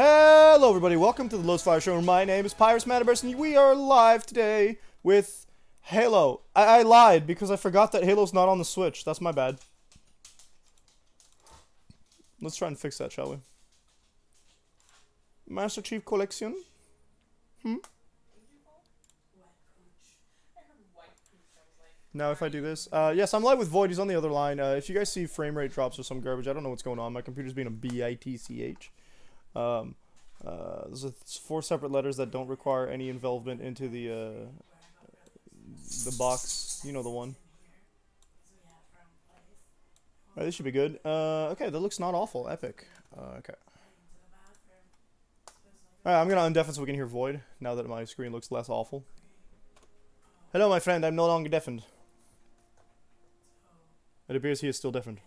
Hello, everybody. Welcome to the Los Fire Show. My name is Pyrus Mataverse, and we are live today with Halo. I lied because I forgot that Halo's not on the Switch. That's my bad. Let's try and fix that, shall we? Master Chief Collection? Now if I do this, yes, I'm live with Void. He's on the other line. If you guys see frame rate drops or some garbage, I don't know what's going on. My computer's being a bitch. There's 4 separate letters that don't require any involvement into the box. You know the one. Alright, this should be good. Okay, that looks not awful. Epic. Okay. Alright, I'm gonna undeafen so we can hear Void, now that my screen looks less awful. Hello, my friend, I'm no longer deafened. It appears he is still deafened.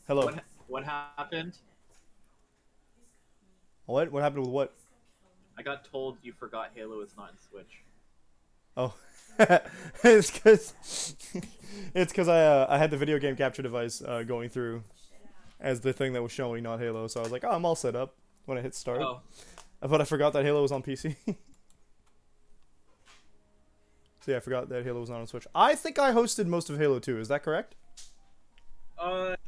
Hello. What happened? What? What happened with what? I got told you forgot Halo is not in Switch. Oh. it's because I had the video game capture device going through as the thing that was showing, not Halo. So I was like, oh, I'm all set up when I hit start. Oh. But I forgot that Halo was on PC. So yeah, I forgot that Halo was not on Switch. I think I hosted most of Halo 2. Is that correct?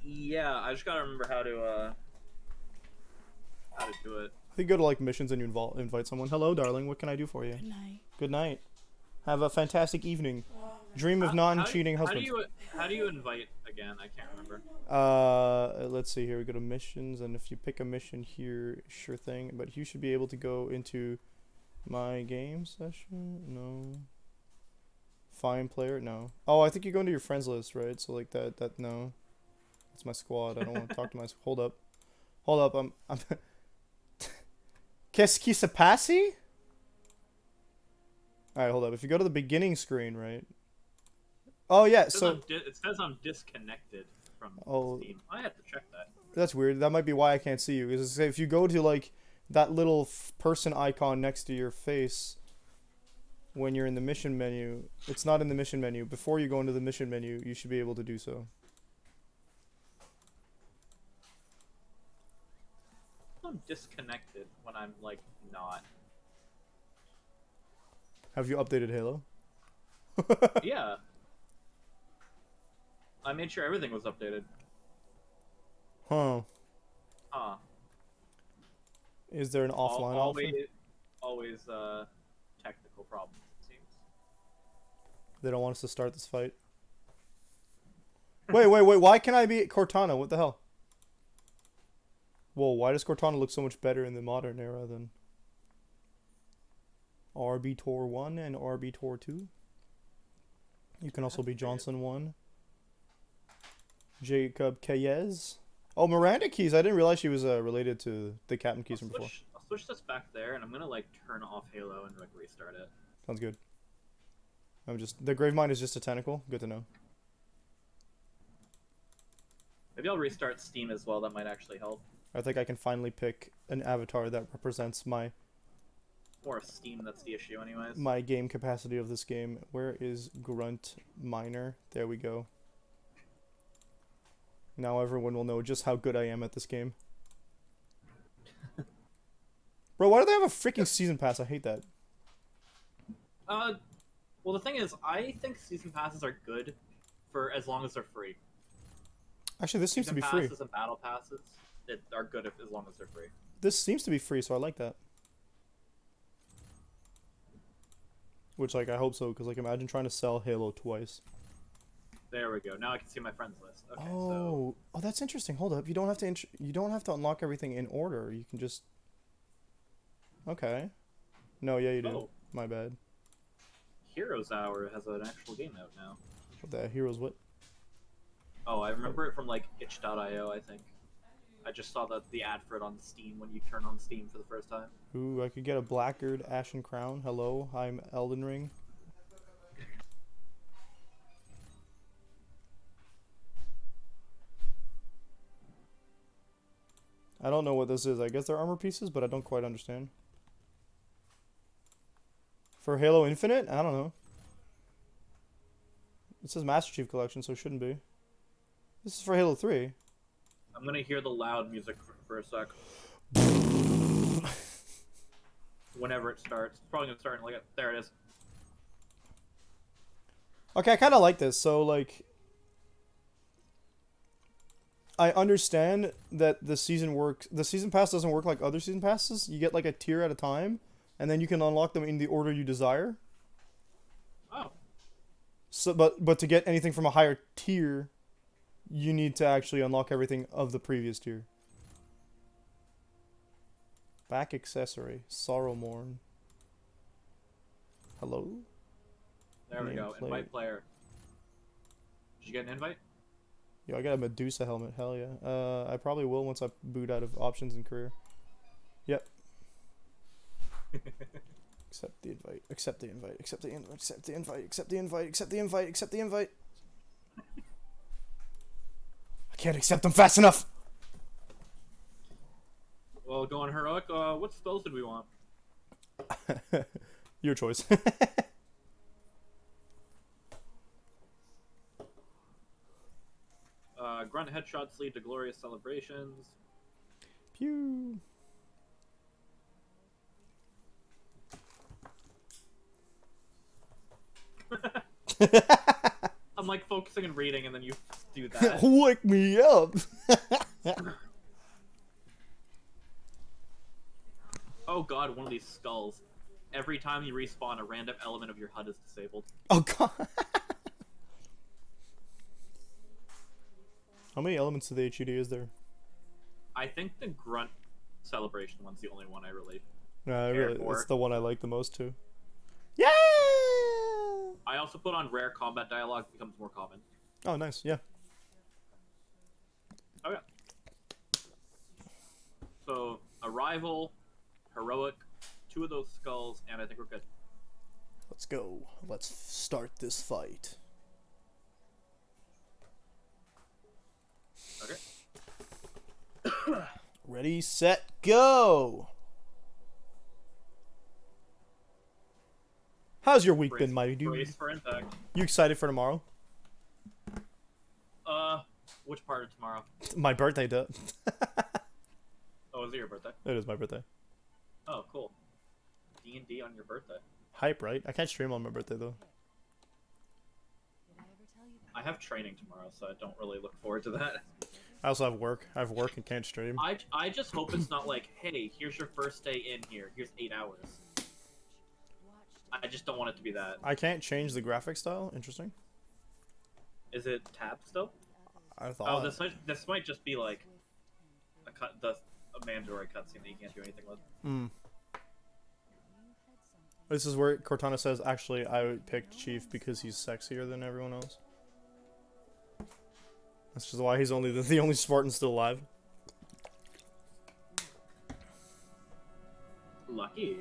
Yeah. I just gotta remember how to do it. I think you go to like missions and you invite someone. Hello, darling. What can I do for you? Good night. Good night. Have a fantastic evening. Dream of non-cheating husband. How do you invite again? I can't remember. Let's see here. We go to missions, and if you pick a mission here, sure thing. But you should be able to go into my game session. No. Find player. No. Oh, I think you go into your friends list, right? So like that. No. That's my squad. I don't want to talk to my. Hold up. I'm. Qu'est-ce qui se passe? Alright, hold up. If you go to the beginning screen, right? Oh, yeah, it says I'm disconnected from Steam. I have to check that. That's weird. That might be why I can't see you. Because if you go to, like, that little person icon next to your face when you're in the mission menu, it's not in the mission menu. Before you go into the mission menu, you should be able to do so. I'm disconnected when I'm, like, not. Have you updated Halo? Yeah. I made sure everything was updated. Huh. Huh. Is there an offline option? Always, technical problems, it seems. They don't want us to start this fight. Wait. Why can't I be Cortana? What the hell? Whoa, why does Cortana look so much better in the modern era than RB-Tor 1 and RB-Tor 2? You can also be Johnson 1. Jacob Keyes. Oh, Miranda Keys. I didn't realize she was related to the Captain Keys from before. I'll switch this back there, and I'm gonna like turn off Halo and like restart it. Sounds good. The Gravemind is just a tentacle. Good to know. Maybe I'll restart Steam as well. That might actually help. I think I can finally pick an avatar that represents my More Steam, that's the issue anyways. my game capacity of this game. Where is Grunt Miner? There we go. Now everyone will know just how good I am at this game. Bro, why do they have a freaking season pass? I hate that. Well, the thing is, I think season passes are good for as long as they're free. Actually, this seems to be free. Season passes and battle passes that are good as long as they're free. This seems to be free, so I like that. Which, like, I hope so, because, like, imagine trying to sell Halo twice. There we go. Now I can see my friends list. Okay, oh, that's interesting. Hold up. You don't have to unlock everything in order. You can just. Okay. No, yeah, you do. Oh. My bad. Heroes Hour has an actual game out now. What the Heroes what? Oh, I remember it from like itch.io, I think. I just saw the ad for it on Steam when you turn on Steam for the first time. Ooh, I could get a Blackguard Ashen Crown. Hello, I'm Elden Ring. I don't know what this is. I guess they're armor pieces, but I don't quite understand. For Halo Infinite? I don't know. It says Master Chief Collection, so it shouldn't be. This is for Halo 3. I'm gonna hear the loud music for a sec. Whenever it starts. It's probably gonna start in like there it is. Okay, I kind of like this. So, like, I understand that the season works. The season pass doesn't work like other season passes. You get like a tier at a time, and then you can unlock them in the order you desire. Oh. So, but to get anything from a higher tier, you need to actually unlock everything of the previous tier. Back accessory, Sorrowmourn. Hello? There we go. Nameplate. Invite player. Did you get an invite? Yo, I got a Medusa helmet. Hell yeah. I probably will once I boot out of options and career. Yep. Accept the invite. Accept the invite. Accept the invite. Accept the invite. Accept the invite. Accept the invite. Accept the invite. I can't accept them fast enough. Well, go on heroic. What spells did we want? Your choice. Grunt headshots lead to glorious celebrations. Pew. I'm like focusing and reading, and then you do that. Wake me up. Oh god, one of these skulls. Every time you respawn, a random element of your HUD is disabled. Oh god. How many elements to the HUD is there? I think the Grunt celebration one's the only one I really. Really, for. it's the one I like the most too. Yeah. I also put on rare combat dialogue becomes more common. Oh, nice. Yeah. Okay. So, Arrival, Heroic, 2 of those skulls, and I think we're good. Let's go. Let's start this fight. Okay. Ready, set, go! How's your week been, my dude? Brace for impact. You excited for tomorrow? Which part of tomorrow? My birthday, duh. Oh, is it your birthday? It is my birthday. Oh, cool. D&D on your birthday. Hype, right? I can't stream on my birthday, though. I have training tomorrow, so I don't really look forward to that. I also have work. I have work and can't stream. I just hope it's not like, hey, here's your first day in here. Here's 8 hours. I just don't want it to be that. I can't change the graphic style. Interesting. Is it tab still? I thought. Oh, this might just be like a mandatory cutscene that you can't do anything with. This is where Cortana says, actually, I would pick Chief because he's sexier than everyone else. That's just why he's only the only Spartan still alive. Lucky.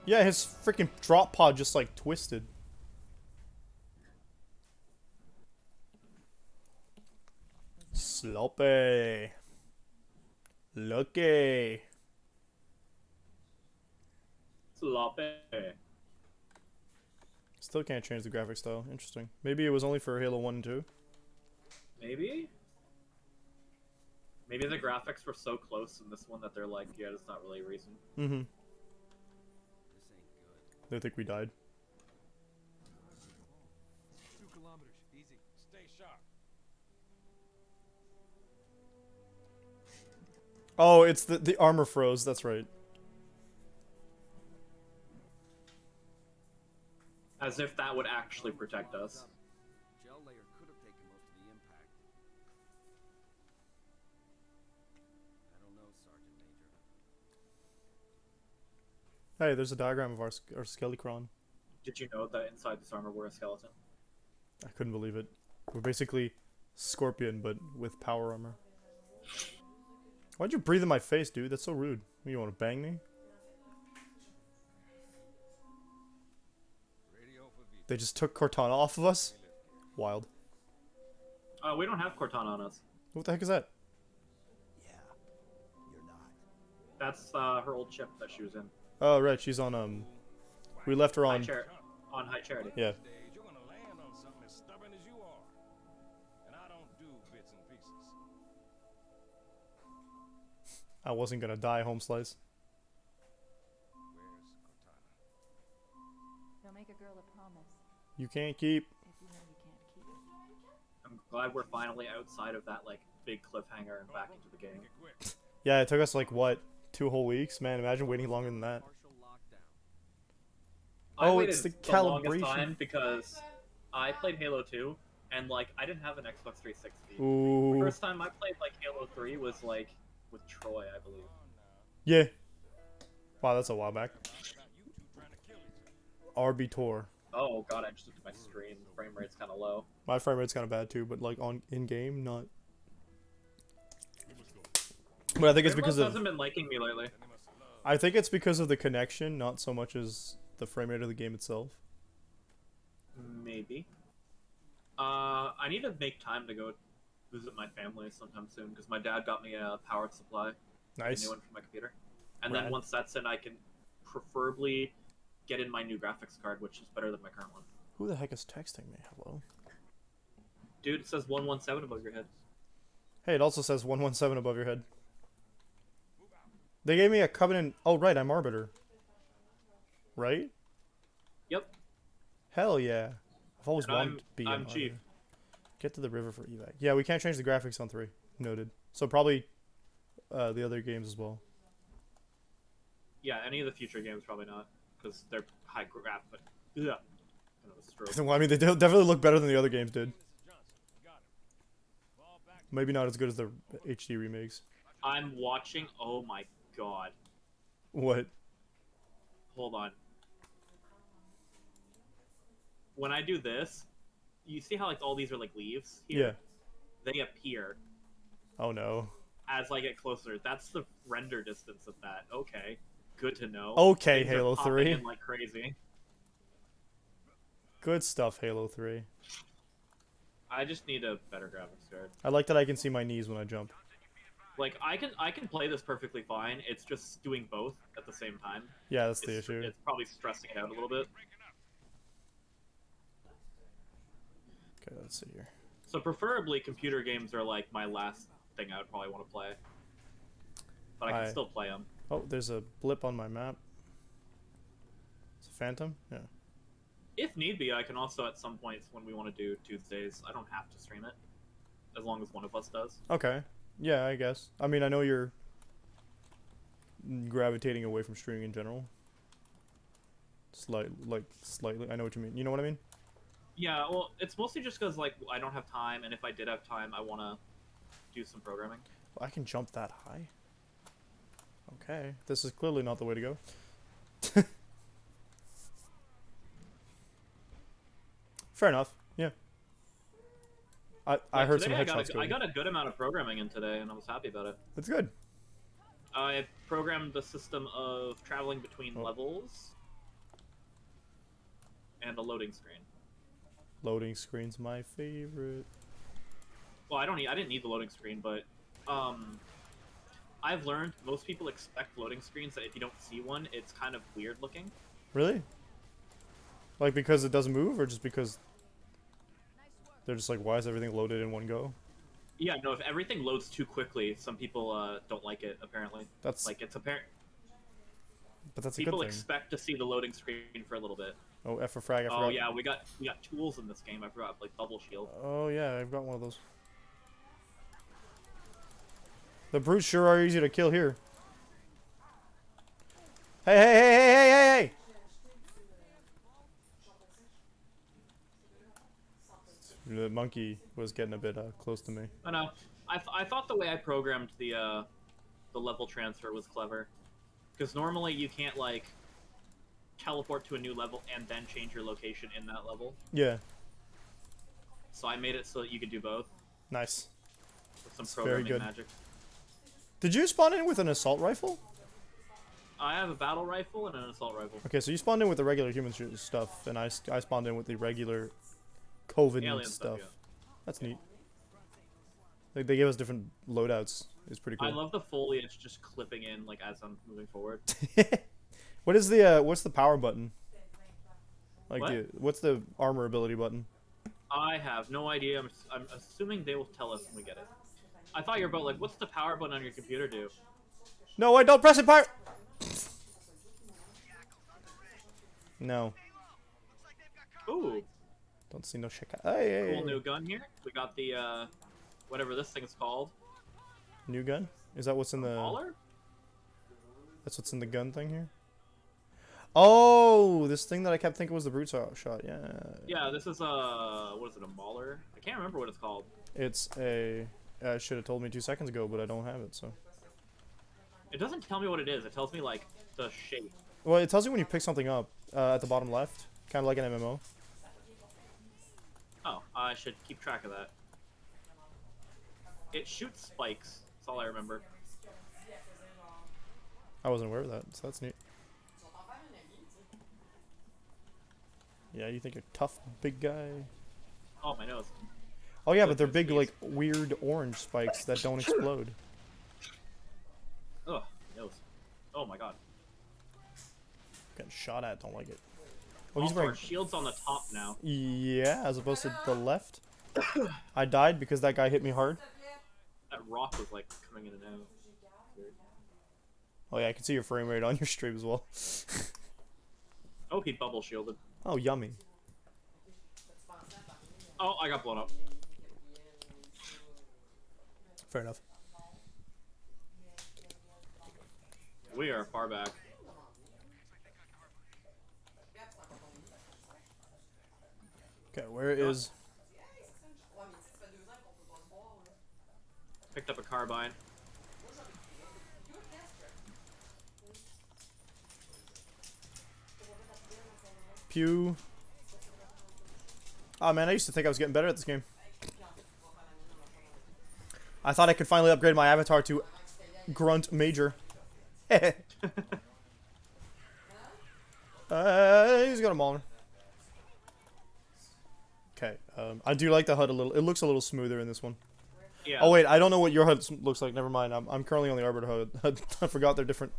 Yeah, his freaking drop pod just like twisted. Sloppy. Lucky. Sloppy. Still can't change the graphic style. Interesting. Maybe it was only for Halo 1 and 2. Maybe? Maybe the graphics were so close in this one that they're like, yeah, that's not really a reason. Mm-hmm. They think we died. 2 kilometers. Easy. Stay sharp. Oh, it's the armor froze. That's right. As if that would actually protect us. Gel layer could have taken most of the impact. I don't know, Sergeant Major. Hey, there's a diagram of our Skelecron. Did you know that inside this armor we're a skeleton? I couldn't believe it. We're basically Scorpion, but with power armor. Why'd you breathe in my face, dude? That's so rude. You want to bang me? Radio for V. They just took Cortana off of us? Wild. We don't have Cortana on us. What the heck is that? Yeah, you're not. That's her old ship that she was in. Oh, right. She's on, we left her on. On High Charity. Yeah. You're gonna land on something as stubborn as I wasn't gonna die, home slice. Where's Cortana? Don't make a girl a promise You can't keep. if you know you can't keep it. I'm glad we're finally outside of that like big cliffhanger and back into the game. Make it quick. Yeah, it took us like what, 2 whole weeks? Man, imagine waiting longer than that. Partial lockdown. I Oh, waited it's the longest calibration. time because I played Halo 2 and like I didn't have an Xbox 360. Ooh. First time I played like Halo 3 was like with Troy, I believe. Yeah. Wow, that's a while back. About you two trying to kill each other. RB Tor. Oh god, I just looked at my screen. The frame rate's kind of low. My frame rate's kind of bad too, but like on in game, not. But I think it's because Streamlabs of. hasn't been liking me lately. Then they must have loved. I think it's because of the connection, not so much as the frame rate of the game itself. Maybe. I need to make time to go visit my family sometime soon because my dad got me a powered supply, a Nice. new one for my computer, and Rad. then once that's in, I can preferably get in my new graphics card, which is better than my current one. Who the heck is texting me? Hello. Dude, it says 117 above your head. Hey, it also says 117 above your head. They gave me a covenant. Oh, right, I'm arbiter. Right? Yep. Hell yeah. I've always And wanted to be I'm an chief. arbiter. Get to the river for evac. Yeah, we can't change the graphics on 3. Noted. So probably the other games as well. Yeah, any of the future games probably not because they're high graph, but yeah. Kind of a stroke. Well, I mean, they definitely look better than the other games did. Mrs. Johnson, got him. Fall back. Maybe not as good as the HD remakes. I'm watching. Oh my god. What? Hold on. When I do this, you see how like all these are like leaves? Yeah. Here? They appear Oh no. as I get closer. That's the render distance of that. Okay. Good to know. Okay, Things are Halo popping 3. in like crazy. Good stuff, Halo 3. I just need a better graphics card. I like that I can see my knees when I jump. Like I can play this perfectly fine. It's just doing both at the same time. Yeah, that's the It's, issue. it's probably stressing it out a little bit. Okay, let's see here. So preferably computer games are like my last thing I would probably want to play. But I can still play them. Oh, there's a blip on my map. It's a phantom? Yeah. If need be, I can also at some points when we want to do Tuesdays, I don't have to stream it. As long as one of us does. Okay. Yeah, I guess. I mean, I know you're gravitating away from streaming in general. Slightly. I know what you mean. You know what I mean? Yeah, well, it's mostly just because like I don't have time, and if I did have time, I want to do some programming. Well, I can jump that high. Okay. This is clearly not the way to go. Fair enough. Yeah. I Yeah, heard some today headshots I going. got a good amount of programming in today, and I was happy about it. That's good. I programmed the system of traveling between Oh. levels and a loading screen. Loading screen's my favorite. Well, I didn't need the loading screen, but I've learned most people expect loading screens that if you don't see one, it's kind of weird looking. Really? Like because it doesn't move, or just because they're just like, why is everything loaded in one go? Yeah, no, if everything loads too quickly, some people don't like it, apparently. That's Like, it's apparent. but that's a good People thing. expect to see the loading screen for a little bit. Oh, F for frag. I Oh, forgot. yeah, we got tools in this game. I forgot, like, bubble shield. Oh yeah, I've got one of those. The brutes sure are easy to kill here. Hey, hey, hey, hey, hey, hey, hey! The monkey was getting a bit close to me. I know. I thought the way I programmed the level transfer was clever. Because normally you can't, like, teleport to a new level and then change your location in that level. Yeah, So I made it so that you could do both nice. with some It's very programming good. magic. Did you spawn in with an assault rifle? I have a battle rifle and an assault rifle. Okay, so you spawned in with the regular human stuff, and I spawned in with the regular Covenant Alien stuff. stuff, That's neat. They gave us different loadouts. It's pretty cool. I love the foliage just clipping in, like, as I'm moving forward. What is the what's the power button? Like What? what's the armor ability button? I have no idea. I'm assuming they will tell us when we get it. I thought you were about, like, what's the power button on your computer do? No, I don't press it, pirate. No, Ooh, don't see no shit. Hey, cool new gun here. We got the whatever this thing's called. new gun. Is that what's in the? Mauler? That's what's in the gun thing here. Oh, this thing that I kept thinking was the brute shot. Yeah. Yeah, this is what is it, a Mauler? I can't remember what it's called. It's a. Should have told me 2 seconds ago, but I don't have it. So. It doesn't tell me what it is. It tells me like the shape. Well, it tells you when you pick something up at the bottom left, kind of like an MMO. Oh, I should keep track of that. It shoots spikes. That's all I remember. I wasn't aware of that, so that's neat. Yeah, you think you're tough, big guy? Oh, my nose. Oh yeah, but they're big, like weird orange spikes that don't explode. Ugh, nose. Oh my god. Getting shot at, don't like it. Oh, he's Also, wearing. our shield's on the top now. Yeah, as opposed to the left. I died because that guy hit me hard. That rock was like coming in and out. Oh yeah, I can see your frame rate on your stream as well. Oh, he bubble shielded. Oh, yummy. Oh, I got blown up. Fair enough. We are far back. Okay, where is? Picked up a carbine. Pew. Oh man, I used to think I was getting better at this game. I thought I could finally upgrade my avatar to Grunt Major. He's got a Mauler. Okay, I do like the HUD a little. It looks a little smoother in this one. Yeah. Oh wait, I don't know what your HUD looks like. Never mind. I'm currently on the Arbiter HUD. I forgot they're different.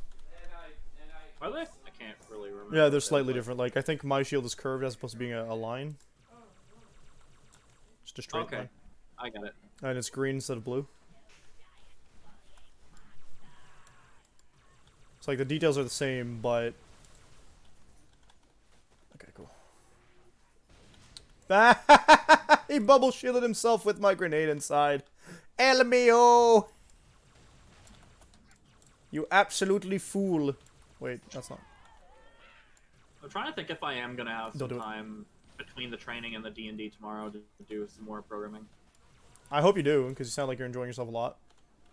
Are they? I can't really remember. Yeah, what they're they slightly look different. Like I think my shield is curved as opposed to being a line. Just a straight Okay. line. I got it. And it's green instead of blue. It's like the details are the same, but... Okay, cool. He bubble shielded himself with my grenade inside. El mio! You absolutely fool. Wait, that's not... I'm trying to think if I am gonna have Don't some do it. time between the training and the D&D tomorrow to do some more programming. I hope you do, because you sound like you're enjoying yourself a lot.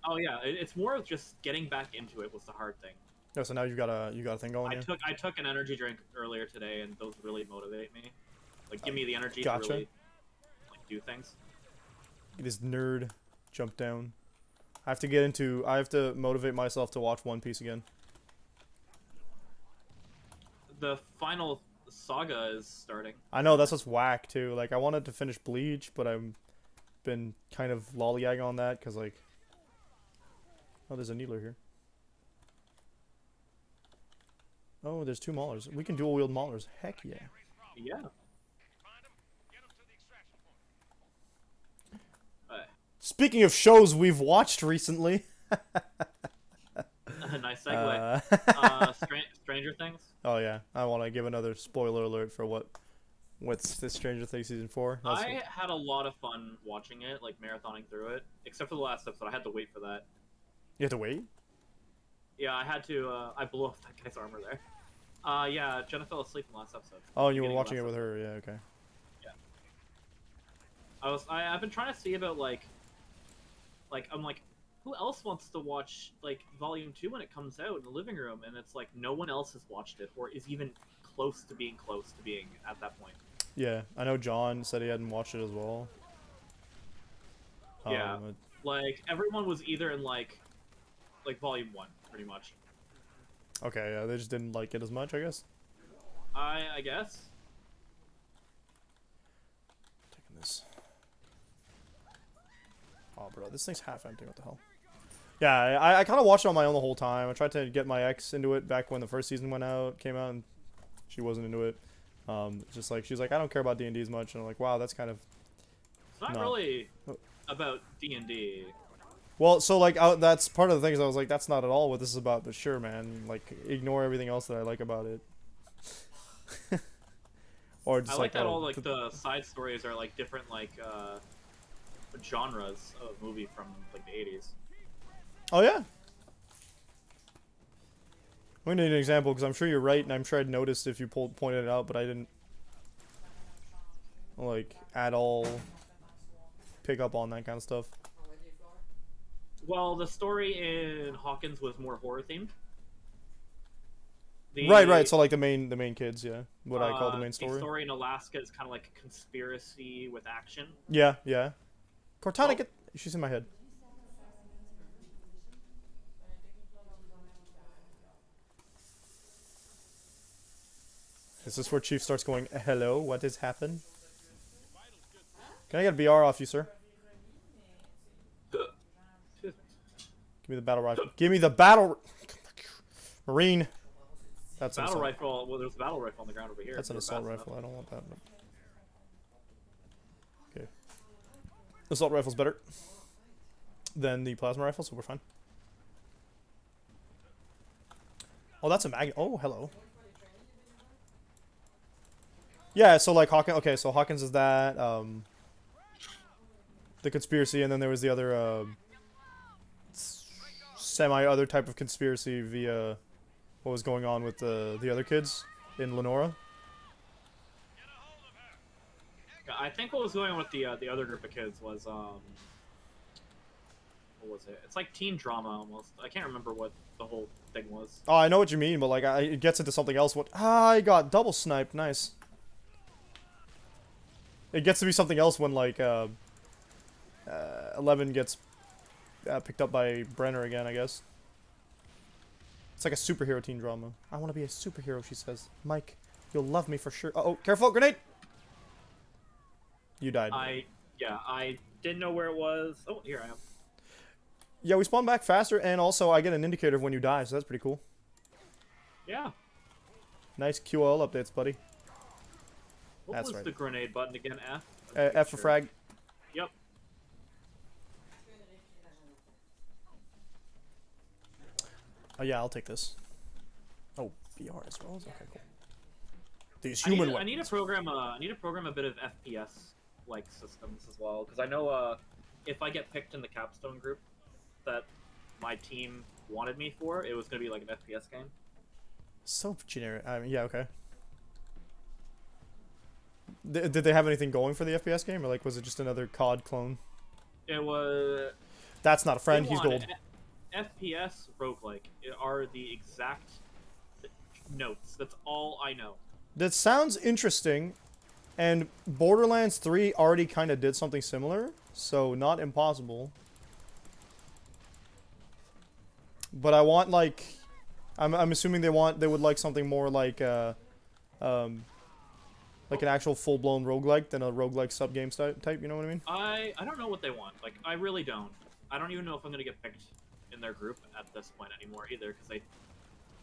Oh yeah, it's more of just getting back into it was the hard thing. No, so now you got a thing going. I took an energy drink earlier today, and those really motivate me. Like, give me the energy Gotcha. to really like do things. This nerd jump down. I have to motivate myself to watch One Piece again. The final saga is starting. I know, that's what's whack too. Like I wanted to finish Bleach, but I've been kind of lollygagging on that because like, oh, there's a needler here. Oh, there's 2 Maulers. We can dual wield Maulers. Heck yeah. Yeah. Speaking of shows we've watched recently. Nice segue. Stranger Things. Oh yeah, I want to give another spoiler alert for what's this Stranger Things season 4. I had a lot of fun watching it, like marathoning through it, except for the last episode. I had to wait for that. You have to wait. Yeah, I had to. I blew off that guy's armor there. Yeah, Jenna fell asleep in the last episode. Oh, and you were Beginning of watching it last with her. Yeah, okay. I've been trying to see about I'm like, who else wants to watch like Volume 2 when it comes out in the living room? And it's like no one else has watched it or is even close to being at that point. Yeah, I know John said he hadn't watched it as well. Yeah. Like everyone was either in like Volume 1, pretty much. Okay, yeah, they just didn't like it as much, I guess. I guess. Taking this. Oh, bro, this thing's half empty. What the hell? Yeah, I kind of watched it on my own the whole time. I tried to get my ex into it back when the first season came out, and she wasn't into it. Just like she's like, I don't care about D&D as much, and I'm like, wow, that's kind of. It's not No. really about D&D. Well, so like that's part of the things I was like, that's not at all what this is about. But sure, man, like ignore everything else that I like about it. Or just I like that oh, all like the side stories are like different like genres of movie from like the 80s. Oh yeah. We need an example because I'm sure you're right, and I'm sure I'd noticed if you pointed it out, but I didn't like at all pick up on that kind of stuff. Well, the story in Hawkins was more horror themed. Right. So like the main kids, yeah. What I call the main story. The story in Alaska is kind of like a conspiracy with action. Yeah. Cortana, Oh. she's in my head. Is this where Chief starts going, hello, what has happened? Can I get a BR off you, sir? Give me the battle rifle. Give me the battle... Marine. That's an Battle assault. rifle. Well, there's a battle rifle on the ground over here. That's if an we're assault fast rifle. enough. I don't want that. Okay. Assault rifle's better than the plasma rifle, so we're fine. Oh, that's a mag. Oh, hello. Yeah, so like Hawkins. Okay, so Hawkins is that. The conspiracy, and then there was the other semi-other type of conspiracy via what was going on with the other kids in Lenora. Yeah, I think what was going on with the other group of kids was what was it? It's like teen drama almost. I can't remember what the whole thing was. Oh, I know what you mean, but like it gets into something else. What? Ah, I got double sniped. Nice. It gets to be something else when like 11 gets picked up by Brenner again, I guess. It's like a superhero teen drama. I want to be a superhero, she says. Mike, you'll love me for sure. Uh-oh, careful, grenade! You died. I didn't know where it was. Oh, here I am. Yeah, we spawn back faster, and also I get an indicator of when you die, so that's pretty cool. Yeah. Nice QOL updates, buddy. What That's was right. the grenade button again? F. F for frag. Yep. Oh yeah, I'll take this. Oh, BR as well. Okay, cool. These I human need weapons. to program. I need to program a bit of FPS like systems as well, because I know if I get picked in the capstone group that my team wanted me for, it was gonna be like an FPS game. So generic. I mean, yeah, okay. Did they have anything going for the FPS game, or like was it just another COD clone? It was. That's not a friend. they He's wanted gold. FPS roguelike are the exact notes. That's all I know. That sounds interesting, and Borderlands 3 already kind of did something similar, so not impossible. But I want like, I'm assuming they would like something more like like an actual full-blown roguelike than a roguelike sub-game type, you know what I mean? I don't know what they want. Like, I really don't. I don't even know if I'm gonna get picked in their group at this point anymore either, because they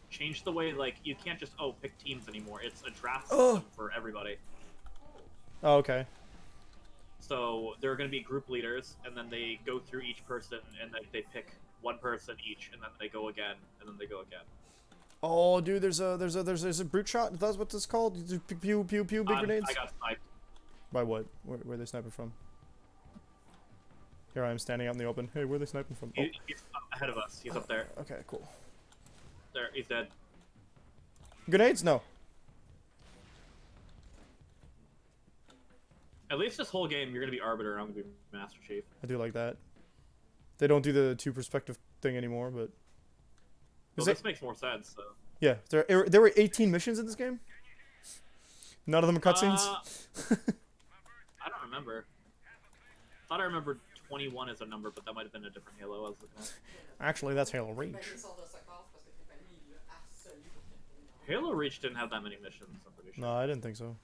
changed the way, like, you can't just pick teams anymore. It's a draft system for everybody. Oh, okay. So there are going to be group leaders, and then they go through each person, and they pick one person each, and then they go again, and then they go again. Oh, dude, there's a brute shot. That's what this called. Pew pew pew, big grenades. I got sniped. By what? Where are they sniping from? Here I am standing out in the open. Hey, where are they sniping from? Oh, He's up ahead of us. He's up there. okay, cool. There, he's dead. Grenades? No. At least this whole game, you're going to be Arbiter, and I'm going to be Master Chief. I do like that. They don't do the two perspective thing anymore, but Well, this makes more sense, so. yeah, there were 18 missions in this game. None of them are cutscenes. I don't remember. I thought I remembered 21 as a number, but that might have been a different Halo I was looking at. Actually, that's Halo Reach. Halo Reach didn't have that many missions, I'm pretty sure. No, I didn't think so.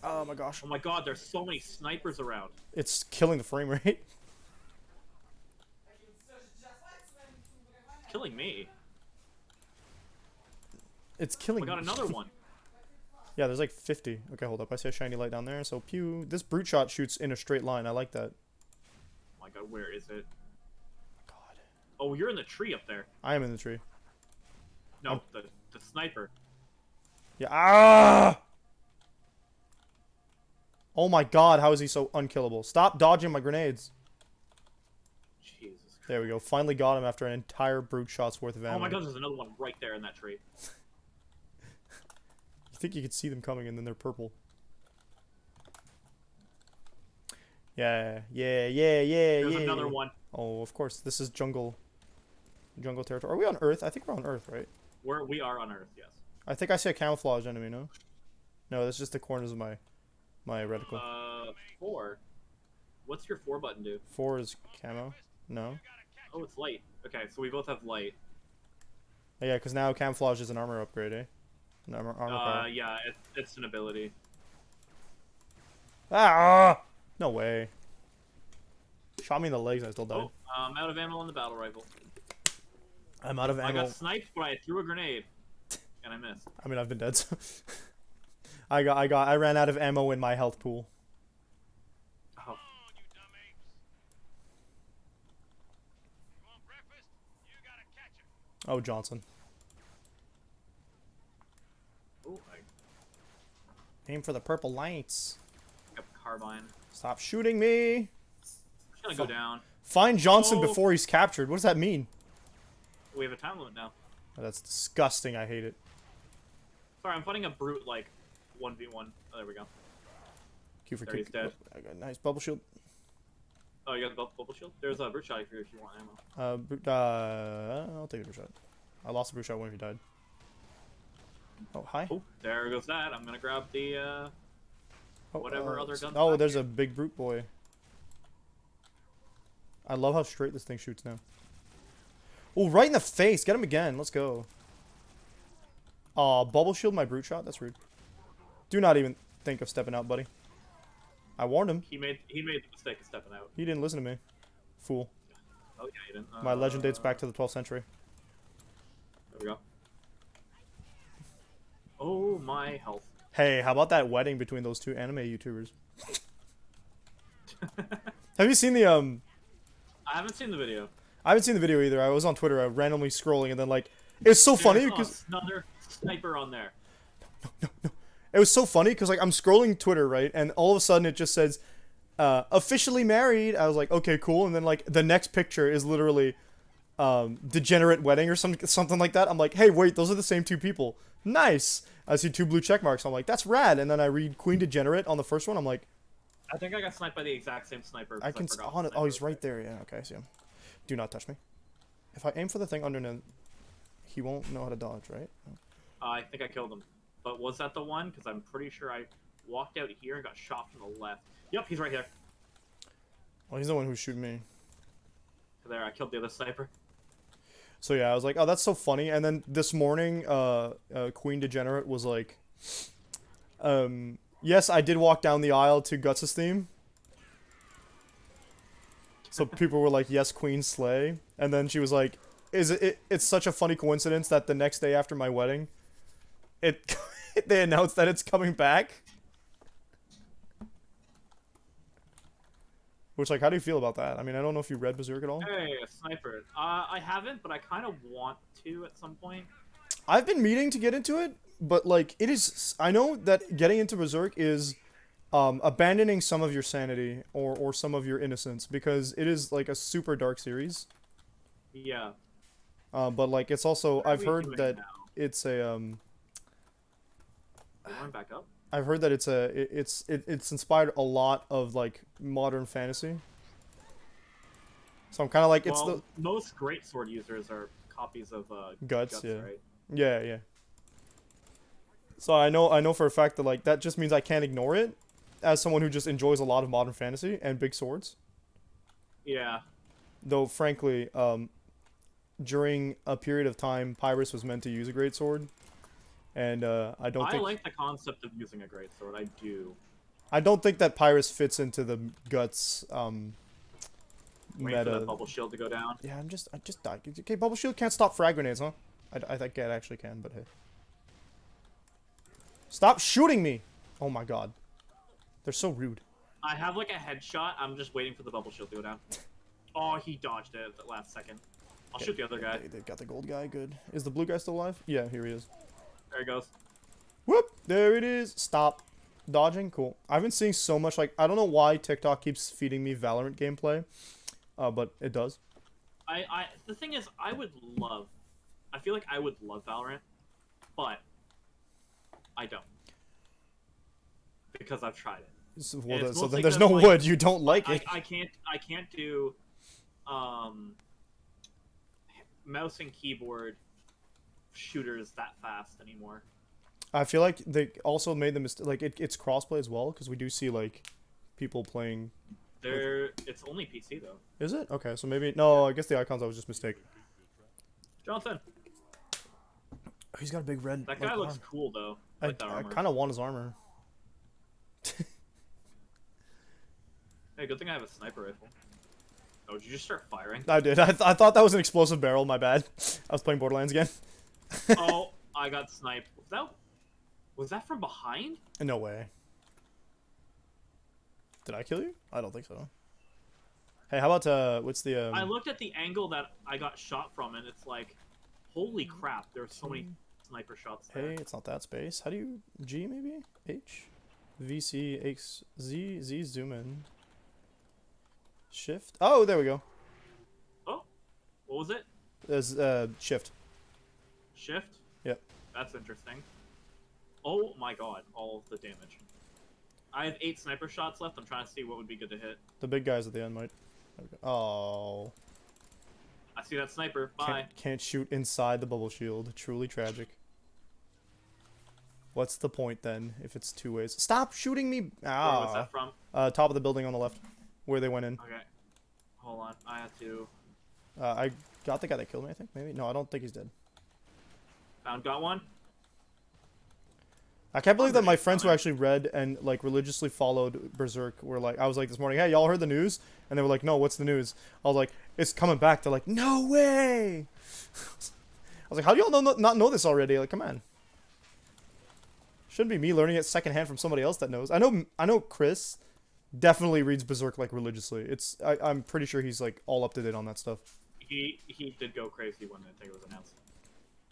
Oh my gosh, Oh my god, there's so many snipers around. it's killing the frame rate. Killing me. It's killing. We got another one. Yeah, there's like 50. Okay, hold up. I see a shiny light down there. So pew. This brute shot shoots in a straight line. I like that. Oh my my god, where is it? God. Oh, you're in the tree up there. I am in the tree. No, the sniper. Yeah. Ah! Oh my god, how is he so unkillable? Stop dodging my grenades. Jesus Christ. There we go. Finally got him after an entire brute shot's worth of ammo. Oh my god, there's another one right there in that tree. You think you could see them coming and then they're purple. Yeah, yeah. There's another one. Oh, of course. This is jungle territory. Are we on Earth? I think we're on Earth, right? We are on Earth, yes. I think I see a camouflage enemy, no? No, that's just the corners of my reticle. 4. What's your 4 button do? 4 is camo. No. Oh, it's light. Okay, so we both have light. Oh, yeah, because now camouflage is an armor upgrade, eh? An armor power. Yeah, it's an ability. Ah! No way. Shot me in the legs and I still died. Oh, I'm out of ammo on the battle rifle. I'm out of I ammo. got sniped, but I threw a grenade, and I missed. I mean, I've been dead, so... I ran out of ammo in my health pool. Oh, You dumb apes. You want breakfast? You gotta catch him. Oh, Johnson. oh, I Aim for the purple lights. got the carbine. Stop shooting me! I'm just gonna go down. Find Johnson Oh. before he's captured. What does that mean? We have a time limit now. Oh, that's disgusting. I hate it. Sorry, I'm fighting a brute like 1v1. Oh, there we go. Q for There, he's kick. dead. Oh, I got a nice bubble shield. Oh, you got the bubble shield? There's a brute shot here if you want ammo. I'll take a brute shot. I lost a brute shot when he died. Oh, hi. Oh, there goes that. I'm gonna grab the Oh, whatever other guns Oh, back there's here. a big brute boy. I love how straight this thing shoots now. Oh, right in the face. Get him again. Let's go. Aw, bubble shield my brute shot? That's rude. Do not even think of stepping out, buddy. I warned him. He made the mistake of stepping out. He didn't listen to me. Fool. Oh yeah, he didn't. My legend dates back to the 12th century. There we go. Oh, my health. Hey, how about that wedding between those two anime YouTubers? Have you seen the, I haven't seen the video. I haven't seen the video either. I was on Twitter, randomly scrolling, and then, like, it's so funny There's because... another sniper on there. It was so funny because, like, I'm scrolling Twitter, right? And all of a sudden it just says, officially married. I was like, okay, cool. And then, like, the next picture is literally, degenerate wedding or something like that. I'm like, hey, wait, those are the same two people. Nice. I see 2 blue check marks. I'm like, that's rad. And then I read Queen Degenerate on the first one. I'm like, I think I got sniped by the exact same sniper. I because can... forgot Oh, the oh, he's sniper right there. Yeah, okay, I see him. Do not touch me. If I aim for the thing underneath, he won't know how to dodge, right? I think I killed him. But was that the one? Because I'm pretty sure I walked out here and got shot from the left. Yep, he's right here. Well, he's the one who's shooting me. There, I killed the other sniper. So yeah, I was like, oh, that's so funny. And then this morning, Queen Degenerate was like, yes, I did walk down the aisle to Guts' theme. So people were like, yes, Queen slay. And then she was like, it's such a funny coincidence that the next day after my wedding, they announced that it's coming back. Which, like, how do you feel about that? I mean, I don't know if you read Berserk at all. Hey, a sniper. I haven't, but I kind of want to at some point. I've been meaning to get into it, but, like, it is... I know that getting into Berserk is abandoning some of your sanity or some of your innocence, because it is, like, a super dark series. Yeah. But, like, it's also... What are I've we heard doing that now? it's a... We went back up. I've heard that it's inspired a lot of, like, modern fantasy. So I'm kind of like, it's Well, most greatsword users are copies of Guts, yeah. right? yeah. So I know for a fact that, like, that just means I can't ignore it as someone who just enjoys a lot of modern fantasy and big swords. Yeah. Though, frankly, during a period of time, Pyrrhus was meant to use a greatsword. And I don't think... like the concept of using a greatsword. I do. I don't think that Pyrrhus fits into the Guts Wait for meta. that bubble shield to go down. Yeah, I just died. Okay, Bubble Shield can't stop frag grenades, huh? I think it actually can, but hey. Stop shooting me! Oh my god. They're so rude. I have like a headshot. I'm just waiting for the bubble shield to go down. Oh, he dodged it at the last second. I'll shoot the other guy. They got the gold guy. Good. Is the blue guy still alive? Yeah, here he is. There he goes. Whoop! There it is. Stop. Dodging. Cool. I've been seeing so much, like, I don't know why TikTok keeps feeding me Valorant gameplay, but it does. The thing is, I feel like I would love Valorant, but I don't. Because I've tried it. So, And it's so mostly then there's 'cause, no like, wood. You don't like it. I can't do mouse and keyboard shooters that fast anymore. I feel like they also made the mistake. Like it's crossplay as well, because we do see like people playing. It's only PC though. Is it? Okay, so maybe no. I guess the icons I was just mistaken. Johnson, Oh, he's got a big red. that guy looks cool though. I like that I armor. kind of want his armor. Hey, good thing I have a sniper rifle. Oh, did you just start firing? I did. I thought that was an explosive barrel. My bad. I was playing Borderlands again. Oh, I got sniped. Was that from behind? No way. Did I kill you? I don't think so. Hey, how about what's the I looked at the angle that I got shot from, and it's like, holy crap! There's so many sniper shots there. Hey, it's not that space. How do you G maybe? H? VC X Z Z zoom in. Shift. Oh, there we go. Oh, what was it? There's shift. Shift? Yep. That's interesting. Oh my god, all of the damage. I have 8 sniper shots left. I'm trying to see what would be good to hit. The big guys at the end might. Oh. I see that sniper. Bye. Can't shoot inside the bubble shield. Truly tragic. What's the point then if it's two ways? Stop shooting me! Where was Ah. that from? Top of the building on the left, where they went in. Okay. Hold on. I have to... I got the guy that killed me. I think maybe. No, I don't think he's dead. Got one. I can't believe that my Underneath friends who mine. actually read and like religiously followed Berserk were like, I was like this morning, hey, y'all heard the news? And they were like, no, what's the news? I was like, it's coming back. They're like, no way. I was like, how do y'all not know this already? Like, come on. Shouldn't be me learning it secondhand from somebody else that knows. I know Chris definitely reads Berserk like religiously. I'm pretty sure he's like all up to date on that stuff. He did go crazy when I think it was announced.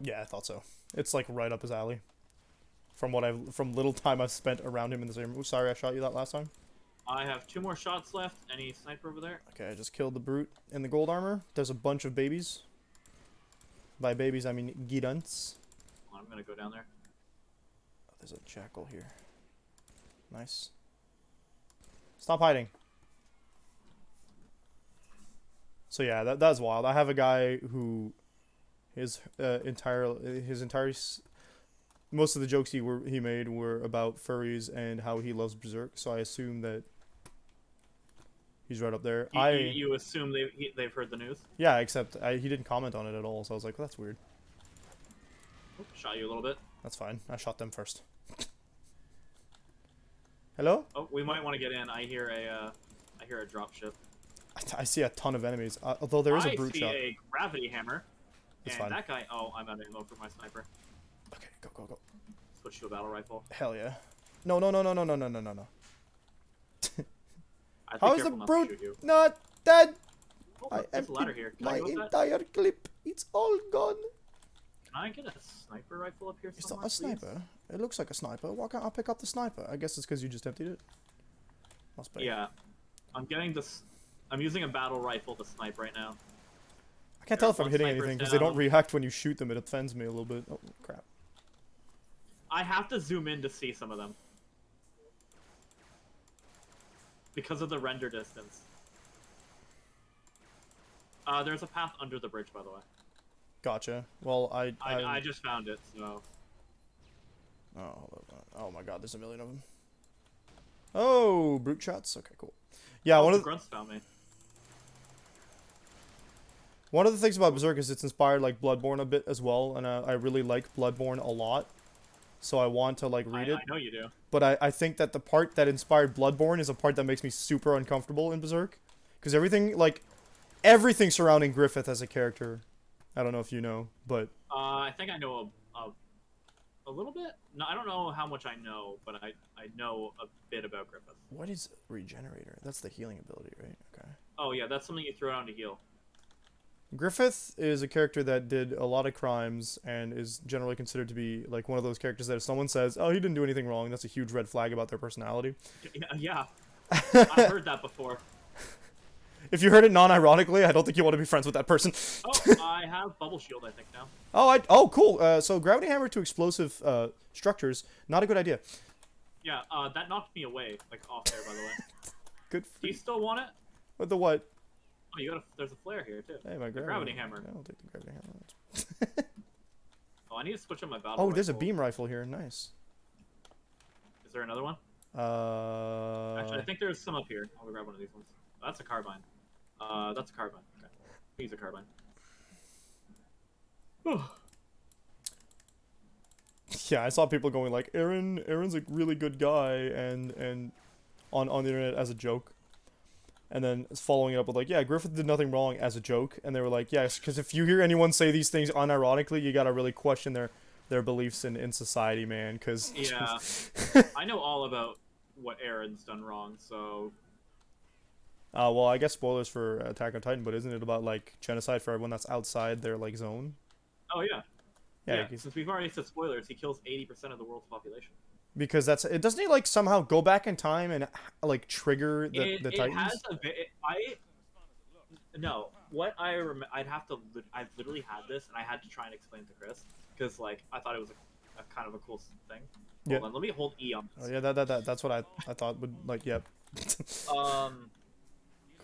Yeah, I thought so. It's like right up his alley. From little time I've spent around him in the same room. Sorry, I shot you that last time. I have 2 more shots left. Any sniper over there? Okay, I just killed the brute in the gold armor. There's a bunch of babies. By babies, I mean gidunts. I'm gonna go down there. Oh, there's a jackal here. Nice. Stop hiding. So yeah, that's wild. I have a guy who his entire most of the jokes he made were about furries and how he loves Berserk. So I assume that he's right up there. You assume they've heard the news? Yeah, except he didn't comment on it at all. So I was like, well, that's weird. Oops, shot you a little bit. That's fine. I shot them first. Hello? Oh, we might want to get in. I hear a drop ship. I see a ton of enemies. Although there is a brute I see shot. a gravity hammer. That's and fine. that guy. Oh, I'm out of ammo for my sniper. Okay, go. Switch to a battle rifle. Hell yeah. No. I How think is the careful not to brute shoot you. not dead? Oh, I there's a ladder here. Can I my go with that? entire clip. It's all gone. Can I get a sniper rifle up here It's somewhere, not a please? sniper. It looks like a sniper. Why can't I pick up the sniper? I guess it's because you just emptied it. Must be. Yeah. I'm getting this. I'm using a battle rifle to snipe right now. I can't tell if I'm One hitting sniper's anything because they don't down. react when you shoot them. It offends me a little bit. Oh crap. I have to zoom in to see some of them. Because of the render distance. There's a path under the bridge, by the way. Gotcha. Well, I just found it, so... Oh, hold on. Oh my god, there's a million of them. Oh, brute shots. Okay, cool. Yeah, Oh, one the of the, grunts found me. one of the things about Berserk is it's inspired like Bloodborne a bit as well, and I really like Bloodborne a lot. So I want to like read it. I know you do. But I think that the part that inspired Bloodborne is a part that makes me super uncomfortable in Berserk. Because everything surrounding Griffith as a character, I don't know if you know, but... I think I know a little bit. No, I don't know how much I know, but I know a bit about Griffith. What is Regenerator? That's the healing ability, right? Okay. Oh yeah, that's something you throw down to heal. Griffith is a character that did a lot of crimes and is generally considered to be like one of those characters that if someone says, "Oh, he didn't do anything wrong," that's a huge red flag about their personality. Yeah, I've heard that before. If you heard it non-ironically, I don't think you want to be friends with that person. Oh, I have bubble shield, I think now. Oh, cool. So gravity hammer to explosive structures, not a good idea. Yeah, that knocked me away, like off there, by the way. Good. Do you still want it? With the what? Oh, you got there's a flare here too. Hey, my The gravity hammer. I'll take the gravity hammer. Oh, I need to switch on my battle. Oh, there's a rifle. beam rifle here. Nice. Is there another one? Actually, I think there's some up here. I'll go grab one of these ones. Oh, that's a carbine. That's a carbine. Okay. Use a carbine. Yeah, I saw people going like, Aaron's a really good guy, and on the internet as a joke. And then following it up with like, yeah, Griffith did nothing wrong as a joke. And they were like, yes, because if you hear anyone say these things unironically, you gotta really question their beliefs in society, man. Because Yeah. I know all about what Aaron's done wrong, so... well, I guess spoilers for Attack on Titan, but isn't it about like genocide for everyone that's outside their like zone? Oh, yeah. Yeah, Yeah, since we've already said spoilers, he kills 80% of the world's population. because that's it. Doesn't he like somehow go back in time and like trigger the It Titans? has a no. What I remember, I've literally had this, and I had to try and explain it to Chris because like I thought it was a kind of a cool thing. Yeah. Hold on, let me hold E on Oh this. yeah, that's what I thought would like. Yep.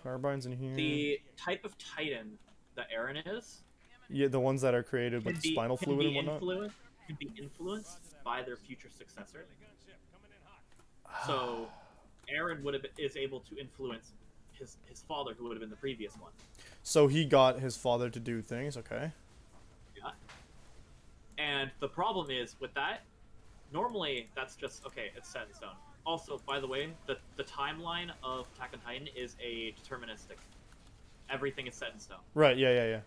Carbines in here. The type of Titan that Aaron is Yeah, the ones that are created with spinal can fluid be and whatnot. can be influenced by their future successor. So, Aaron is able to influence his father, who would have been the previous one. So he got his father to do things. Okay. Yeah. And the problem is with that, normally that's just okay. It's set in stone. Also, by the way, the timeline of Attack on Titan is a deterministic. Everything is set in stone. Right. Yeah.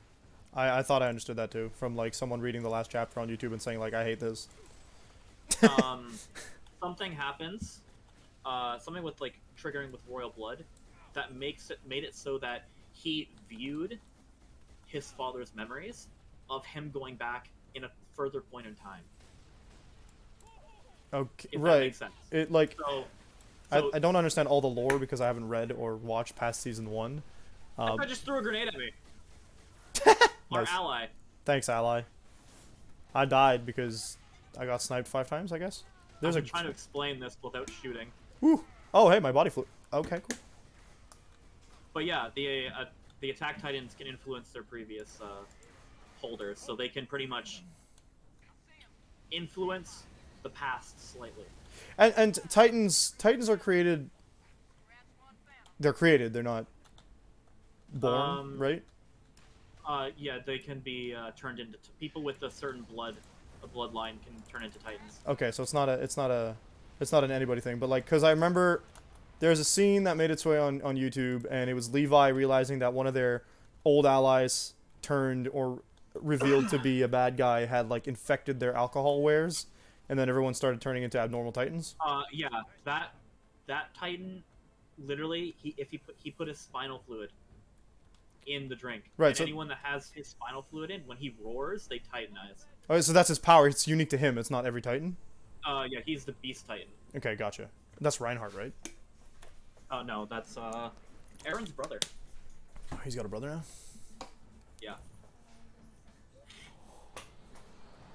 I thought I understood that too from like someone reading the last chapter on YouTube and saying like I hate this. Something happens, something with like triggering with royal blood, that made it so that he viewed his father's memories of him going back in a further point in time. Okay. If that Right. makes sense. It like So I don't understand all the lore because I haven't read or watched past season 1. I just threw a grenade at me. Our Nice. ally. Thanks, ally. I died because I got sniped 5 times, I guess. There's I'm a trying to explain this without shooting. Woo. Oh, hey, my body flew. Okay, cool. But yeah, the attack titans can influence their previous holders, so they can pretty much influence the past slightly. And Titans are created. They're created. They're not born, right? Yeah, they can be turned into people with a certain bloodline can turn into titans. Okay, so it's not an anybody thing, but like, cause I remember there's a scene that made its way on YouTube, and it was Levi realizing that one of their old allies turned or revealed to be a bad guy had like infected their alcohol wares, and then everyone started turning into abnormal titans. Yeah, that titan, literally, he put his spinal fluid in the drink. Right, And so- anyone that has his spinal fluid in, when he roars, they titanize. Oh, so that's his power. It's unique to him. It's not every titan. Yeah, he's the beast titan. Okay, gotcha. That's Reinhardt, right? Oh no, that's Aaron's brother. Oh, he's got a brother now. Yeah.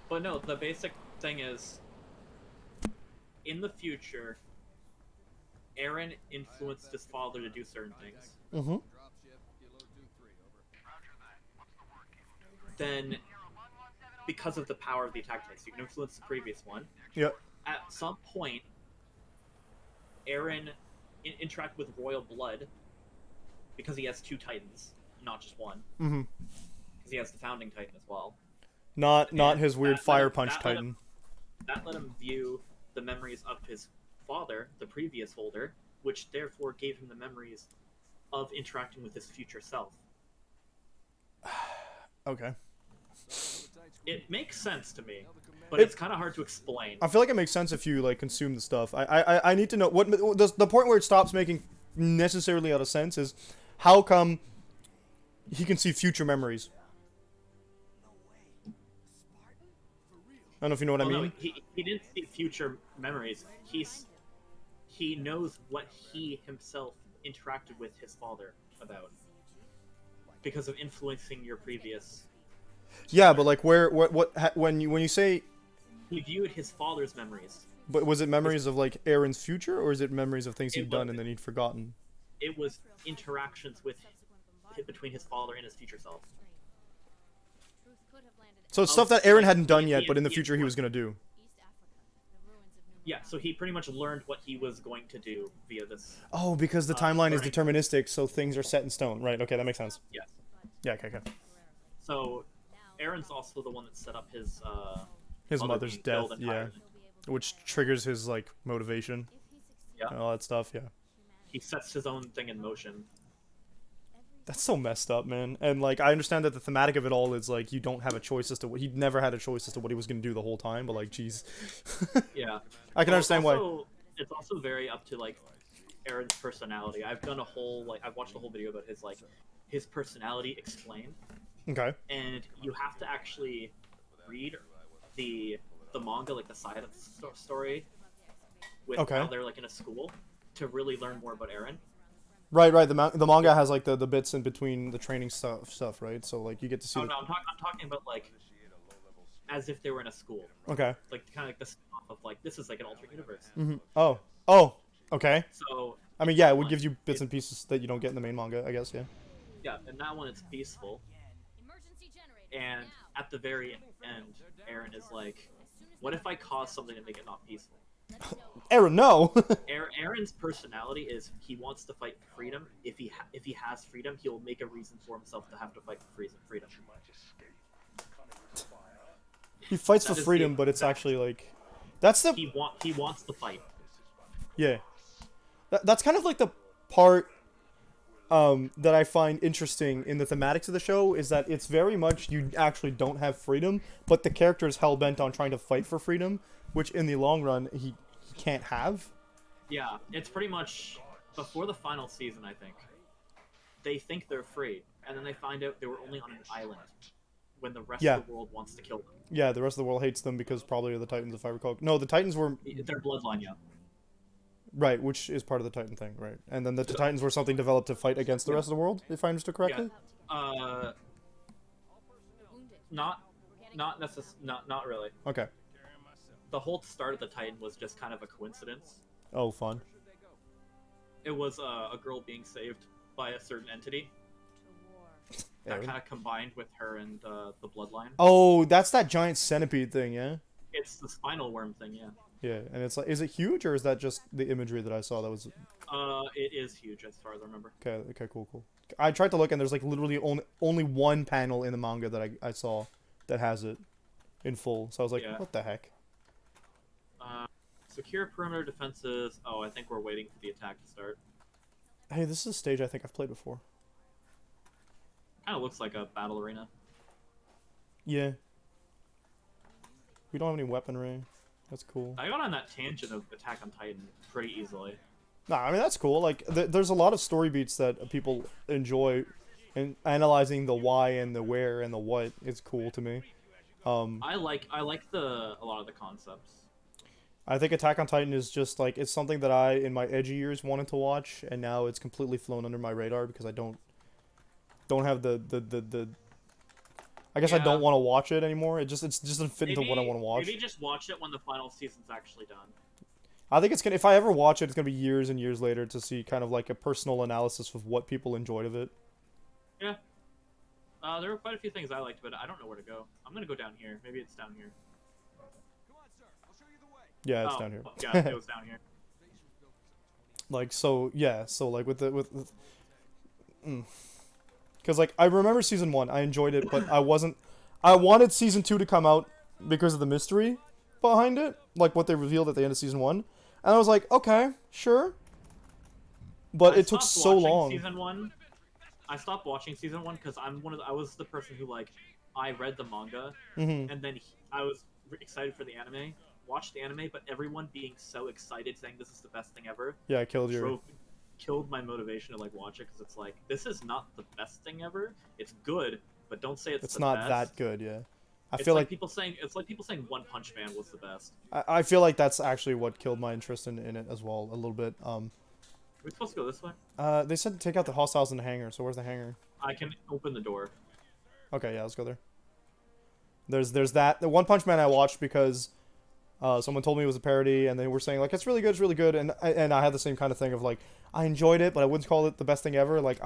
But no, the basic thing is, in the future, Aaron influenced his father to do certain things. Mm-hmm. Then, because of the power of the attack titans, you can influence the previous one. Yep. At some point, Aaron interact with royal blood because he has 2 titans, not just one. Mm-hmm. Because he has the founding titan as well. Not And his weird that fire let- punch that let titan. That let him view the memories of his father, the previous holder, which therefore gave him the memories of interacting with his future self. Okay. It makes sense to me, but it's kind of hard to explain. I feel like it makes sense if you like consume the stuff. I need to know what the point where it stops making necessarily out of sense is how come he can see future memories? I don't know if you know what I Well, mean. no, he didn't see future memories. He knows what he himself interacted with his father about because of influencing your previous. Yeah, but like when you say, He viewed his father's memories. but was it memories of like Aaron's future, or is it memories of things It he'd done was- and then he'd forgotten? It was interactions with between his father and his future self. So it's Of, stuff that Aaron like, hadn't done the- yet, the- but in the the future he was influence. gonna do. Yeah, so he pretty much learned what he was going to do via this. Oh, because the timeline is learning. deterministic, so things are set in stone. Right? Okay, that makes sense. Yes. Yeah. Okay. So Aaron's also the one that set up his His mother mother's being death. killed Yeah. entirely. Which triggers his like motivation Yeah. and all that stuff. Yeah. He sets his own thing in motion. That's so messed up, man. And like, I understand that the thematic of it all is like you don't have a choice as to what he never had a choice as to what he was gonna do the whole time. But like, jeez, Yeah. I can Well, understand why. It's also very up to like Aaron's personality. I've done a whole I've watched a whole video about his personality explained, Okay. and you have to actually read the manga, like the side of the story, with Okay. how they're like in a school to really learn more about Aaron. Right. The manga has like the bits in between the training stuff, right? So like you get to see. Oh no, I'm talking about like as if they were in a school, Okay. like kind of like the spin-off of like this is like an alternate universe. Mm-hmm. Oh. Okay. So I mean, yeah, it would one, give you bits and pieces that you don't get in the main manga, I guess. Yeah. yeah, in that one it's peaceful, and at the very end, Aaron is like, "What if I cause something to make it not peaceful?" Aaron, no. Aaron's personality is he wants to fight for freedom. If he has freedom, he'll make a reason for himself to have to fight for freedom. He fights That for is freedom, the but it's exact- actually like, that's the He wants to fight. yeah. That's kind of like the part that I find interesting in the thematics of the show is that it's very much you actually don't have freedom, but the character is hell bent on trying to fight for freedom, which in the long run he can't have. Yeah, it's pretty much before the final season, I think. They think they're free, and then they find out they were only on an island when the rest Yeah. of the world wants to kill them. Yeah, the rest of the world hates them because probably of the Titans, if I recall. No, the Titans were Their bloodline, yeah. right, which is part of the Titan thing, right? And then the Titans were something developed to fight against the rest of the world, if I understood correctly. Yeah. Not really. Okay. The whole start of the Titan was just kind of a coincidence. Oh, fun. It was a girl being saved by a certain entity that Aaron? kind of combined with her and the bloodline. Oh, that's that giant centipede thing, yeah. It's the spinal worm thing, yeah. Yeah, and it's like, is it huge or is that just the imagery that I saw that was? It is huge as far as I remember. Okay, cool. I tried to look and there's like literally only one panel in the manga that I saw that has it in full. So I was like, Yeah. what the heck? Secure perimeter defenses. Oh, I think we're waiting for the attack to start. Hey, this is a stage I think I've played before. Kind of looks like a battle arena. Yeah. We don't have any weaponry. That's cool. I got on that tangent of Attack on Titan pretty easily. Nah, I mean that's cool. Like there's a lot of story beats that people enjoy, and analyzing the why and the where and the what is cool to me. I like a lot of the concepts. I think Attack on Titan is just like it's something that I in my edgy years wanted to watch, and now it's completely flown under my radar because I don't have the I guess I Yeah. don't want to watch it anymore. It just doesn't fit into what I want to watch. Maybe just watch it when the final season's actually done. I think it's gonna if I ever watch it, it's gonna be years and years later to see kind of like a personal analysis of what people enjoyed of it. Yeah. There were quite a few things I liked, but I don't know where to go. I'm gonna go down here. Maybe it's down here. Come on, sir. I'll show you the way. Yeah, it's Oh, down here. Yeah, it was down here. Like so like with because like I remember season 1, I enjoyed it, but I wanted season 2 to come out because of the mystery behind it, like what they revealed at the end of season 1, and I was like, okay, sure, but I it took stopped so watching long. Season 1. I stopped watching season 1 because I was the person who like I read the manga Hmm. and then I was excited for the anime. Watched the anime, but everyone being so excited, saying this is the best thing ever, Yeah, I killed your. killed my motivation to like watch it because it's like this is not the best thing ever. It's good, but don't say it's It's the not best. that good, yeah. I It's feel like like people saying One Punch Man was the best. I feel like that's actually what killed my interest in it as well a little bit. Are we supposed to go this way? They said to take out the hostiles in the hangar. So where's the hangar? I can open the door. Okay, yeah, let's go there. There's that. The One Punch Man I watched because someone told me it was a parody, and they were saying like it's really good, and I had the same kind of thing of like I enjoyed it, but I wouldn't call it the best thing ever. Like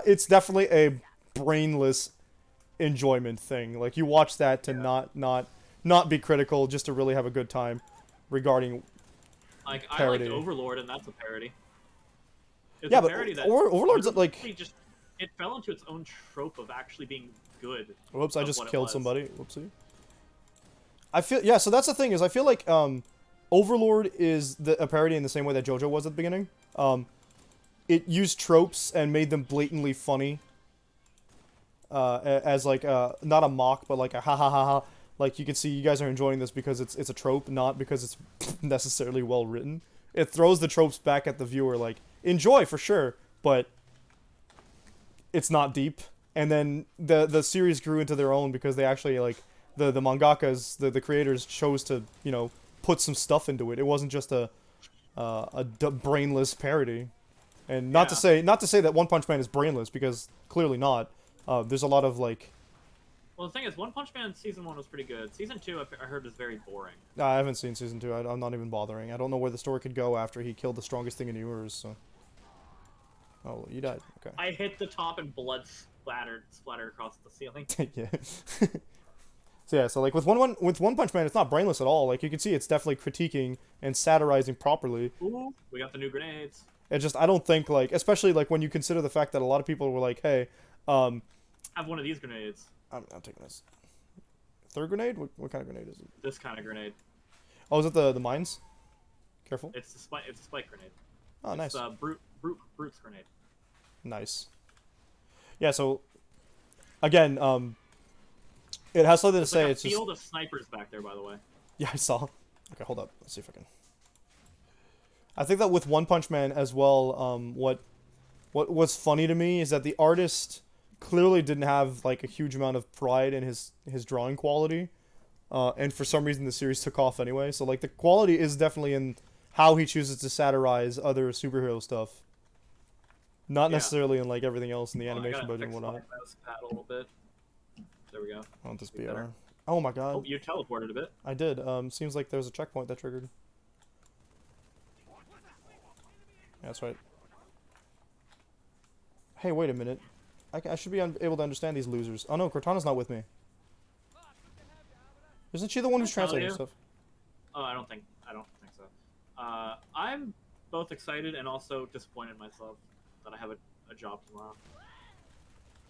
it's definitely a brainless enjoyment thing. Like you watch that to not be critical, just to really have a good time regarding. Like I Parody. liked Overlord, and that's a parody. It's Yeah, a but parody that Overlord's like. literally just it fell into its own trope of actually being good. Whoops! I of just what it killed was. somebody. Whoopsie. I feel yeah. So that's the thing is I feel like Overlord is a parody in the same way that JoJo was at the beginning. It used tropes and made them blatantly funny. As like not a mock, but like a ha ha ha ha. Like you can see, you guys are enjoying this because it's a trope, not because it's necessarily well written. It throws the tropes back at the viewer, like enjoy for sure, but it's not deep. And then the series grew into their own because they actually like the mangakas, the creators chose to put some stuff into it. It wasn't just a brainless parody. And not to say that One Punch Man is brainless, because clearly not. There's a lot of like. Well, the thing is, One Punch Man season 1 was pretty good. Season 2, I heard, is very boring. I haven't seen season 2. I'm not even bothering. I don't know where the story could go after he killed the strongest thing in the universe. So. Oh, you died. Okay. I hit the top and blood splattered across the ceiling. Yeah. So yeah, so like with One Punch Man, it's not brainless at all. Like you can see, it's definitely critiquing and satirizing properly. Ooh, we got the new grenades. It just, I don't think like, especially like when you consider the fact that a lot of people were like, hey, Have one of these grenades. I'm taking this. Third grenade? What kind of grenade is it? This kind of grenade. Oh, is it the mines? Careful. It's a spike grenade. Oh, nice. It's Brute's grenade. Nice. Yeah, so again, it has something to say. Like a It's just field of snipers back there, by the way. yeah, I saw. Okay, hold up. Let's see if I can. I think that with One Punch Man as well, what was funny to me is that the artist clearly didn't have like a huge amount of pride in his drawing quality, and for some reason the series took off anyway. So like the quality is definitely in how he chooses to satirize other superhero stuff, not Yeah. necessarily in like everything else in the Oh, I animation gotta budget and fix my whatnot. mouse pad a little bit. There we go. I want this Be better. BR. Oh my god, Oh, you teleported a bit. I did. Seems like there's a checkpoint that triggered. Yeah, that's right. Hey, wait a minute. I should be able to understand these losers. Oh no, Cortana's not with me. Isn't she the one who's I'll tell translating you. stuff? Oh, I don't think so. I'm both excited and also disappointed in myself that I have a job tomorrow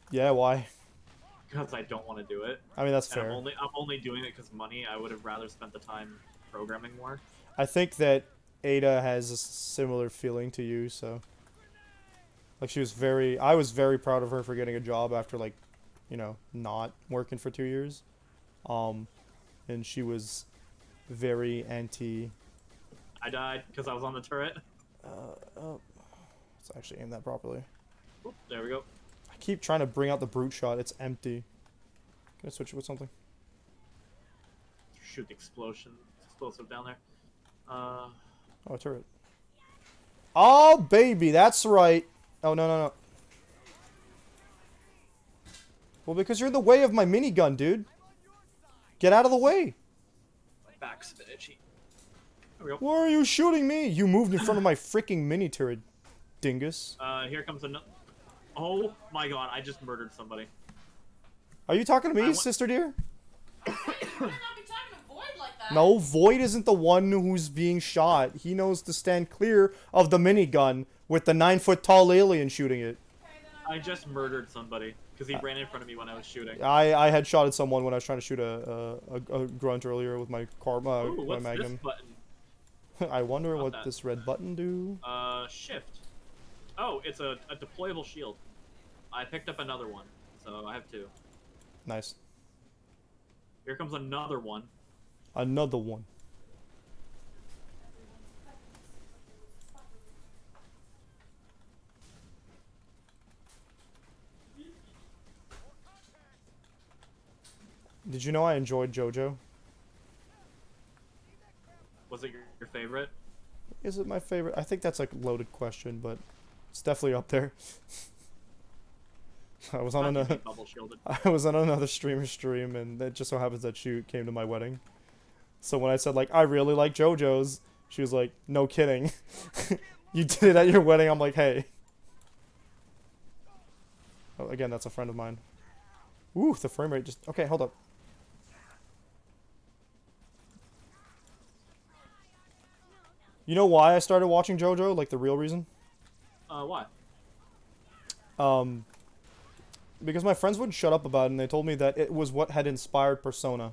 Yeah, why? because I don't want to do it. I mean, that's And fair. I'm only doing it because money. I would have rather spent the time programming more. I think that Ada has a similar feeling to you, so. Like, I was very proud of her for getting a job after, like, not working for 2 years. And she was very anti. I died because I was on the turret. Let's actually aim that properly. Oop, there we go. I keep trying to bring out the brute shot. It's empty. Can I switch it with something? Shoot the explosive down there. Oh, a turret. Oh, baby, that's right. Oh, no. Well, because you're in the way of my minigun, dude. Get out of the way. Back's a bit itchy. There we go. Why are you shooting me? You moved in front of my freaking mini turret, dingus. Here comes another. Oh my god! I just murdered somebody. Are you talking to me, I wa- sister dear? You cannot be talking to Void like that. No, Void isn't the one who's being shot. He knows to stand clear of the minigun with the 9-foot-tall alien shooting it. Okay, then I just murdered somebody because he ran in front of me when I was shooting. I had shot at someone when I was trying to shoot a grunt earlier with my Ooh, my what's magnum. this button? I wonder Not what that. this red button do. Shift. Oh, it's a deployable shield. I picked up another one, so I have two. Nice. Here comes another one. Another one. Did you know I enjoyed JoJo? Was it your favorite? Is it my favorite? I think that's like a loaded question, but it's definitely up there. I was on Not to be another bubble shielded. I was on another streamer's stream, and it just so happens that she came to my wedding. So when I said like I really like JoJo's, she was like, "No kidding, you did it at your wedding." I'm like, "Hey." Oh, again, that's a friend of mine. Ooh, the frame rate just okay. Hold up. You know why I started watching JoJo? Like the real reason? Why? Because my friends wouldn't shut up about it, and they told me that it was what had inspired Persona.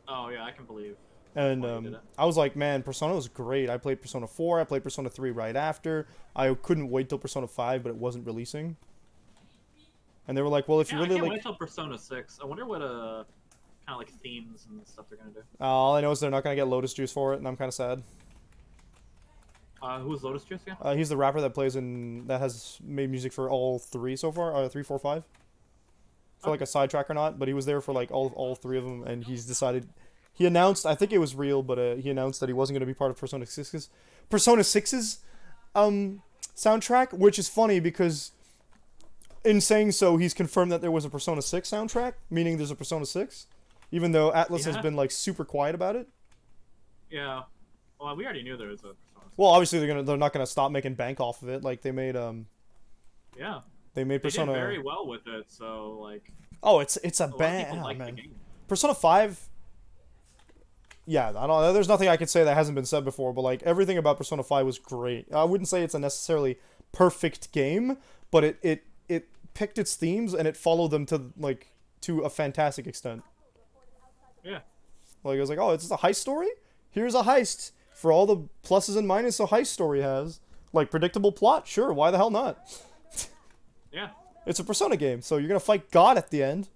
Oh yeah, I can believe. And why you did it. I was like, man, Persona was great. I played Persona 4, I played Persona 3 right after. I couldn't wait till Persona 5, but it wasn't releasing. And they were like, well, if Yeah, you I really can't like... wait till Persona 6. I wonder what kind of like themes and stuff they're gonna do. all I know is they're not going to get Lotus Juice for it, and I'm kind of sad. Who's Lotus Juice again? He's the rapper that plays in... that has made music for all three so far. 3, 4, 5. For like a sidetrack or not, but he was there for like all three of them, and he's decided... He announced, I think it was real, but he announced that he wasn't going to be part of Persona 6's soundtrack, which is funny because in saying so, he's confirmed that there was a Persona 6 soundtrack, meaning there's a Persona 6, even though Atlas has Yeah. been like super quiet about it. Yeah. Well, we already knew there was a Persona 6. Well, obviously they're not going to stop making bank off of it. Like they made Yeah. they made They Persona. did very well with it, so like Oh, it's a a lot of bang, people oh, like the man. game. Persona 5. Yeah, I don't. There's nothing I could say that hasn't been said before, but like everything about Persona 5 was great. I wouldn't say it's a necessarily perfect game, but it picked its themes and it followed them to a fantastic extent. Yeah. Like I was like, oh, it's just a heist story. Here's a heist for all the pluses and minuses a heist story has. Like predictable plot, sure. Why the hell not? Yeah. It's a Persona game, so you're gonna fight God at the end.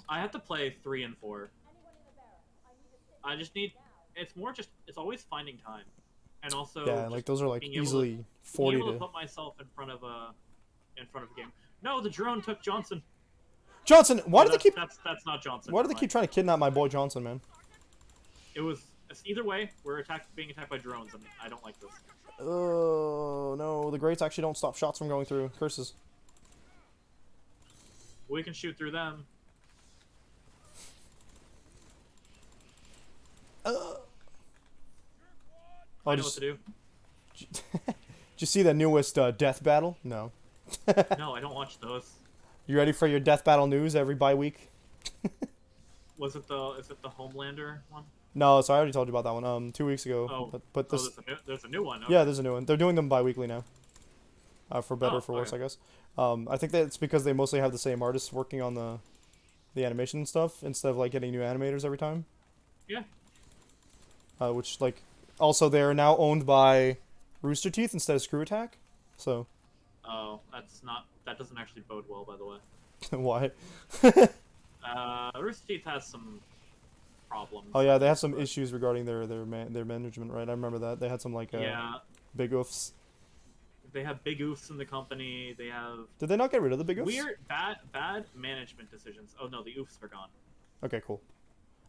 I have to play 3 and 4. I just need. It's always finding time, and also Yeah, just like those are like being able easily being 40 able to to. put myself in front of a game. No, the drone took Johnson. Johnson, why Oh, do they keep? That's not Johnson. Why do they never keep trying to kidnap my boy Johnson, man? mind. It's either way. We're being attacked by drones, and I don't like this. Oh no, the grates actually don't stop shots from going through. Curses. We can shoot through them. I know what to do. Did you see the newest death battle? No. No, I don't watch those. You ready for your death battle news every bye-week? Is it the Homelander one? No, so I already told you about that one 2 weeks ago. Oh, but this, there's a new one. Okay. yeah, there's a new one. They're doing them bi-weekly now. For better Oh, or for worse, okay. I guess. I think that it's because they mostly have the same artists working on the animation and stuff instead of like getting new animators every time. Yeah. Which like also they are now owned by Rooster Teeth instead of Screw Attack. So Oh, that doesn't actually bode well, by the way. why? Rooster Teeth has some problems. Oh yeah, they have some issues regarding their management, right? I remember that they had some like Yeah, big oofs. they have big oofs in the company. They have Did they not get rid of the big oofs? weird, bad management decisions. Oh no, the oofs are gone. Okay, cool.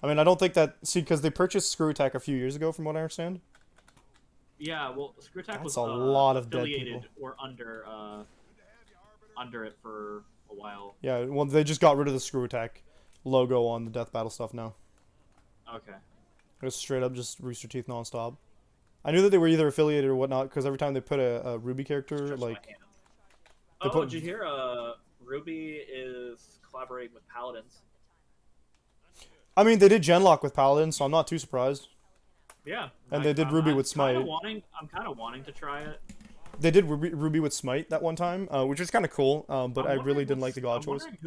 I mean, I don't think that because they purchased Screw Attack a few years ago, from what I understand. Yeah, well, Screw Attack That's was a lot of dead affiliated people. or under it for a while. Yeah, well, they just got rid of the Screw Attack logo on the Death Battle stuff now. Okay. It was straight up just Rooster Teeth nonstop. I knew that they were either affiliated or whatnot because every time they put a Ruby character, Stretch my like hand. they Oh, put- did you hear? Ruby is collaborating with Paladins. I mean, they did Genlock with Paladin, so I'm not too surprised. Yeah. And they did Ruby with Smite. I'm kind of wanting to try it. They did Ruby with Smite that one time, which was kind of cool. But I'm I really wondering didn't like the God I'm choice. wondering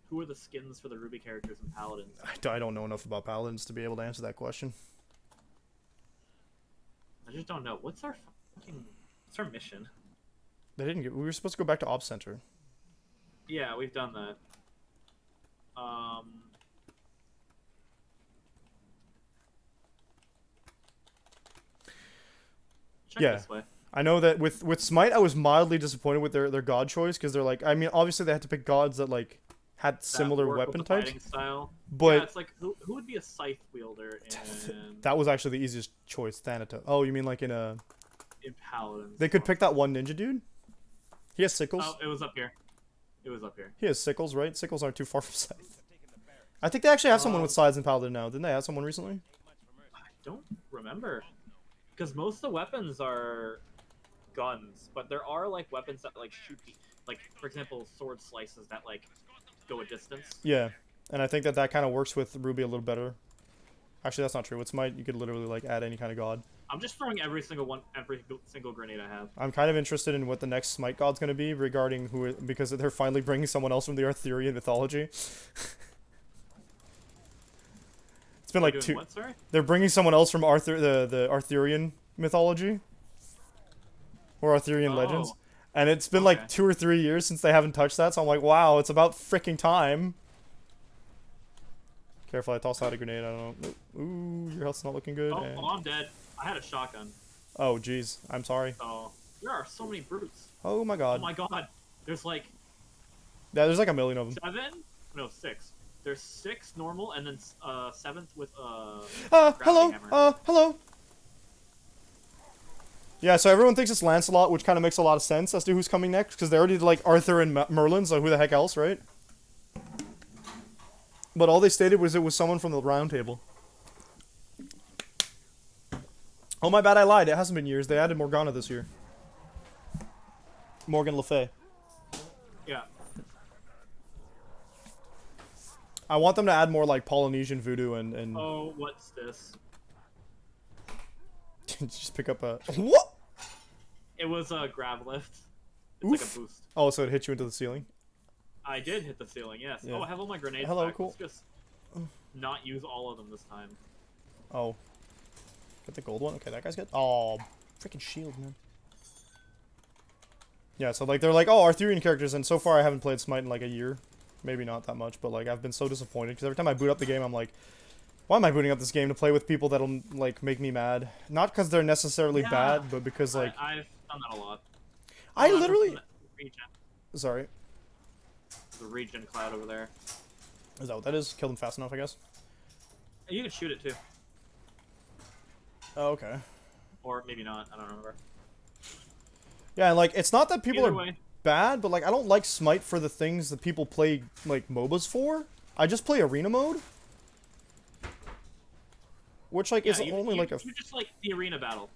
who are the skins for the Ruby characters in Paladins? I don't know enough about Paladins to be able to answer that question. I just don't know. What's our mission? They didn't get. We were supposed to go back to Ops Center. Yeah, we've done that. Check Yeah. this way. I know that with Smite, I was mildly disappointed with their God choice because they're like, I mean, obviously they had to pick gods that like had similar work with weapon the types, fighting style. but Yeah, it's like who would be a scythe wielder that was actually the easiest choice. Thanatos. Oh, you mean like in a? in Paladins? They could pick that one ninja dude. He has sickles. Oh, it was up here. It was up here. He has sickles, right? Sickles aren't too far from scythe. I think they actually have someone with scythes in Paladin now. Didn't they have someone recently? I don't remember, because most of the weapons are guns, but there are like weapons that like shoot, like for example, sword slices that like go a distance. Yeah, and I think that that kind of works with Ruby a little better. Actually, that's not true. With Smite, you could literally like add any kind of god. I'm just throwing every single grenade I have. I'm kind of interested in what the next Smite god's going to be regarding who it, because they're finally bringing someone else from the Arthurian mythology. It's been like Doing two. what, sorry? They're bringing someone else from the Arthurian mythology or Arthurian legends, Oh. and it's been Okay. like 2 or 3 years since they haven't touched that. So I'm like, wow, it's about freaking time. Careful, I tossed out a grenade. I don't know. Ooh, your health's not looking good. Oh, and- I'm dead. I had a shotgun. Oh, jeez. I'm sorry. Oh, there are so many brutes. Oh my Oh god. my god. There's like Yeah, there's like a million of them. 7? No, 6. There's 6 normal, and then 7th with Hello. hammer. Hello. Yeah, so everyone thinks it's Lancelot, which kind of makes a lot of sense as to who's coming next, because they already did like Arthur and Merlin, so who the heck else, right? But all they stated was it was someone from the Round Table. Oh, my bad, I lied. It hasn't been years. They added Morgana this year. Morgan Le Fay. Yeah. I want them to add more like Polynesian voodoo and Oh, what's this? just pick up a what? It was a grab lift. It's like Oof. a boost. Oh, so it hit you into the ceiling. I did hit the ceiling, yes. Yeah. Oh, I have all my grenades Hello, back. cool. Let's just not use all of them this time. Oh, get the gold one. Okay, that guy's good. Oh, freaking shield, man. Yeah, so like they're like, oh, Arthurian characters, and so far I haven't played Smite in like a year, maybe not that much, but like I've been so disappointed because every time I boot up the game, I'm like, why am I booting up this game to play with people that'll like make me mad? Not because they're necessarily Yeah. bad, but because like I've done that a lot. I Oh, literally. there's the regen, Sorry, the regen cloud over there. is that what that is? Kill them fast enough, I guess. You can shoot it too, Oh, okay. or maybe not. I don't remember. Yeah, and like it's not that people Either are way, bad, but like I don't like Smite for the things that people play like MOBAs for. I just play arena mode, which like is only like a you just like the arena battle.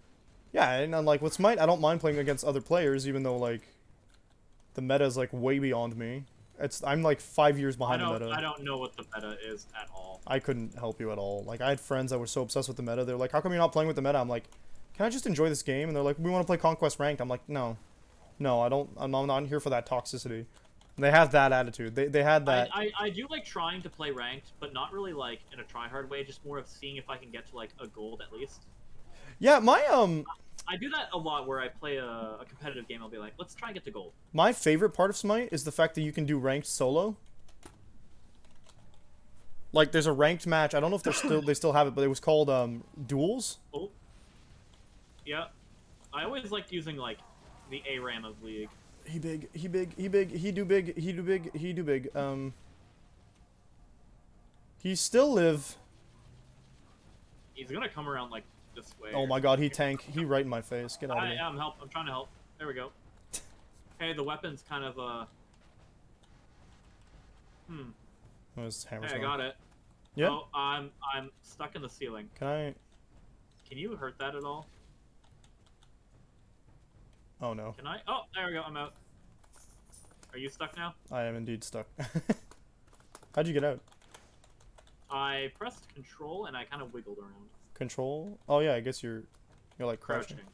yeah, and like with Smite, I don't mind playing against other players, even though like the meta is like way beyond me. I'm like 5 years behind the meta. I don't know what the meta is at all. I couldn't help you at all. Like I had friends that were so obsessed with the meta. They're like, "How come you're not playing with the meta?" I'm like, "Can I just enjoy this game?" And they're like, "We want to play Conquest Ranked." I'm like, "No, I don't. I'm not here for that toxicity." And they have that attitude. They had that. I do like trying to play ranked, but not really like in a try-hard way. Just more of seeing if I can get to like a gold at least. Yeah, my I do that a lot where I play a competitive game. I'll be like, let's try and get to gold. my favorite part of Smite is the fact that you can do ranked solo. Like there's a ranked match. I don't know if they still have it, but it was called Duels. Oh, yeah. I always liked using like the ARAM of League. He big, he big, he big, he do big, he do big, he do big. He still live. He's gonna come around like this way. Oh my god, he tank. He right in my face. Get out of here. I'm trying to help. There we go. Hey, the weapon's kind of Oh, his hammer's Hey, I gone. got it. Yeah. Oh, I'm stuck in the ceiling. Can I? Can you hurt that at all? Oh no, Can I? Oh, there we go. I'm out. Are you stuck now? I am indeed stuck. How'd you get out? I pressed control and I kind of wiggled around. Control? Oh yeah, I guess you're like crouching. Crouching.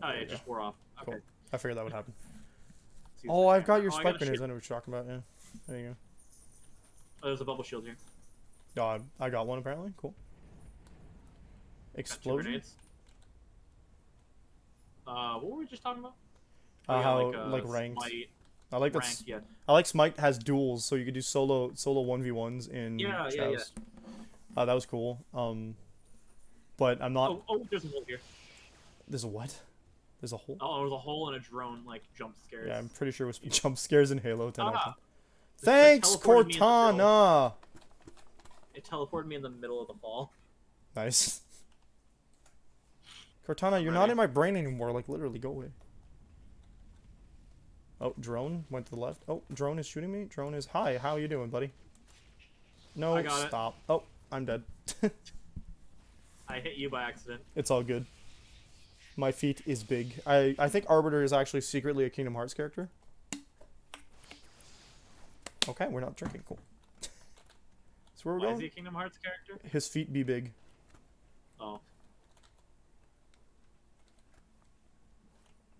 Oh, There it you just go. wore off. Okay. Cool. I figured that would happen. Let's use Oh, the I've got camera. your Oh, I spike got a grenades. I shield. know what you're talking about. Yeah. There you Oh, there's a bubble shield here. go. Oh, I got one apparently. Cool. Got two Explosion. grenades. What were we just talking about? How like ranked. Smite, I like that. ranked, yeah. I like Smite has duels, so you could do solo 1v1s in Yeah, yeah, Joust. That was cool. But I'm not. Oh, there's a hole here. There's a what? There's a hole. Oh, there was a hole and a drone like jump scares. Yeah, I'm pretty sure it was jump scares in Halo 10. Ah. Thanks, teleported me in the middle. Cortana! It teleported me in the middle of the fall. Nice. Cortana, you're not Ready? in my brain anymore. Like, literally, go away. Oh, drone went to the left. Oh, drone is shooting me. Drone is... Hi, how you doing, buddy? No, I got it. stop. Oh, I'm dead. I hit you by accident. It's all good. My feet is big. I think Arbiter is actually secretly a Kingdom Hearts character. Okay, we're not drinking. Cool. So where we're Why is going? he a Kingdom Hearts character? His feet be big. Oh.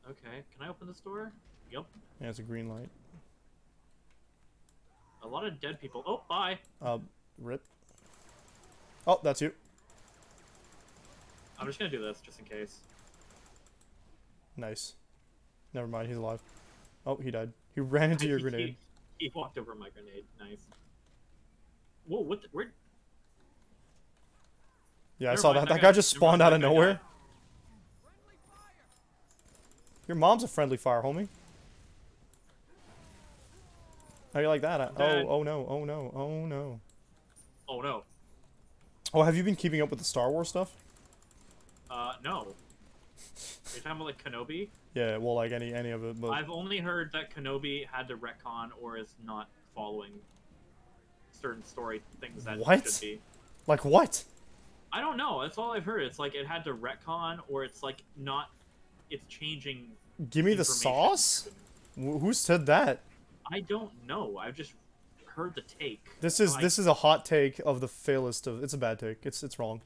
Okay, can I open this door? Yep. Yeah, it's a green light. A lot of dead people. Oh, bye. Rip. Oh, that's you. I'm just gonna do this, just in case. Nice. Never mind, he's alive. Oh, he died. He ran into your grenade. He walked over my grenade. Nice. Whoa, what the, where? Yeah, I Never saw mind, that. That guy just never mind, spawned out of that guy nowhere. died. Your mom's a friendly fire, homie. How you like that? Dead. Oh no, oh no, oh no. Oh no. Oh, have you been keeping up with the Star Wars stuff? No. Are you talking about like Kenobi? Yeah, well, like any of it, but I've only heard that Kenobi had to retcon or is not following certain story things that What? should be. like what? I don't know. That's all I've heard. It's like it had to retcon or it's like not. It's changing. Give me the information. sauce? Who said that? I don't know. I've just heard the take. This is Like, this is a hot take of the failest of. It's a bad take. It's wrong.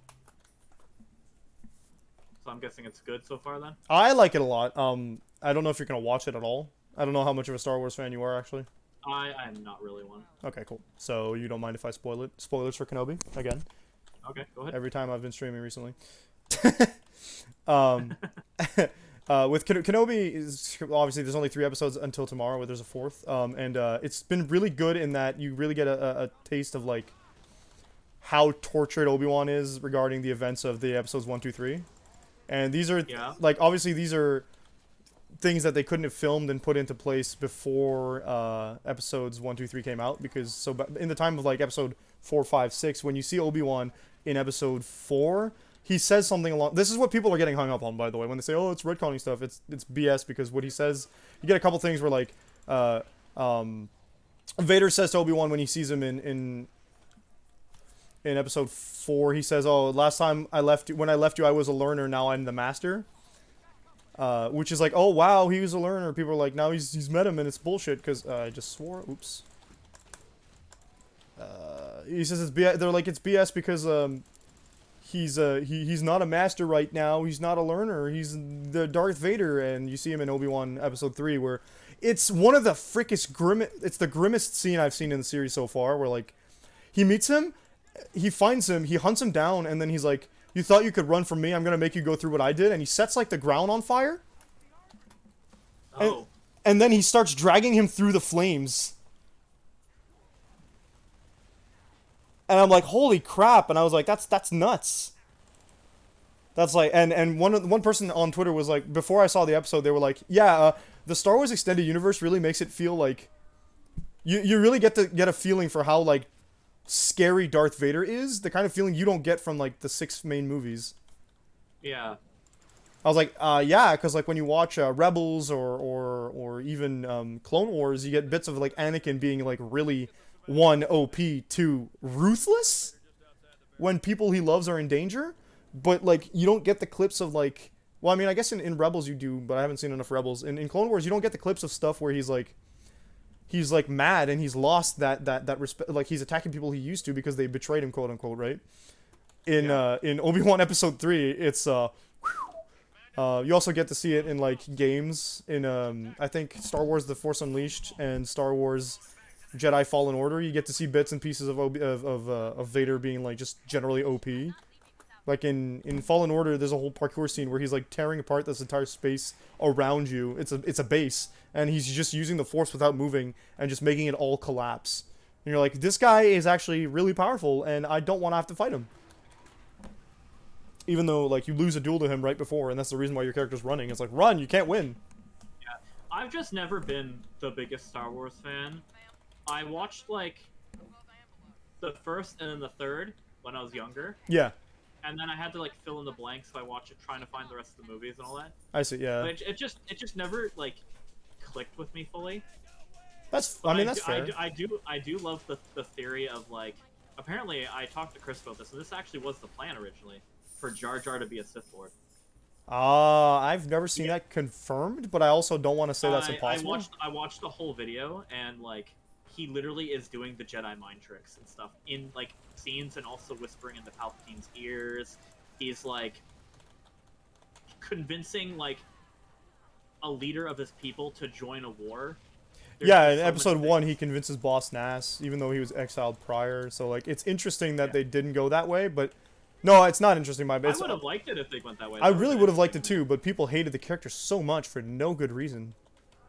So I'm guessing it's good so far then. I like it a lot. I don't know if you're gonna watch it at all. I don't know how much of a Star Wars fan you are actually. I'm not really one. Okay, cool. So you don't mind if I spoil it? Spoilers for Kenobi again. Okay, go ahead. Every time I've been streaming recently. With Kenobi, is obviously there's only 3 episodes until tomorrow, where there's a 4th. And it's been really good in that you really get a taste of like how tortured Obi-Wan is regarding the events of the episodes 1, 2, 3. And these are Yeah. like obviously these are things that they couldn't have filmed and put into place before episodes 1, 2, 3 came out, because so in the time of like episode 4, 5, 6, when you see Obi-Wan in episode 4, he says something along. This is what people are getting hung up on, by the way, when they say, "Oh, it's retconning stuff." It's BS, because what he says, you get a couple things where like, Vader says to Obi-Wan when he sees him in episode 4, he says, "Oh, last time when I left you, I was a learner. Now I'm the master." Which is like, oh wow, he was a learner. People are like, now he's met him, and it's bullshit because I just swore. Oops. He says it's BS. They're like, it's BS because he's not a master right now. He's not a learner. He's the Darth Vader, and you see him in Obi-Wan episode 3, where it's one of the it's the grimmest scene I've seen in the series so far, where like he meets him, he finds him, he hunts him down, and then he's like, "You thought you could run from me? I'm gonna make you go through what I did." And he sets like the ground on fire. Oh. And then he starts dragging him through the flames. And I'm like, holy crap. And I was like, that's nuts. That's like, and one person on Twitter was like, before I saw the episode, they were like, yeah, the Star Wars Extended Universe really makes it feel like, you really get a feeling for how like scary Darth Vader is, the kind of feeling you don't get from like the 6 main movies. Yeah. I was like, yeah, because like when you watch Rebels or even Clone Wars, you get bits of like Anakin being like really 1 OP, 2 ruthless when people he loves are in danger, but like you don't get the clips of like, well, I mean, I guess in Rebels you do, but I haven't seen enough Rebels. In Clone Wars, you don't get the clips of stuff where he's like mad and he's lost that respect, like he's attacking people he used to because they betrayed him, quote unquote, right? In Obi-Wan episode 3, it's you also get to see it in like games in I think Star Wars The Force Unleashed and Star Wars Jedi Fallen Order. You get to see bits and pieces of Vader being like just generally OP. Like in Fallen Order, there's a whole parkour scene where he's like tearing apart this entire space around you. It's a base, and he's just using the Force without moving and just making it all collapse. And you're like, this guy is actually really powerful, and I don't want to have to fight him. Even though like you lose a duel to him right before, and that's the reason why your character's running. It's like, run, you can't win. Yeah. I've just never been the biggest Star Wars fan. I watched like the first and then the third when I was younger, Yeah, and then I had to like fill in the blanks, so I watched it trying to find the rest of the movies and all that. I see. Yeah, But it just never like clicked with me fully. that's. But I mean, that's fair. I do love the theory of like. Apparently, I talked to Chris about this, and this actually was the plan originally for Jar Jar to be a Sith Lord. I've never seen that confirmed, but I also don't want to say that's impossible. I watched the whole video, and like he literally is doing the Jedi mind tricks and stuff in like scenes, and also whispering into Palpatine's ears. He's like convincing like a leader of his people to join a war. There's Yeah, just in so episode many 1, he things. convinces Boss Nass, even though he was exiled prior. So, like, it's interesting that Yeah. they didn't go that way, but... No, it's not interesting, my I bad. would have liked it if they went that way. I That really would've would have been liked it interesting. too, but people hated the character so much for no good reason.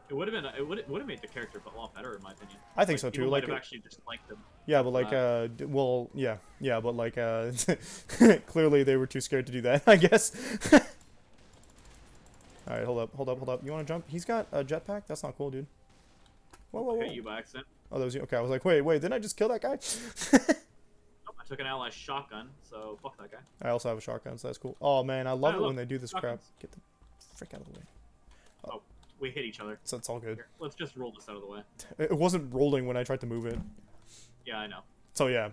It would have been. It would have made the character a lot better, in my opinion. I think Like, so too. people Like, might have actually just liked him. yeah, but like, well, yeah, but like, clearly they were too scared to do that, I guess. All right, hold up. You want to jump? He's got a jetpack. That's not cool, dude. Whoa. Hit you by accident. Oh, that was you. Okay, I was like, wait, didn't I just kill that guy? Nope, I took an ally shotgun, so fuck that guy. I also have a shotgun, so that's cool. Oh man, I love Hey, it look, when they do this crap. shotguns. Get the frick out of the way. Oh, we hit each other. So it's all good. Here, let's just roll this out of the way. It wasn't rolling when I tried to move it. Yeah, I know. So yeah,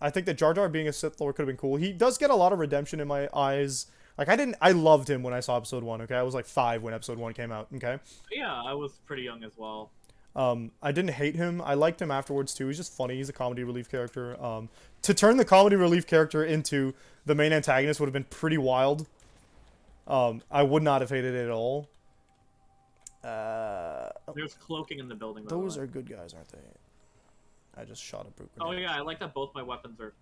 I think that Jar Jar being a Sith Lord could have been cool. He does get a lot of redemption in my eyes. Like I loved him when I saw episode 1, okay? I was like 5 when episode 1 came out, okay? But yeah, I was pretty young as well. I didn't hate him. I liked him afterwards too. He's just funny. He's a comedy relief character. To turn the comedy relief character into the main antagonist would have been pretty wild. I would not have hated it at all. There's cloaking in the building. By the Those way. are good guys, aren't they? I just shot a brute Oh grenade. yeah, I like that both my weapons are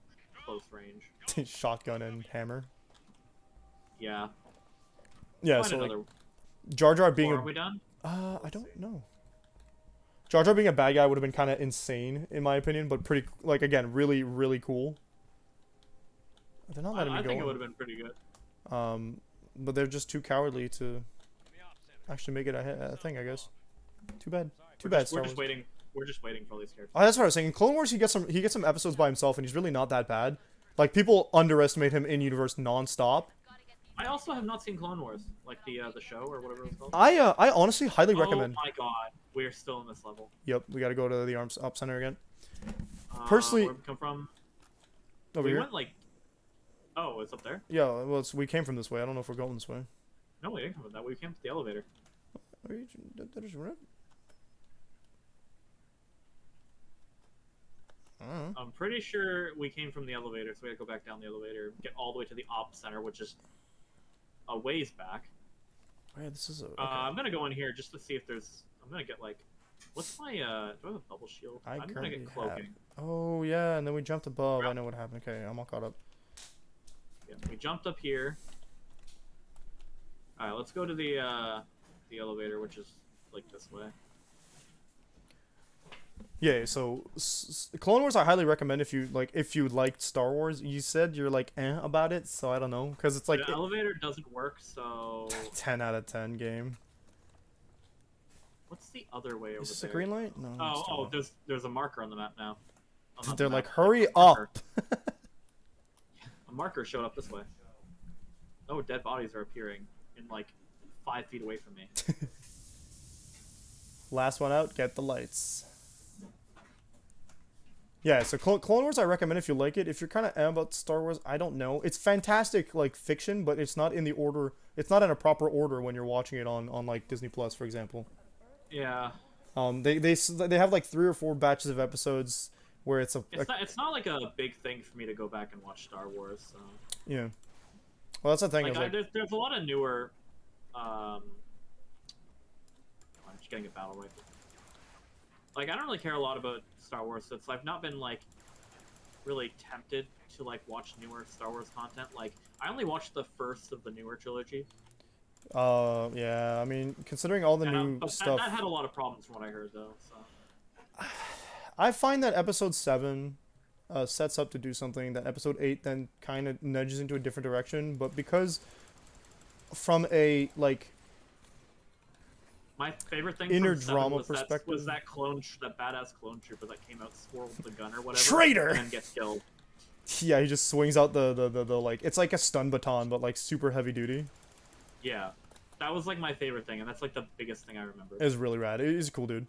close range. Shotgun and hammer. Yeah. Yeah, Find so like another. Jar Jar being Or are we done? I don't know. Jar Jar being a bad guy would have been kind of insane in my opinion, but pretty like again, really really cool. They're not letting me I go. think it in. would have been pretty good. But they're just too cowardly to actually make it a thing, I guess. Too bad. Too bad. Star We're just Wars. waiting. We're just waiting for all these characters. Oh, that's what I was saying. In Clone Wars, he gets some episodes by himself, and he's really not that bad. Like people underestimate him in universe nonstop. I also have not seen Clone Wars, like the show or whatever it's called. I honestly highly recommend. Oh my god, we're still in this level. Yep, we got to go to the arms up center again. Personally- where we come from? Over we here. went like. Oh, it's up there. Yeah, well, we came from this way. I don't know if we're going this way. No, we didn't come from that way. We came to the elevator. I'm pretty sure we came from the elevator, so we had to go back down the elevator, get all the way to the op center, which is a ways back. Yeah, this is a. Okay. I'm gonna go in here just to see if there's. I'm gonna get like, what's my? Do I have a bubble shield? I'm gonna currently get cloaking. Oh yeah, and then we jumped above. I Yep. know what happened. Okay, I'm all caught up. Yeah, we jumped up here. All right, let's go to the elevator, which is like this way. Yeah, so Clone Wars I highly recommend if you liked Star Wars. You said you're like about it, so I don't know because it's like The elevator doesn't work, so 10 out of 10 game. what's the other way over Is this there? a green light? No. Oh, it's still there's a marker on the map now. Oh, not the They're map, like, a hurry marker. up. A marker showed up this way. Oh, dead bodies are appearing in like 5 feet away from me. Last one out, get the lights. Yeah, so Clone Wars I recommend if you like it. If you're kind of about Star Wars, I don't know. It's fantastic like fiction, but it's not in the order. It's not in a proper order when you're watching it on like Disney Plus, for example. Yeah, They have like 3 or 4 batches of episodes where it's it's not like a big thing for me to go back and watch Star Wars. So. yeah. Well, that's the thing. Like, is, like, there's a lot of newer. I'm just getting a battle rifle. Like, I don't really care a lot about Star Wars, so I've not been like really tempted to like watch newer Star Wars content. Like, I only watched the first of the newer trilogy. yeah. I mean, considering all the new But stuff, that had a lot of problems from what I heard, though. So. I find that episode 7 sets up to do something that episode 8 then kind of nudges into a different direction. But because from a like My favorite thing Inner from 7 drama was perspective. that that badass clone trooper that came out, swirls the gun or whatever, Traitor! and then gets killed. Yeah, he just swings out the like, it's like a stun baton, but like super heavy duty. Yeah, that was like my favorite thing, and that's like the biggest thing I remember. It was really rad. He's a cool dude.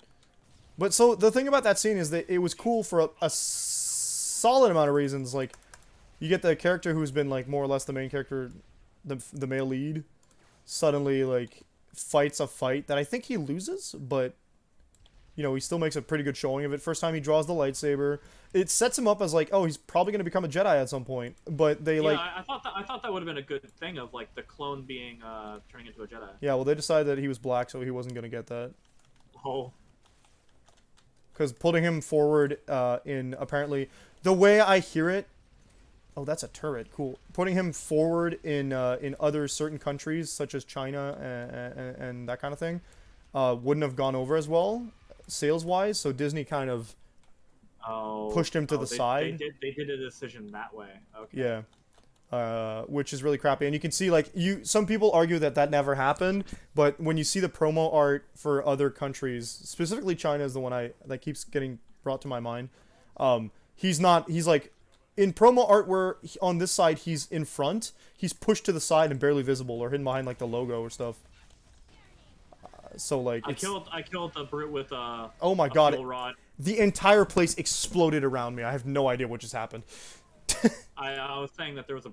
But so the thing about that scene is that it was cool for a solid amount of reasons. Like, you get the character who's been like more or less the main character, the male lead, suddenly like fights a fight that I think he loses, but you know, he still makes a pretty good showing of it. First time he draws the lightsaber, it sets him up as like, oh, he's probably gonna become a Jedi at some point. But they like, I thought that would have been a good thing of like the clone being turning into a Jedi. yeah, well, they decided that he was black, so he wasn't gonna get that. Oh, Because putting him forward in apparently the way I hear it, oh, that's a turret. Cool. Putting him forward in other certain countries such as China and that kind of thing wouldn't have gone over as well sales wise. So Disney kind of pushed him to the side. They did a decision that way. Okay. Yeah. Which is really crappy, and you can see like some people argue that never happened, but when you see the promo art for other countries, specifically China is the one that keeps getting brought to my mind. He's like in promo art where on this side he's in front, he's pushed to the side and barely visible or hidden behind like the logo or stuff. So like I killed the brute with oh my god, fuel rod. the entire place exploded around me. I have no idea what just happened. I was saying that there was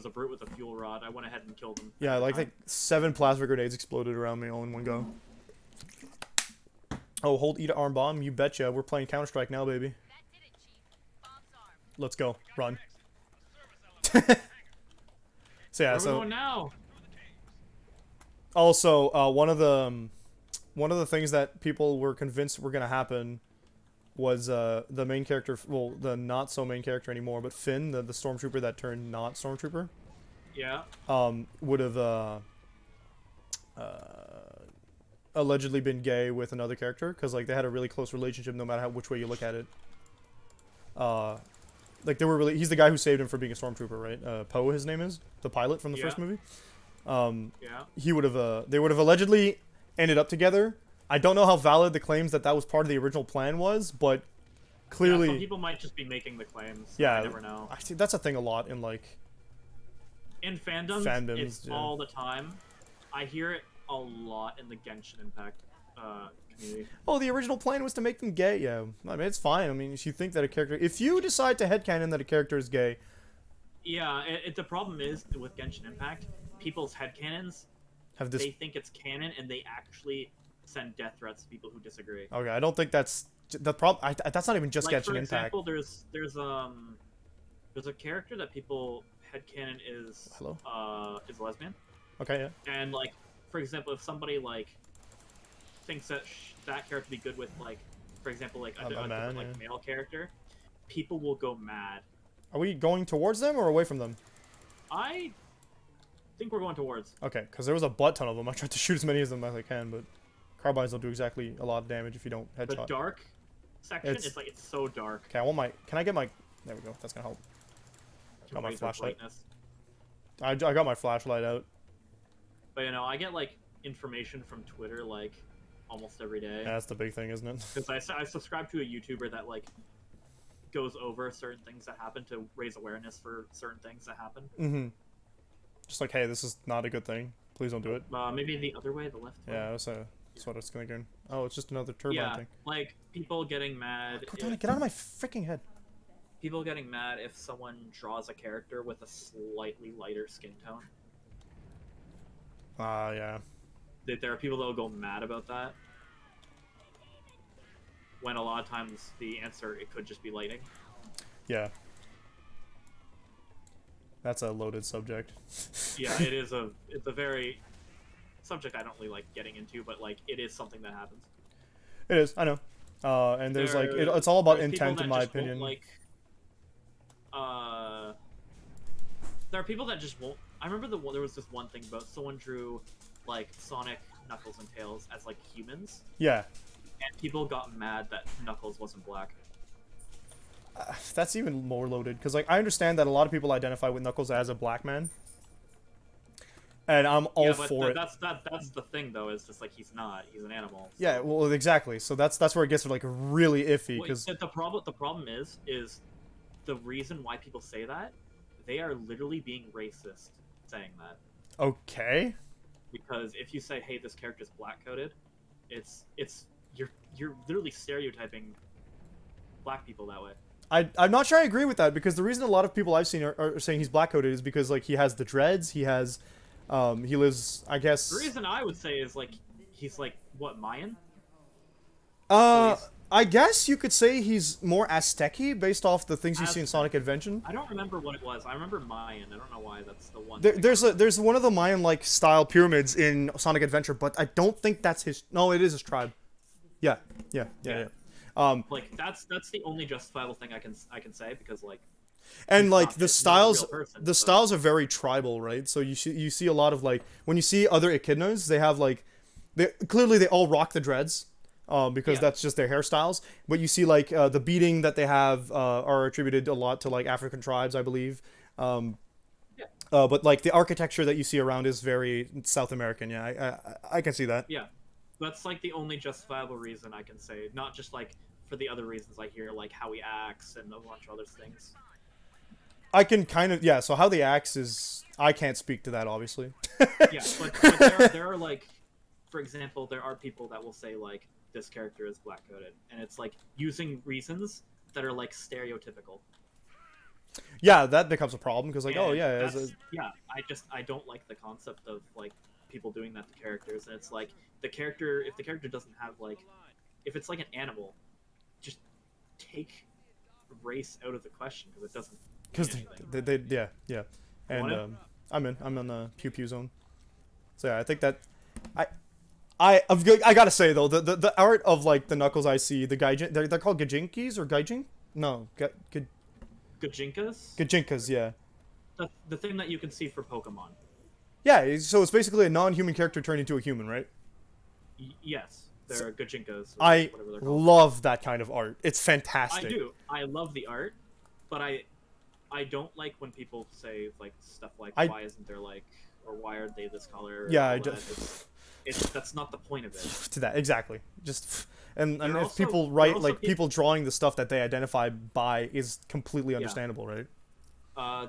a brute with a fuel rod. I went ahead and killed him. Yeah, like 7 plasma grenades exploded around me all in one go. Oh, hold E to arm bomb. You betcha. We're playing Counter-Strike now, baby. Let's go. Run. So yeah, Where are we so going now? also one of the things that people were convinced were gonna happen was the main character, well, the not so main character anymore, but Finn, the stormtrooper that turned not stormtrooper, Yeah. would have allegedly been gay with another character because like they had a really close relationship no matter which way you look at it. Like they were really, he's the guy who saved him for being a stormtrooper, right? Poe, his name is, the pilot from the first movie. Yeah. He would have they would have allegedly ended up together. I don't know how valid the claims that was part of the original plan was, but clearly, Yeah, some people might just be making the claims. yeah, I never know. I see that's a thing a lot in like In fandoms, Fandoms, it's yeah. all the time. I hear it a lot in the Genshin Impact community. oh, the original plan was to make them gay. Yeah, I mean it's fine. I mean, if you think that a character, if you decide to headcanon that a character is gay, Yeah, the problem is with Genshin Impact, people's headcanons, have this. they think it's canon, and they actually send death threats to people who disagree. Okay, I don't think that's the problem. That's not even just Like, Genshin for Impact. example, there's a character that people headcanon is is lesbian. Okay, yeah. And like, for example, if somebody like thinks that that character would be good with like, for example, like a man, different, like yeah. male character, people will go mad. Are we going towards them or away from them? I think we're going towards. Okay, because there was a butt ton of them. I tried to shoot as many of them as I can, but carbines don't do exactly a lot of damage if you don't The headshot. dark section, It's- it's like it's so dark. Okay, I want my. Can I get my? There we go. That's gonna help. to Got my raise the flashlight. brightness. I got my flashlight out. But you know, I get like information from Twitter like almost every day. Yeah, that's the big thing, isn't it? Because I subscribe to a YouTuber that like goes over certain things that happen to raise awareness for certain things that happen. Mm-hmm. Just like, hey, this is not a good thing. Please don't do it. Maybe the other way, the left way. Yeah, that's what I was thinking. Oh, it's just another turbine Yeah, thing. like people getting mad. Cortana, if- get out of my freaking head. People getting mad if someone draws a character with a slightly lighter skin tone. Yeah. There are people that will go mad about that. When a lot of times the answer, it could just be lighting. Yeah. That's a loaded subject. Yeah, it's a very subject I don't really like getting into, but like it is something that happens. It is, I know. And there's like, There- it's all about there's people intent that in my just won't, opinion. Like, there are people that just won't. I remember there was this one thing about someone drew like Sonic, Knuckles, and Tails as like humans, Yeah. and people got mad that Knuckles wasn't black. That's even more loaded because like I understand that a lot of people identify with Knuckles as a black man, and I'm all yeah, but for it. that's the thing though. Is just like he's not. He's an animal. So. Yeah, well, exactly. So that's where it gets like really iffy because The problem is the reason why people say that, they are literally being racist saying that. okay. Because if you say, hey, this character's black coded, it's you're literally stereotyping black people that way. I'm not sure I agree with that because the reason a lot of people I've seen are saying he's black coded is because like he has the dreads, he lives, I guess. The reason I would say is like he's like what, Mayan? I guess you could say he's more Aztec-y based off the things you see in Sonic Adventure. I don't remember what it was. I remember Mayan. I don't know why that's the one. There's one of the Mayan-like style pyramids in Sonic Adventure, but I don't think that's his. No, it is his tribe. Yeah. Like that's the only justifiable thing I can say because like. And like the he's not a styles, real person, the styles are very tribal, right? So you see a lot of like when you see other echidnas, they have like, they all rock the dreads. Because Yeah. that's just their hairstyles. But you see, like, the beating that they have are attributed a lot to, like, African tribes, I believe. But, like, the architecture that you see around is very South American. Yeah, I can see that. Yeah, that's like the only justifiable reason I can say. Not just like for the other reasons I hear, like how he acts and a bunch of other things. I can kind of, yeah, so how the axe is... I can't speak to that, obviously. Yeah, but there are like, for example, there are people that will say like, this character is black coded, and it's like using reasons that are like stereotypical. Yeah, that becomes a problem, because like, oh And yeah, that's- yeah, I don't like the concept of like people doing that to characters, and it's like if the character doesn't have like, if it's like an animal, just take race out of the question because it doesn't. because mean anything. they yeah. And What? I'm in the pew pew zone. So yeah, I think that I gotta say though, the art of like the Knuckles I see, the gaijin, they're called gajinkis or gaijin? No, Gajinkas? gajinkas, yeah. The thing that you can see for Pokemon. Yeah, so it's basically a non-human character turned into a human, right? Yes, they're Gajinkas. Or I whatever they're called. love that kind of art. It's fantastic. I do. I love the art, but I don't like when people say like stuff like why isn't there like, or why are they this color? or Yeah, all I that. just That's not the point of it. to that exactly. Just and There are if also- people there are write also like people drawing the stuff that they identify by is completely Yeah. understandable, right?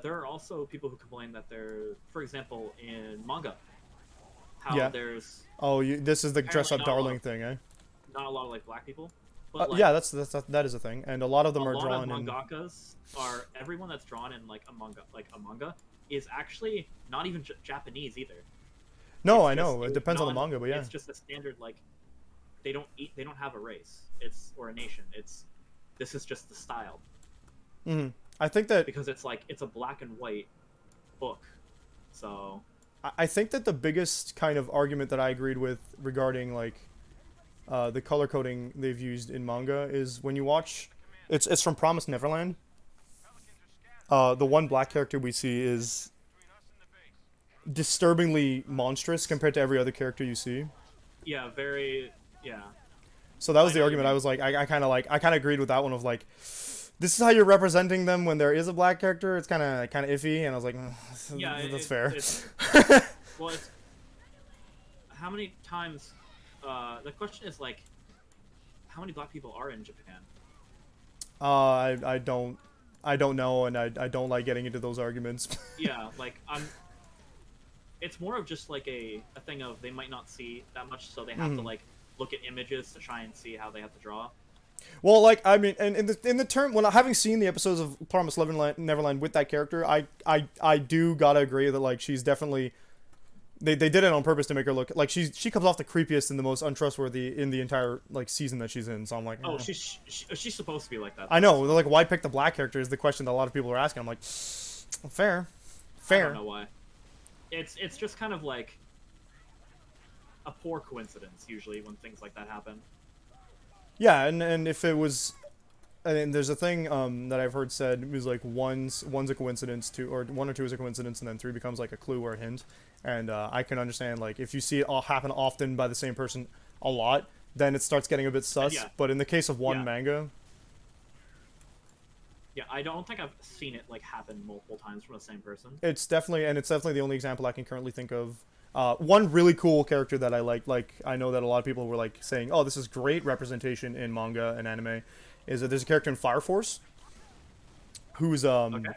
There are also people who complain that they're, for example, in manga, how Yeah. there's Oh, this is the dress up Apparently not a lot darling of- thing, eh? not a lot of like black people. But like, Yeah, that is a thing, and a lot of them a are lot drawn of in. mangakas are everyone that's drawn in like a manga is actually not even Japanese either. No, It's I know just it depends on the non- manga, but yeah. It's just a standard like they don't have a race. Or a nation. This is just the style I think that because it's like it's a black and white book. So I think that the biggest kind of argument that I agreed with regarding like the color coding they've used in manga is when you watch it's from Promised Neverland. The one black character we see is disturbingly monstrous compared to every other character you see. yeah, yeah. So that was I the know what you argument. I mean. was like, I kind of agreed with that one of like, this is how you're representing them when there is a black character. It's kind of iffy, and I was like, Yeah, that's fair. Well, it's how many times? The question is like, how many black people are in Japan? I don't know, and I don't like getting into those arguments. Yeah, like it's more of just like a thing of they might not see that much, so they have to like look at images to try and see how they have to draw. Well, like I mean, and in the term when having seen the episodes of Promised Neverland with that character, I do gotta agree that like she's definitely they did it on purpose to make her look like she comes off the creepiest and the most untrustworthy in the entire like season that she's in. So I'm like, Oh, eh. she's supposed to be like that. I know, like why pick the black character is the question that a lot of people are asking. I'm like, fair. I don't know why. It's just kind of like a poor coincidence usually when things like that happen. Yeah, and if it was, and there's a thing that I've heard said it was like one's a coincidence, one or two is a coincidence, and then three becomes like a clue or a hint. And I can understand like if you see it all happen often by the same person a lot, then it starts getting a bit sus. Yeah. But in the case of one Yeah. manga, Yeah, I don't think I've seen it like happen multiple times from the same person. It's definitely the only example I can currently think of. One really cool character that I like I know that a lot of people were like saying, "Oh, this is great representation in manga and anime," is that there's a character in Fire Force who's Okay.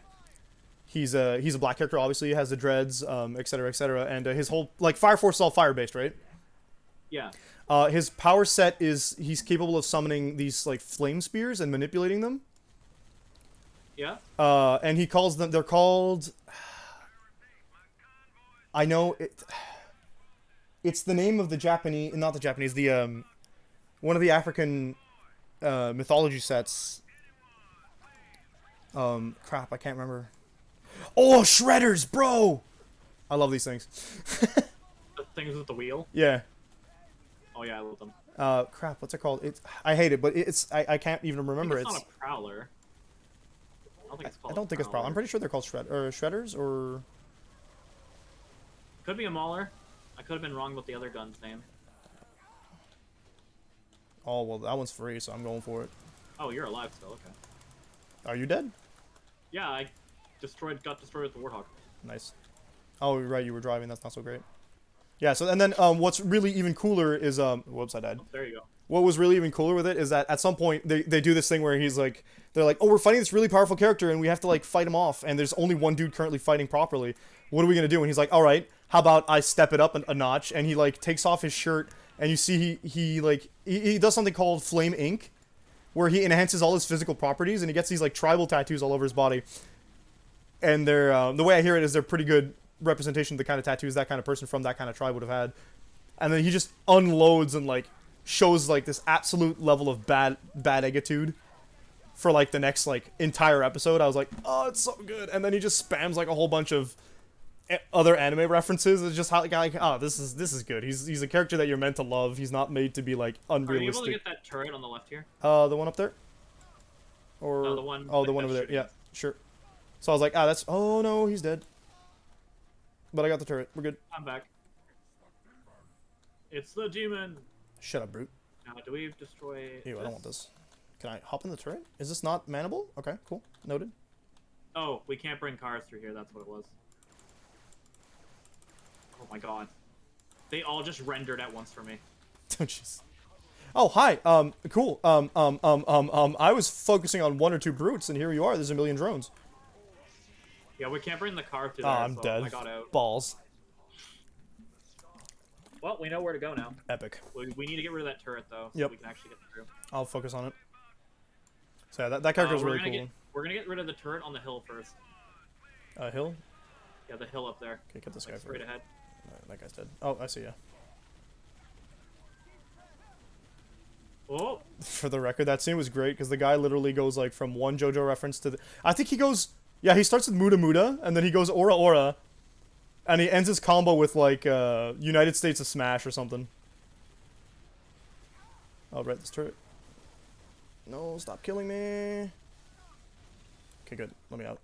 he's a black character, obviously, he has the dreads, et cetera, and his whole like Fire Force is all fire based, right? Yeah. His power set is he's capable of summoning these like flame spears and manipulating them. Yeah. And he calls them. They're called. I know it. It's the name of the Japanese, not the Japanese. The one of the African mythology sets. Crap, I can't remember. Oh, shredders, bro! I love these things. The things with the wheel. Yeah. Oh yeah, I love them. Crap, what's it called? I hate it, but I can't even remember. It's not a prowler. I don't think it's called. I don't think it's probably. I'm pretty sure they're called shredders or. Could be a mauler. I could have been wrong with the other gun's name. Oh well, that one's free, so I'm going for it. Oh, you're alive still. Okay. Are you dead? Yeah, I got destroyed with the warthog. Nice. Oh, right, you were driving. That's not so great. Yeah. So and then what's really even cooler is whoops, I died. Oh, there you go. What was really even cooler with it is that at some point they do this thing where they're like, oh, we're fighting this really powerful character and we have to like fight him off, and there's only one dude currently fighting properly. What are we gonna do? And he's like, all right, how about I step it up a notch? And he like takes off his shirt, and you see he does something called Flame Ink, where he enhances all his physical properties, and he gets these like tribal tattoos all over his body. And they're the way I hear it is they're pretty good representation of the kind of tattoos that kind of person from that kind of tribe would have had. And then he just unloads and like shows like this absolute level of bad attitude for like the next like entire episode. I was like, oh, it's so good. And then he just spams like a whole bunch of other anime references. It's just how like, oh, this is good. He's a character that you're meant to love. He's not made to be like Are you able to unrealistic. get that turret on the left here? The one up there, or No, the one. oh, the like, one over that's there. shooting. Yeah, sure. So I was like, ah, that's. Oh no, he's dead. But I got the turret. We're good. I'm back. It's the demon. Shut up, brute. Now, do we destroy? Ew, I don't want this. Can I hop in the turret? Is this not manable? Okay, cool. Noted. Oh, we can't bring cars through here. That's what it was. Oh my god. They all just rendered at once for me. Oh jeez. Oh hi. Cool. I was focusing on one or two brutes, and here you are. There's a million drones. Yeah, we can't bring the car through Oh, there. I'm so dead. I got out. Balls. Well, we know where to go now. Epic. We need to get rid of that turret though, so Yep. we can actually get through. I'll focus on it. So yeah, that character was really cool. We're gonna get rid of the turret on the hill first. Hill. Yeah, the hill up there. Okay, get this guy Like, first. straight ahead. That guy's dead. Oh, I see ya. Oh, For the record, that scene was great because the guy literally goes like from one JoJo reference to the. I think he goes. Yeah, he starts with Muda Muda and then he goes Aura Aura, and he ends his combo with like United States of Smash or something. Oh, right, this turret. No, stop killing me. Okay, good. Let me out.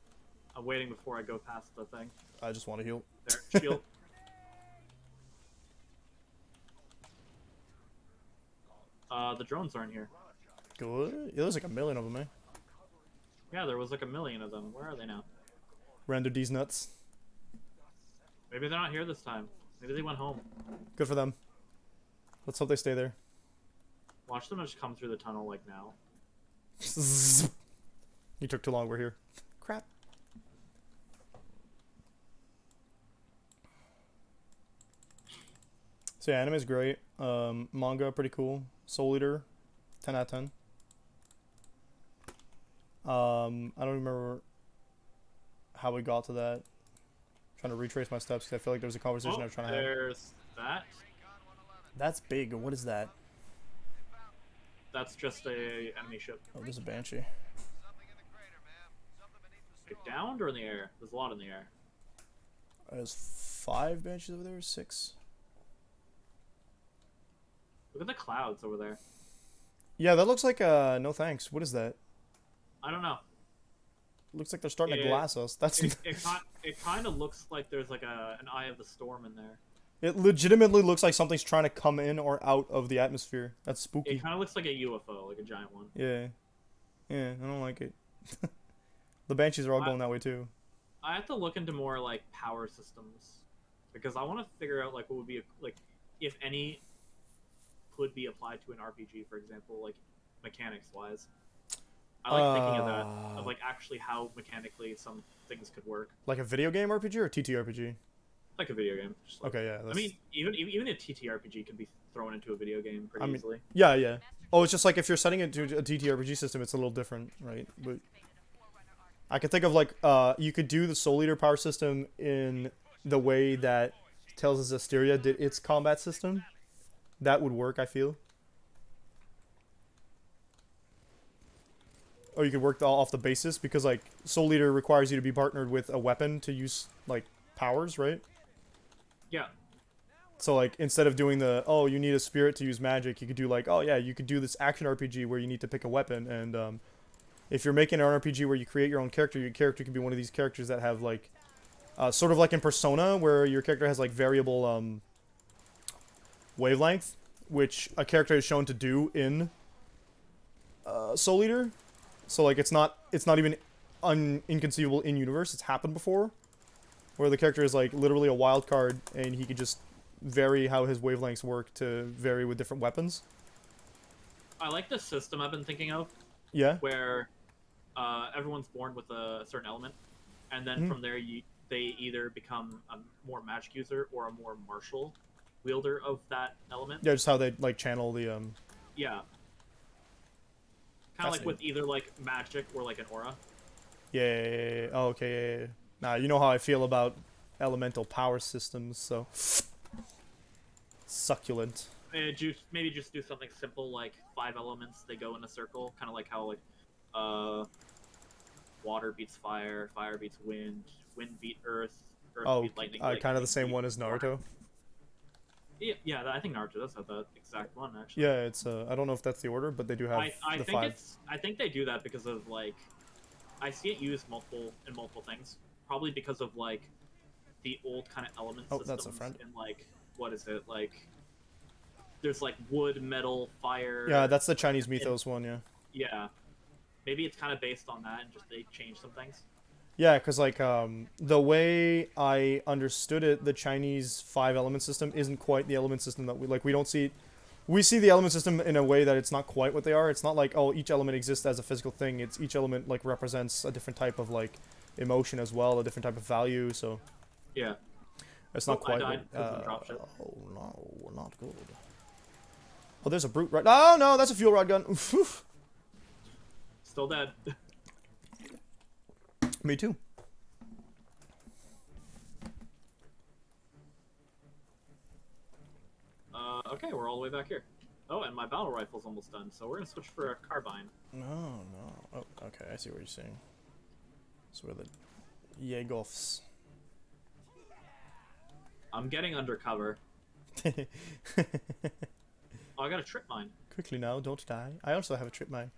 I'm waiting before I go past the thing. I just want to heal. There, shield. The drones aren't here. Good. Yeah, there's like a million of them, eh? Yeah, there was like a million of them. Where are they now? Render these nuts. Maybe they're not here this time. Maybe they went home. Good for them. Let's hope they stay there. Watch them just come through the tunnel like now. You took too long. We're here. Crap. So yeah, anime's great. Manga pretty cool. Soul Eater, 10 out of 10. I don't remember how we got to that. Trying to retrace my steps because I feel like there was a conversation I was trying to have. There's that. That's big. What is that? That's just a enemy ship. Oh, there's a Banshee. Like downed or in the air? There's a lot in the air. There's 5 Banshees over there. 6. Look at the clouds over there. Yeah, that looks like no thanks. What is that? I don't know. Looks like they're starting to It- glass us. That's It kind of looks like there's like an eye of the storm in there. It legitimately looks like something's trying to come in or out of the atmosphere. That's spooky. It kind of looks like a UFO, like a giant one. Yeah. Yeah, I don't like it. The Banshees are all going that way too. I have to look into more like power systems because I want to figure out like what would be like if any could be applied to an RPG, for example, like mechanics wise. I like thinking of that, of like actually how mechanically some things could work, Like a video game RPG or TTRPG? like a video game. Just like, Okay, yeah. I mean, even a TTRPG can be thrown into a video game pretty I mean, easily. yeah, yeah. Oh, it's just like if you're setting it to a TTRPG system, it's a little different, right? But I can think of like you could do the Soul Eater power system in the way that Tales of Zestiria did its combat system. That would work, I feel. Or you could work off the basis because like Soul Eater requires you to be partnered with a weapon to use like powers, right? Yeah, So like instead of doing the you need a spirit to use magic, you could do like you could do this action RPG where you need to pick a weapon, and if you're making an RPG where you create your own character, your character can be one of these characters that have like sort of like in Persona where your character has like variable wavelength, which a character is shown to do in Soul Eater. So like it's not even inconceivable in universe. It's happened before, where the character is like literally a wild card and he could just vary how his wavelengths work to vary with different weapons. I like the system I've been thinking of Yeah. where everyone's born with a certain element, and then from there they either become a more magic user or a more martial wielder of that element. Yeah, just how they like channel the Yeah. Kind of like with either like magic or like an aura. Yeah. Oh, okay. Yeah. Nah, you know how I feel about elemental power systems, so succulent. Maybe just do something simple like 5 elements. They go in a circle, kind of like how like water beats fire, fire beats wind, wind beat earth, earth beat lightning. Kind of the same one as Naruto. Yeah, I think Naruto does have that exact one actually. Yeah, it's I don't know if that's the order, but they do have I the think 5. I think they do that because of like I see it used in multiple things. Probably because of like the old kind of element systems. That's a friend. And like what is it like? There's like wood, metal, fire. Yeah, that's the Chinese mythos one. Yeah. Yeah, maybe it's kind of based on that, and just they changed some things. Yeah, because like the way I understood it, the Chinese 5 element system isn't quite the element system that we don't see. We see the element system in a way that it's not quite what they are. It's not like each element exists as a physical thing. It's each element like represents a different type of like emotion as well, a different type of value. So Yeah. it's not quite. I died because of drop ship. Oh no, not good. Oh, there's a brute right. Oh no, that's a fuel rod gun. Oof. Still dead. Me too. Okay, we're all the way back here. Oh, and my battle rifle's almost done, so we're gonna switch for a carbine. No. Oh, okay. I see what you're saying. So we're the Jägoffs. I'm getting undercover. Oh, I got a trip mine. Quickly now, don't die. I also have a trip mine.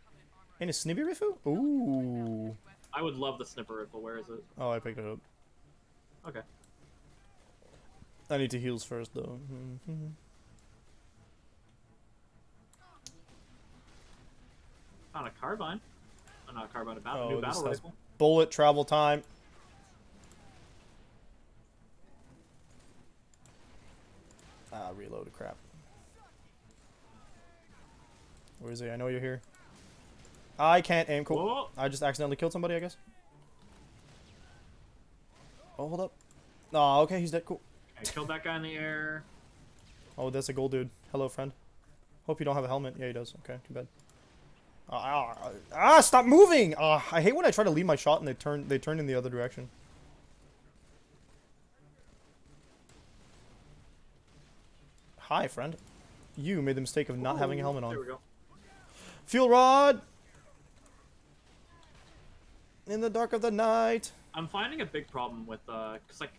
And a snibby rifle? Ooh. I would love the sniper rifle. Where is it? Oh, I picked it up. Okay. I need to heals first, though. Found a carbine. Oh, not a carbine, a Oh, new this battle has rifle. bullet travel time. Reload. Crap. Where is he? I know you're here. I can't aim. Cool. Whoa. I just accidentally killed somebody, I guess. Oh, hold up. Oh, okay, he's dead. Cool. I killed that guy in the air. Oh, that's a gold dude. Hello, friend. Hope you don't have a helmet. Yeah, he does. Okay, too bad. Stop moving! I hate when I try to lead my shot and they turn in the other direction. Hi, friend. You made the mistake of not having a helmet There on. we go. Fuel rod! In the dark of the night. I'm finding a big problem with cause like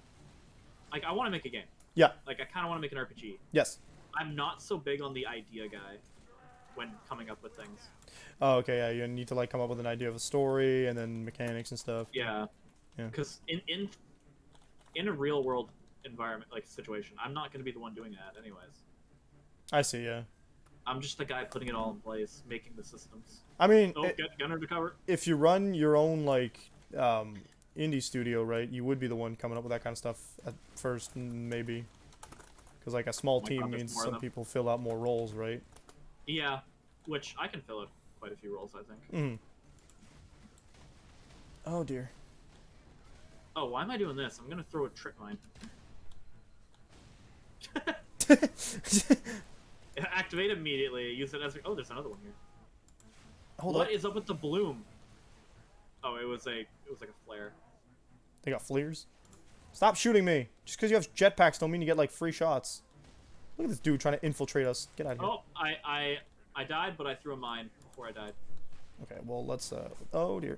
I want to make a game. Yeah. Like I kind of want to make an RPG. Yes. I'm not so big on the idea guy when coming up with things. Oh, okay, yeah, you need to like come up with an idea of a story and then mechanics and stuff. Yeah. Yeah. Because in a real world environment like situation, I'm not going to be the one doing that anyways. I see, yeah. I'm just the guy putting it all in place, making the systems. I mean, Oh, get gunner to cover. if you run your own like indie studio, right, you would be the one coming up with that kind of stuff at first, maybe. Because like a small Oh my team God, there's means more of some them. people fill out more roles, right? Yeah, which I can fill out quite a few roles, I think. Mm. Oh dear. Oh, why am I doing this? I'm gonna throw a trip mine. Activate immediately. Use it as. Oh, there's another one here. Hold What up. is up with the bloom? Oh, it was like a flare. They got flares. Stop shooting me. Just because you have jetpacks don't mean you get like free shots. Look at this dude trying to infiltrate us. Get out of here. Oh, I died, but I threw a mine before I died. Okay, well let's oh dear.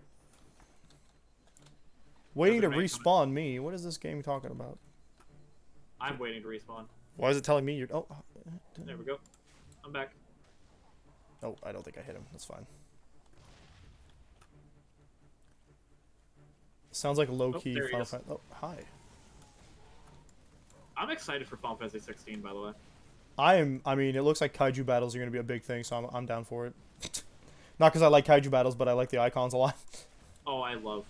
Waiting to Doesn't make respawn me. What is this game talking about? I'm waiting to respawn. Why is it telling me you're oh There we go. I'm back. oh, I don't think I hit him. That's fine. Sounds like a low key there he Final is. Fantasy. Oh, hi. I'm excited for Final Fantasy 16, by the way. I mean, it looks like kaiju battles are going to be a big thing, so I'm down for it. Not because I like kaiju battles, but I like the icons a lot. Oh, I love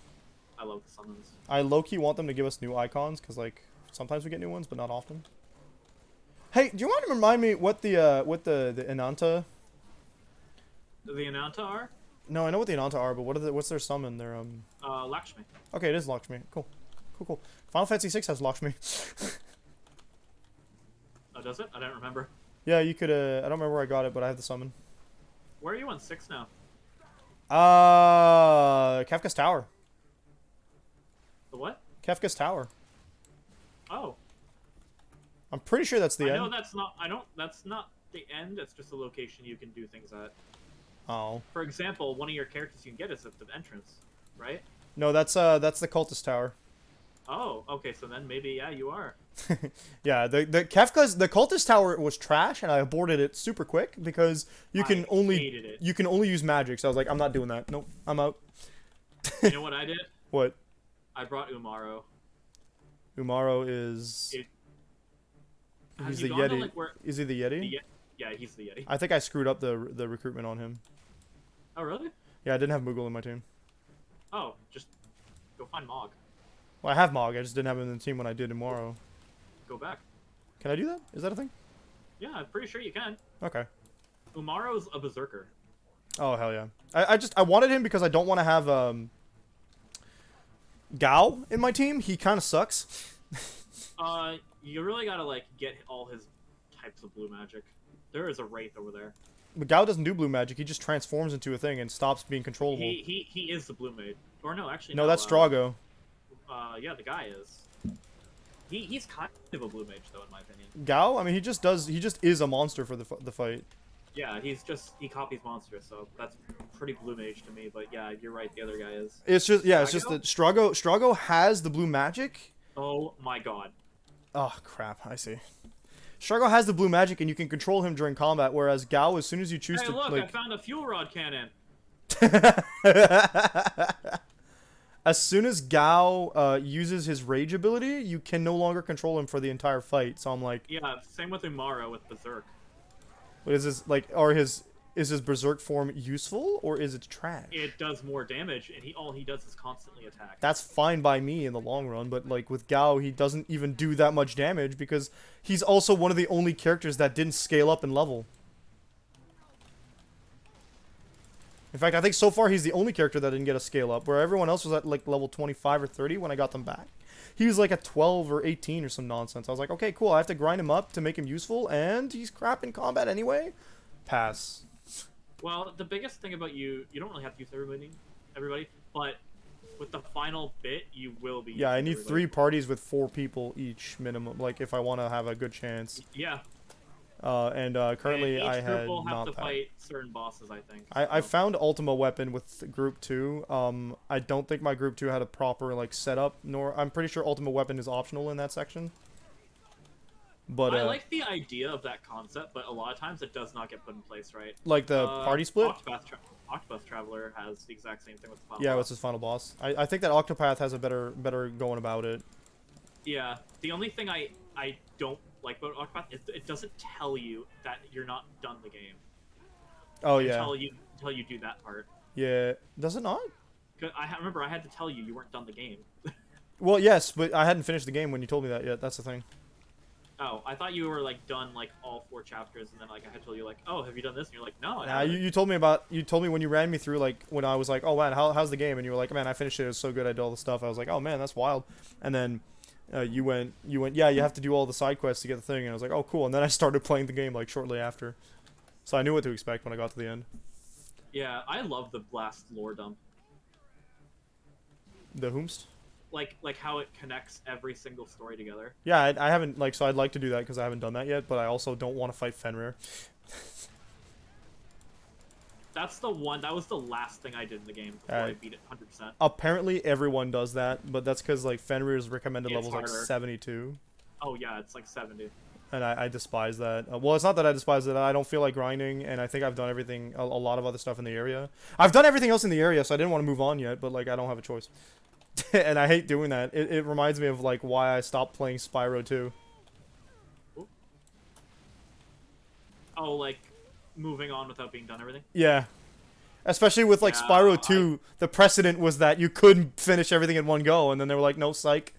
the summons. I low-key want them to give us new icons, because, like, sometimes we get new ones, but not often. Hey, do you want to remind me what the Inanta... The Ananta are No, I know what the Inanta are, but what's their summon? Their, Lakshmi. Okay, it is Lakshmi. Cool. Cool. Final Fantasy 6 has Lakshmi. Oh, does it? I don't remember. Yeah, you could, I don't remember where I got it, but I have the summon. Where are you on 6 now? Kefka's Tower. The what? Kefka's Tower. Oh, I'm pretty sure that's the I end. know that's not. That's not the end. It's just a location you can do things at. Oh. For example, one of your characters you can get is at the entrance, right? No, that's the Cultist Tower. Oh, okay. So then maybe yeah, you are. Yeah, the Cultist Tower was trash, and I aborted it super quick because you can I only hated it. you can only use magic. So I was like, I'm not doing that. Nope, I'm out. You know what I did? What? I brought Umaro. Umaro is It- Have he's you the gone to, Yeti. like, where- Is he the Yeti? Yeah, he's the Yeti. I think I screwed up the recruitment on him. Oh really? Yeah, I didn't have Moogle in my team. Oh, just go find Mog. Well, I have Mog. I just didn't have him in the team when I did Umaro. Go back. Can I do that? Is that a thing? Yeah, I'm pretty sure you can. Okay. Umaro's a berserker. Oh hell yeah! I wanted him because I don't want to have Gao in my team. He kind of sucks. You really gotta like get all his types of blue magic. There is a wraith over there. But Gao doesn't do blue magic. He just transforms into a thing and stops being controllable. He is the blue mage. Or no, actually No, that's Strago. Yeah, the guy is. He's kind of a blue mage though, in my opinion. Gao, I mean, he just is a monster for the fight. Yeah, he copies monsters, so that's pretty blue mage to me. But yeah, you're right. The other guy is. It's just it's just Strago? that Strago has the blue magic. Oh my god. Oh crap! I see. Strago has the blue magic, and you can control him during combat. Whereas Gao, as soon as you choose Hey, to look! I like, found a fuel rod cannon. as soon as Gao uses his rage ability, you can no longer control him for the entire fight. So I'm like, Yeah, same with Umaro with berserk. what is this like? Is his berserk form useful or is it trash? It does more damage, and all he does is constantly attack. That's fine by me in the long run, but like with Gao, he doesn't even do that much damage because he's also one of the only characters that didn't scale up in level. In fact, I think so far he's the only character that didn't get a scale up, where everyone else was at like level 25 or 30 when I got them back. He was like at 12 or 18 or some nonsense. I was like, okay, cool, I have to grind him up to make him useful, and he's crap in combat anyway. Pass. Well, the biggest thing about you don't really have to use everybody, but with the final bit, you will be. Yeah, I using need everybody. 3 parties with 4 people each minimum, like if I want to have a good chance. Yeah. Currently and each I group had will have not to that. fight certain bosses, I think. I so. found Ultima Weapon with Group 2. I don't think my Group 2 had a proper like setup, nor I'm pretty sure Ultima Weapon is optional in that section. But I like the idea of that concept, but a lot of times it does not get put in place, right? like the party split. Octopath Traveler has the exact same thing with the final Yeah, boss. what's his final boss? I think that Octopath has a better going about it. Yeah, the only thing I don't like about Octopath is it doesn't tell you that you're not done the game. Oh yeah, Until you do that part. yeah. Does it not? Remember I had to tell you you weren't done the game. Well, yes, but I hadn't finished the game when you told me that yet. That's the thing. Oh, I thought you were like done like all 4 chapters, and then like I had told you like, oh, have you done this? And you're like, no. I Nah, haven't. you told me when you ran me through, like, when I was like, oh man, how's the game? And you were like, man, I finished it. It was so good. I did all the stuff. I was like, oh man, that's wild. And then you went, yeah, you have to do all the side quests to get the thing. And I was like, oh cool. And then I started playing the game like shortly after, so I knew what to expect when I got to the end. Yeah, I love the Blast lore dump. The whomst? Like how it connects every single story together. Yeah, I haven't like, so I'd like to do that because I haven't done that yet. But I also don't want to fight Fenrir. That was the last thing I did in the game before I beat it 100%. Apparently everyone does that, but that's because like Fenrir's recommended It's level's like harder. 72. Oh yeah, it's like 70. And I despise that. Well, it's not that I despise it. I don't feel like grinding, and I think I've done everything, a lot of other stuff in the area. I've done everything else in the area, so I didn't want to move on yet, but like I don't have a choice. And I hate doing that. It reminds me of like why I stopped playing Spyro 2. Oh, like moving on without being done everything. Yeah. Especially with like Yeah, Spyro 2, the precedent was that you couldn't finish everything in one go, and then they were like, no, psych.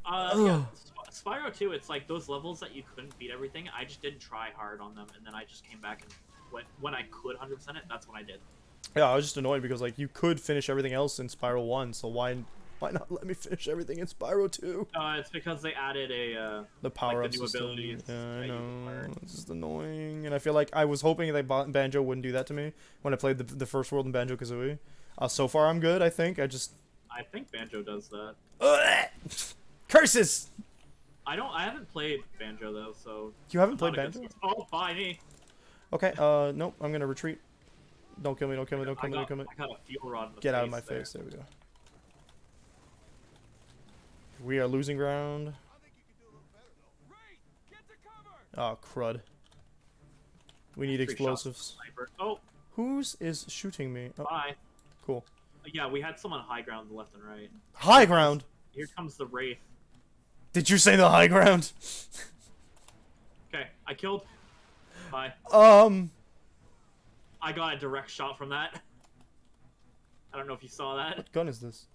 Yeah, Spyro 2, it's like those levels that you couldn't beat everything. I just didn't try hard on them, and then I just came back and when I could 100% it, that's when I did. Yeah, I was just annoyed because like you could finish everything else in Spyro 1, so why not let me finish everything in Spyro 2? It's because they added The power like up the new system. abilities. Yeah, I that you know. acquired. It's just annoying, and I feel like I was hoping that Banjo wouldn't do that to me when I played the first world in Banjo Kazooie. So far, I'm good. I think I think Banjo does that. Curses! I haven't played Banjo though, so You haven't played not a good Banjo? source. Oh, by me. Okay. Nope. I'm gonna retreat. Don't kill me. Don't kill me. Don't kill me. Don't kill me. I got a fuel rod in the Get out of my there. face. There we go. We are losing ground. Oh, crud. We need 3 shots explosives. sniper. Oh, Whose is shooting me? Oh, bye. cool. Yeah, we had some on high ground left and right. High ground? Here comes the Wraith. Did you say the high ground? Okay, I killed. Bye. I got a direct shot from that. I don't know if you saw that. What gun is this?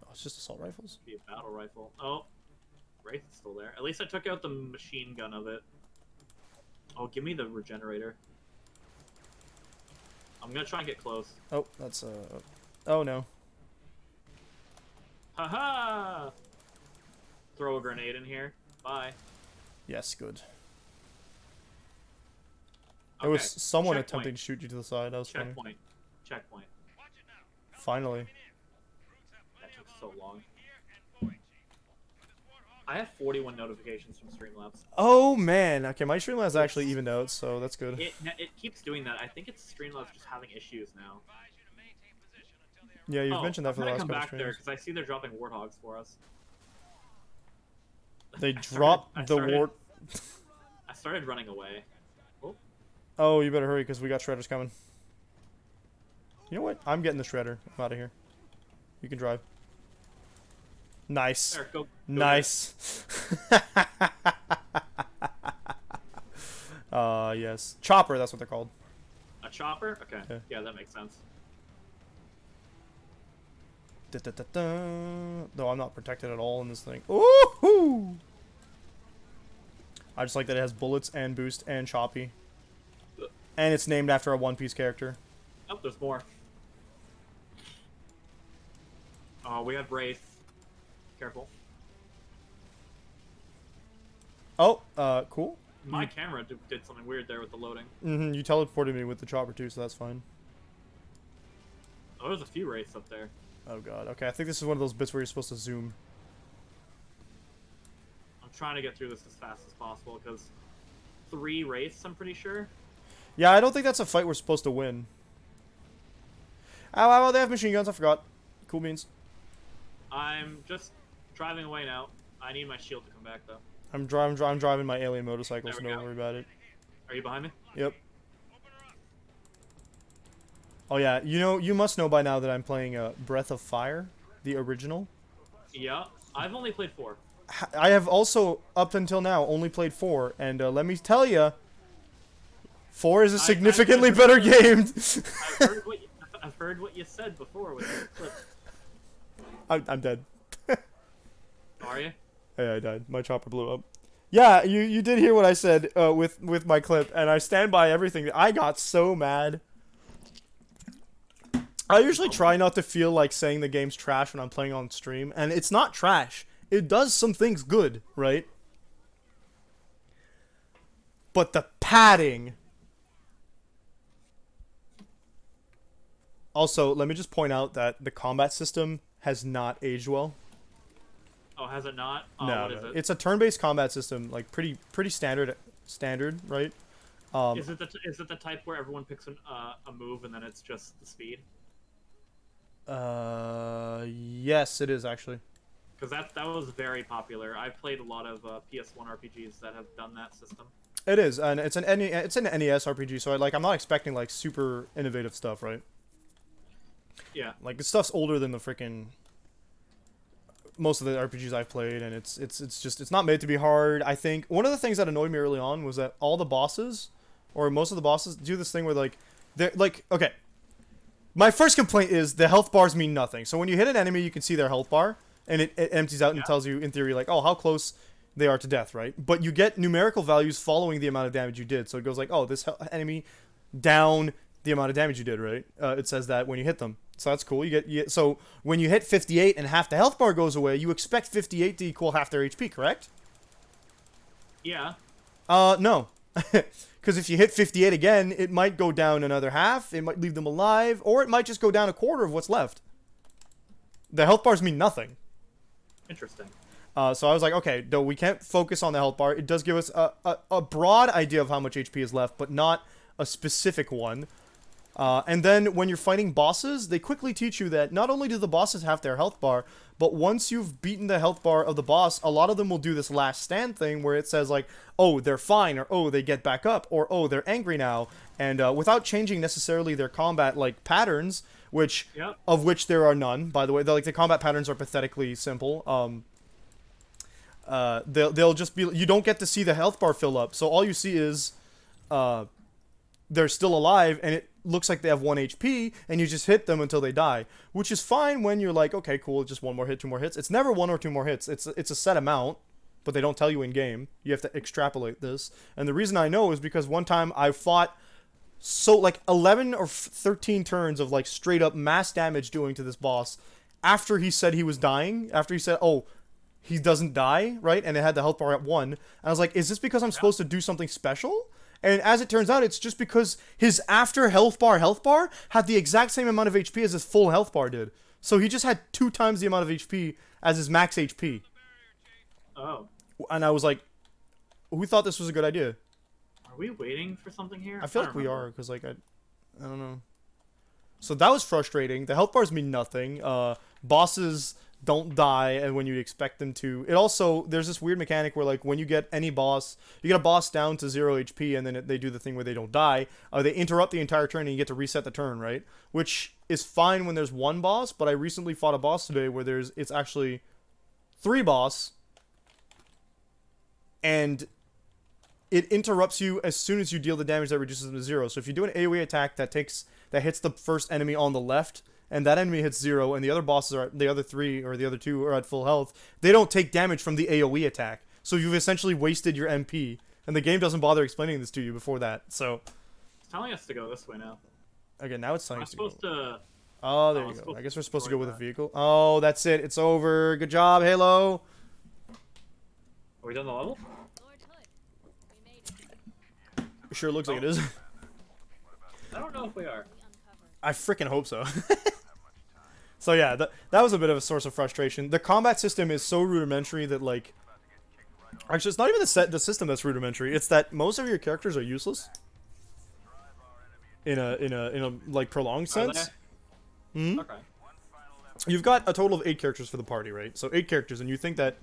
Oh, it's just assault rifles. Be a battle rifle. Oh, Wraith is still there. At least I took out the machine gun of it. Oh, give me the regenerator. I'm gonna try and get close. Oh, that's oh no. Haha! Throw a grenade in here. Bye. Yes, good. Okay. There was someone Checkpoint. attempting to shoot you to the side. That was funny. Checkpoint. Checkpoint. Watch it now. Finally. That took so long. I have 41 notifications from Streamlabs. Oh man. Okay, my Streamlabs actually evened out, so that's good. It keeps doing that. I think it's Streamlabs just having issues now. Yeah, you've mentioned that for the I'm last gonna couple come back there streams. because I see they're dropping warthogs for us. They I dropped started- the I started- wart. I started running away. Oh, you better hurry because we got shredders coming. You know what? I'm getting the shredder. I'm out of here. You can drive. Nice. There, go. Nice. Yes. Chopper, that's what they're called. A chopper? Okay. Yeah. Yeah, that makes sense. Da-da-da-da. Though I'm not protected at all in this thing. Ooh! I just like that it has bullets and boost and choppy. And it's named after a One Piece character. Oh, there's more. Oh, we have Wraith. Careful. Oh, cool. My camera did something weird there with the loading. Mm-hmm, you teleported me with the chopper too, so that's fine. Oh, there's a few Wraiths up there. Oh god, okay, I think this is one of those bits where you're supposed to zoom. I'm trying to get through this as fast as possible because 3 Wraiths, I'm pretty sure. Yeah, I don't think that's a fight we're supposed to win. Oh, they have machine guns, I forgot. Cool beans. I'm just driving away now. I need my shield to come back though. I'm driving my alien motorcycle, There so we don't go. worry about it. Are you behind me? Yep. Oh yeah, you must know by now that I'm playing Breath of Fire, the original. Yeah. I've only played 4. I have also, up until now, only played 4, and let me tell you, 4 is a significantly better game. I've heard what you you said before with the clip. I'm dead. Are you? Yeah, I died. My chopper blew up. Yeah, you did hear what I said with my clip, and I stand by everything. I got so mad. I usually try not to feel like saying the game's trash when I'm playing on stream, and it's not trash. It does some things good, right? But the padding... Also, let me just point out that the combat system has not aged well. Oh, has it not? No, What is it? it's a turn-based combat system, like pretty standard, right? Is it the type where everyone picks a move and then it's just the speed? Yes, it is actually. Because that was very popular. I've played a lot of PS1 RPGs that have done that system. It is, and it's an NES RPG, so I'm not expecting like super innovative stuff, right? Yeah. Like this stuff's older than the freaking most of the RPGs I've played, and it's not made to be hard. I think one of the things that annoyed me early on was that all the bosses, or most of the bosses, do this thing where they're like, okay. My first complaint is the health bars mean nothing. So when you hit an enemy, you can see their health bar, and it empties out and tells you, in theory, like, oh, how close they are to death, right? But you get numerical values following the amount of damage you did. So it goes like, oh, this enemy down the amount of damage you did, right? It says that when you hit them. So that's cool. So when you hit 58 and half the health bar goes away, you expect 58 to equal half their HP, correct? Yeah. No. Because if you hit 58 again, it might go down another half, it might leave them alive, or it might just go down a quarter of what's left. The health bars mean nothing. Interesting. So I was like, okay, no, we can't focus on the health bar. It does give us a broad idea of how much HP is left, but not a specific one. And then when you're fighting bosses, they quickly teach you that not only do the bosses have their health bar, but once you've beaten the health bar of the boss, a lot of them will do this last stand thing where it says like, oh, they're fine, or oh, they get back up, or oh, they're angry now. And without changing necessarily their combat like patterns, of which there are none, by the way. The combat patterns are pathetically simple. They'll just be, you don't get to see the health bar fill up, so all you see is they're still alive, and it looks like they have 1 HP, and you just hit them until they die, which is fine when you're like, okay, cool, just 1 more hit, 2 more hits. It's never 1 or 2 more hits. It's a set amount, but they don't tell you in game. You have to extrapolate this, and the reason I know is because one time I fought 11 or 13 turns of like straight up mass damage doing to this boss after he said he was dying, after he said, oh, he doesn't die, right? And it had the health bar at 1, and I was like, is this because I'm supposed to do something special? And as it turns out, it's just because his after health bar had the exact same amount of HP as his full health bar did. So he just had 2 times the amount of HP as his max HP. Oh. And I was like, who thought this was a good idea? Are we waiting for something here? I feel like we are, because like, I don't know. So that was frustrating. The health bars mean nothing. Bosses don't die and when you expect them to. It also, there's this weird mechanic where like when you get any boss, you get a boss down to 0 HP and then they do the thing where they don't die. They interrupt the entire turn and you get to reset the turn, right? Which is fine when there's 1 boss, but I recently fought a boss today where it's actually 3 boss, and it interrupts you as soon as you deal the damage that reduces them to 0. So if you do an AoE attack that hits the first enemy on the left, and that enemy hits 0, and the other bosses are, the other 3 or the other 2 are at full health, they don't take damage from the AoE attack. So you've essentially wasted your MP, and the game doesn't bother explaining this to you before that. So it's telling us to go this way now. Okay, now it's telling I'm us to go. supposed to. Oh, there you go. I guess we're supposed to go with a vehicle. Oh, that's it. It's over. Good job, Halo. Are we done the level? It sure looks like it is. I don't know if we are. I freaking hope so. So yeah, that was a bit of a source of frustration. The combat system is so rudimentary that like, actually it's not even the system that's rudimentary. It's that most of your characters are useless. In a like prolonged sense. Okay. You've got a total of 8 characters for the party, right? So 8 characters, and you think that,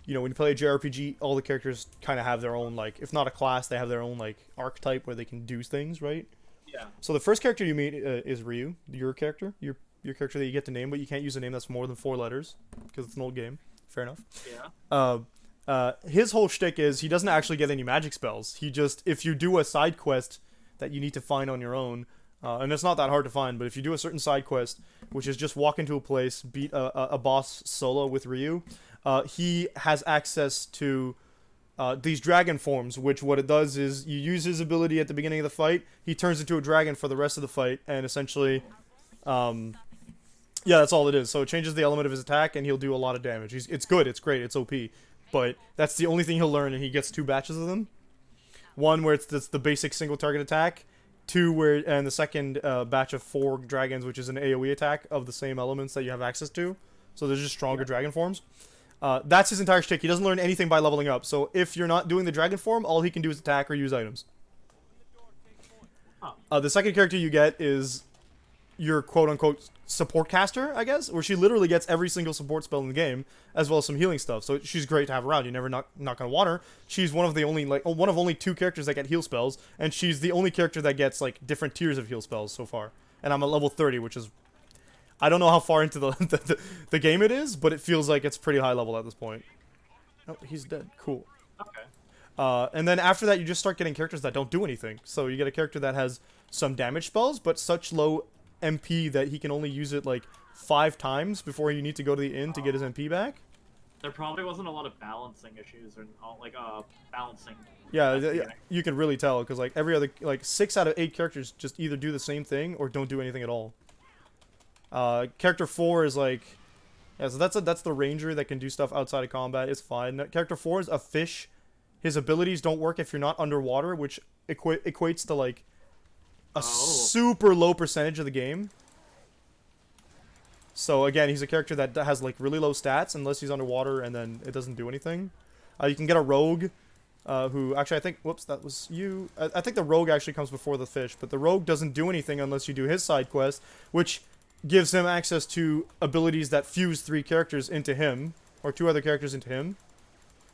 you know, when you play a JRPG, all the characters kind of have their own, like, if not a class, they have their own, like, archetype where they can do things, right? Yeah. So the first character you meet is Ryu, your character, your character that you get to name, but you can't use a name that's more than 4 letters, because it's an old game. Fair enough. Yeah. His whole shtick is he doesn't actually get any magic spells. He just, if you do a side quest that you need to find on your own, And it's not that hard to find, but if you do a certain side quest, which is just walk into a place, beat a boss solo with Ryu, he has access to these dragon forms, which what it does is you use his ability at the beginning of the fight, he turns into a dragon for the rest of the fight, and essentially, yeah, that's all it is. So it changes the element of his attack, and he'll do a lot of damage. It's good, it's great, it's OP, but that's the only thing he'll learn, and he gets 2 batches of them. One where it's the basic single target attack, 2 where, and the second batch of 4 dragons, which is an AoE attack of the same elements that you have access to. So there's just stronger dragon forms. That's his entire shtick. He doesn't learn anything by leveling up. So if you're not doing the dragon form, all he can do is attack or use items. The second character you get is your quote-unquote support caster, I guess, where she literally gets every single support spell in the game, as well as some healing stuff. So she's great to have around. You never not gonna want her. She's one of the only one of only 2 characters that get heal spells, and she's the only character that gets like different tiers of heal spells so far. And I'm at level 30, which is, I don't know how far into the game it is, but it feels like it's pretty high level at this point. Oh, he's dead. Cool. Okay. And then after that, you just start getting characters that don't do anything. So you get a character that has some damage spells, but such low MP that he can only use it like 5 times before you need to go to the inn to get his MP back. There probably wasn't a lot of balancing issues or balancing. Yeah, you can really tell because like every other 6 out of 8 characters just either do the same thing or don't do anything at all. Character 4 is like, yeah, so that's the ranger that can do stuff outside of combat. It's fine. Character 4 is a fish. His abilities don't work if you're not underwater, which equates to like a super low percentage of the game. So again, he's a character that has like really low stats unless he's underwater, and then it doesn't do anything. You can get a rogue, who actually I think, whoops, that was you. I think the rogue actually comes before the fish, but the rogue doesn't do anything unless you do his side quest, which gives him access to abilities that fuse 3 characters into him, or 2 other characters into him.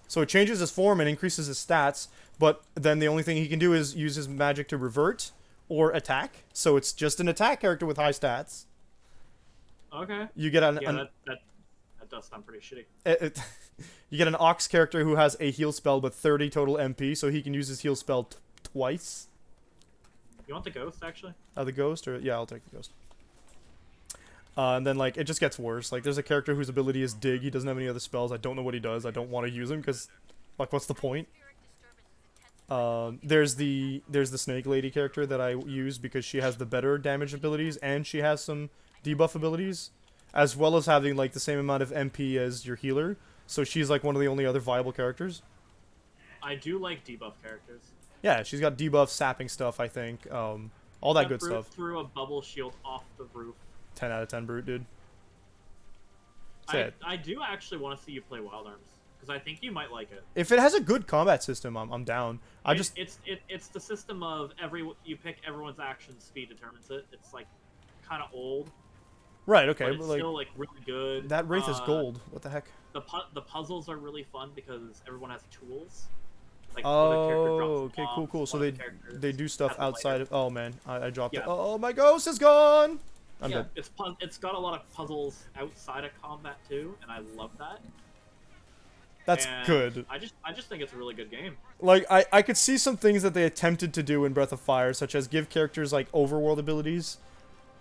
So it changes his form and increases his stats, but then the only thing he can do is use his magic to revert or attack. So it's just an attack character with high stats. Okay. You get Yeah, that does sound pretty shitty. You get an Ox character who has a heal spell but 30 total MP, so he can use his heal spell twice. You want the ghost, actually? The ghost? Or yeah, I'll take the ghost. And then, like, it just gets worse. Like, there's a character whose ability is dig. He doesn't have any other spells. I don't know what he does. I don't want to use him because, like, what's the point? There's the Snake Lady character that I use because she has the better damage abilities and she has some debuff abilities, as well as having, like, the same amount of MP as your healer. So she's, like, one of the only other viable characters. I do like debuff characters. Yeah, she's got debuff, sapping stuff, I think. All that good Brute stuff. Threw a bubble shield off the roof. 10 out of 10 Brute, dude. Say I do actually want to see you play Wild Arms because I think you might like it. If it has a good combat system, I'm down. It's the system of you pick everyone's action, speed determines it. It's like kind of old. Right. Okay. But it's but like, still like really good. that Wraith is gold. What the heck? The puzzles are really fun because everyone has tools. Like Oh, okay, bombs, cool. So one of the they do stuff has a outside lighter. of. Oh man, I dropped it. Yeah. Oh, my ghost is gone. I'm yeah, dead. it's got a lot of puzzles outside of combat too, and I love that. That's And good. I just think it's a really good game. Like I could see some things that they attempted to do in Breath of Fire, such as give characters like overworld abilities,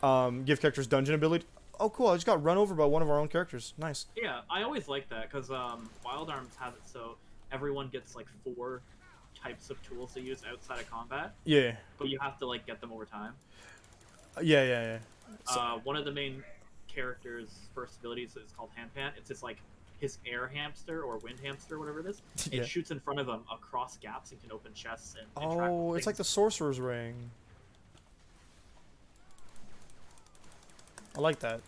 give characters dungeon ability. Oh, cool! I just got run over by one of our own characters. Nice. Yeah, I always like that because Wild Arms has it so everyone gets like 4 types of tools to use outside of combat, Yeah. but you have to like get them over time. Yeah. One of the main characters' first abilities is called Hand Pant. It's just like his air hamster or wind hamster, whatever it is. Yeah. It shoots in front of him across gaps and can open chests and Oh, it's like the Sorcerer's Ring. I like that.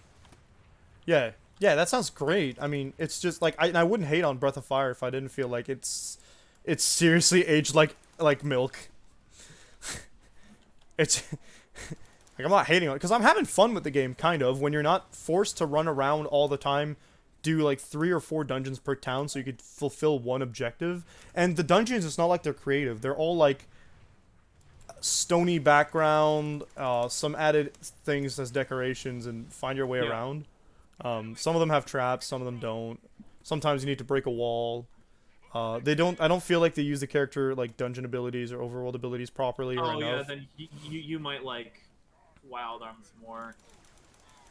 Yeah, that sounds great. I mean, it's just like I wouldn't hate on Breath of Fire if I didn't feel like it's seriously aged like milk. It's like I'm not hating on it because I'm having fun with the game, kind of. When you're not forced to run around all the time, do like 3 or 4 dungeons per town so you could fulfill one objective. And the dungeons, it's not like they're creative. They're all like stony background, some added things as decorations, and find your way around. Some of them have traps, some of them don't. Sometimes you need to break a wall. I don't feel like they use the character like dungeon abilities or overworld abilities properly or Oh enough. yeah, then you might like Wild Arms more.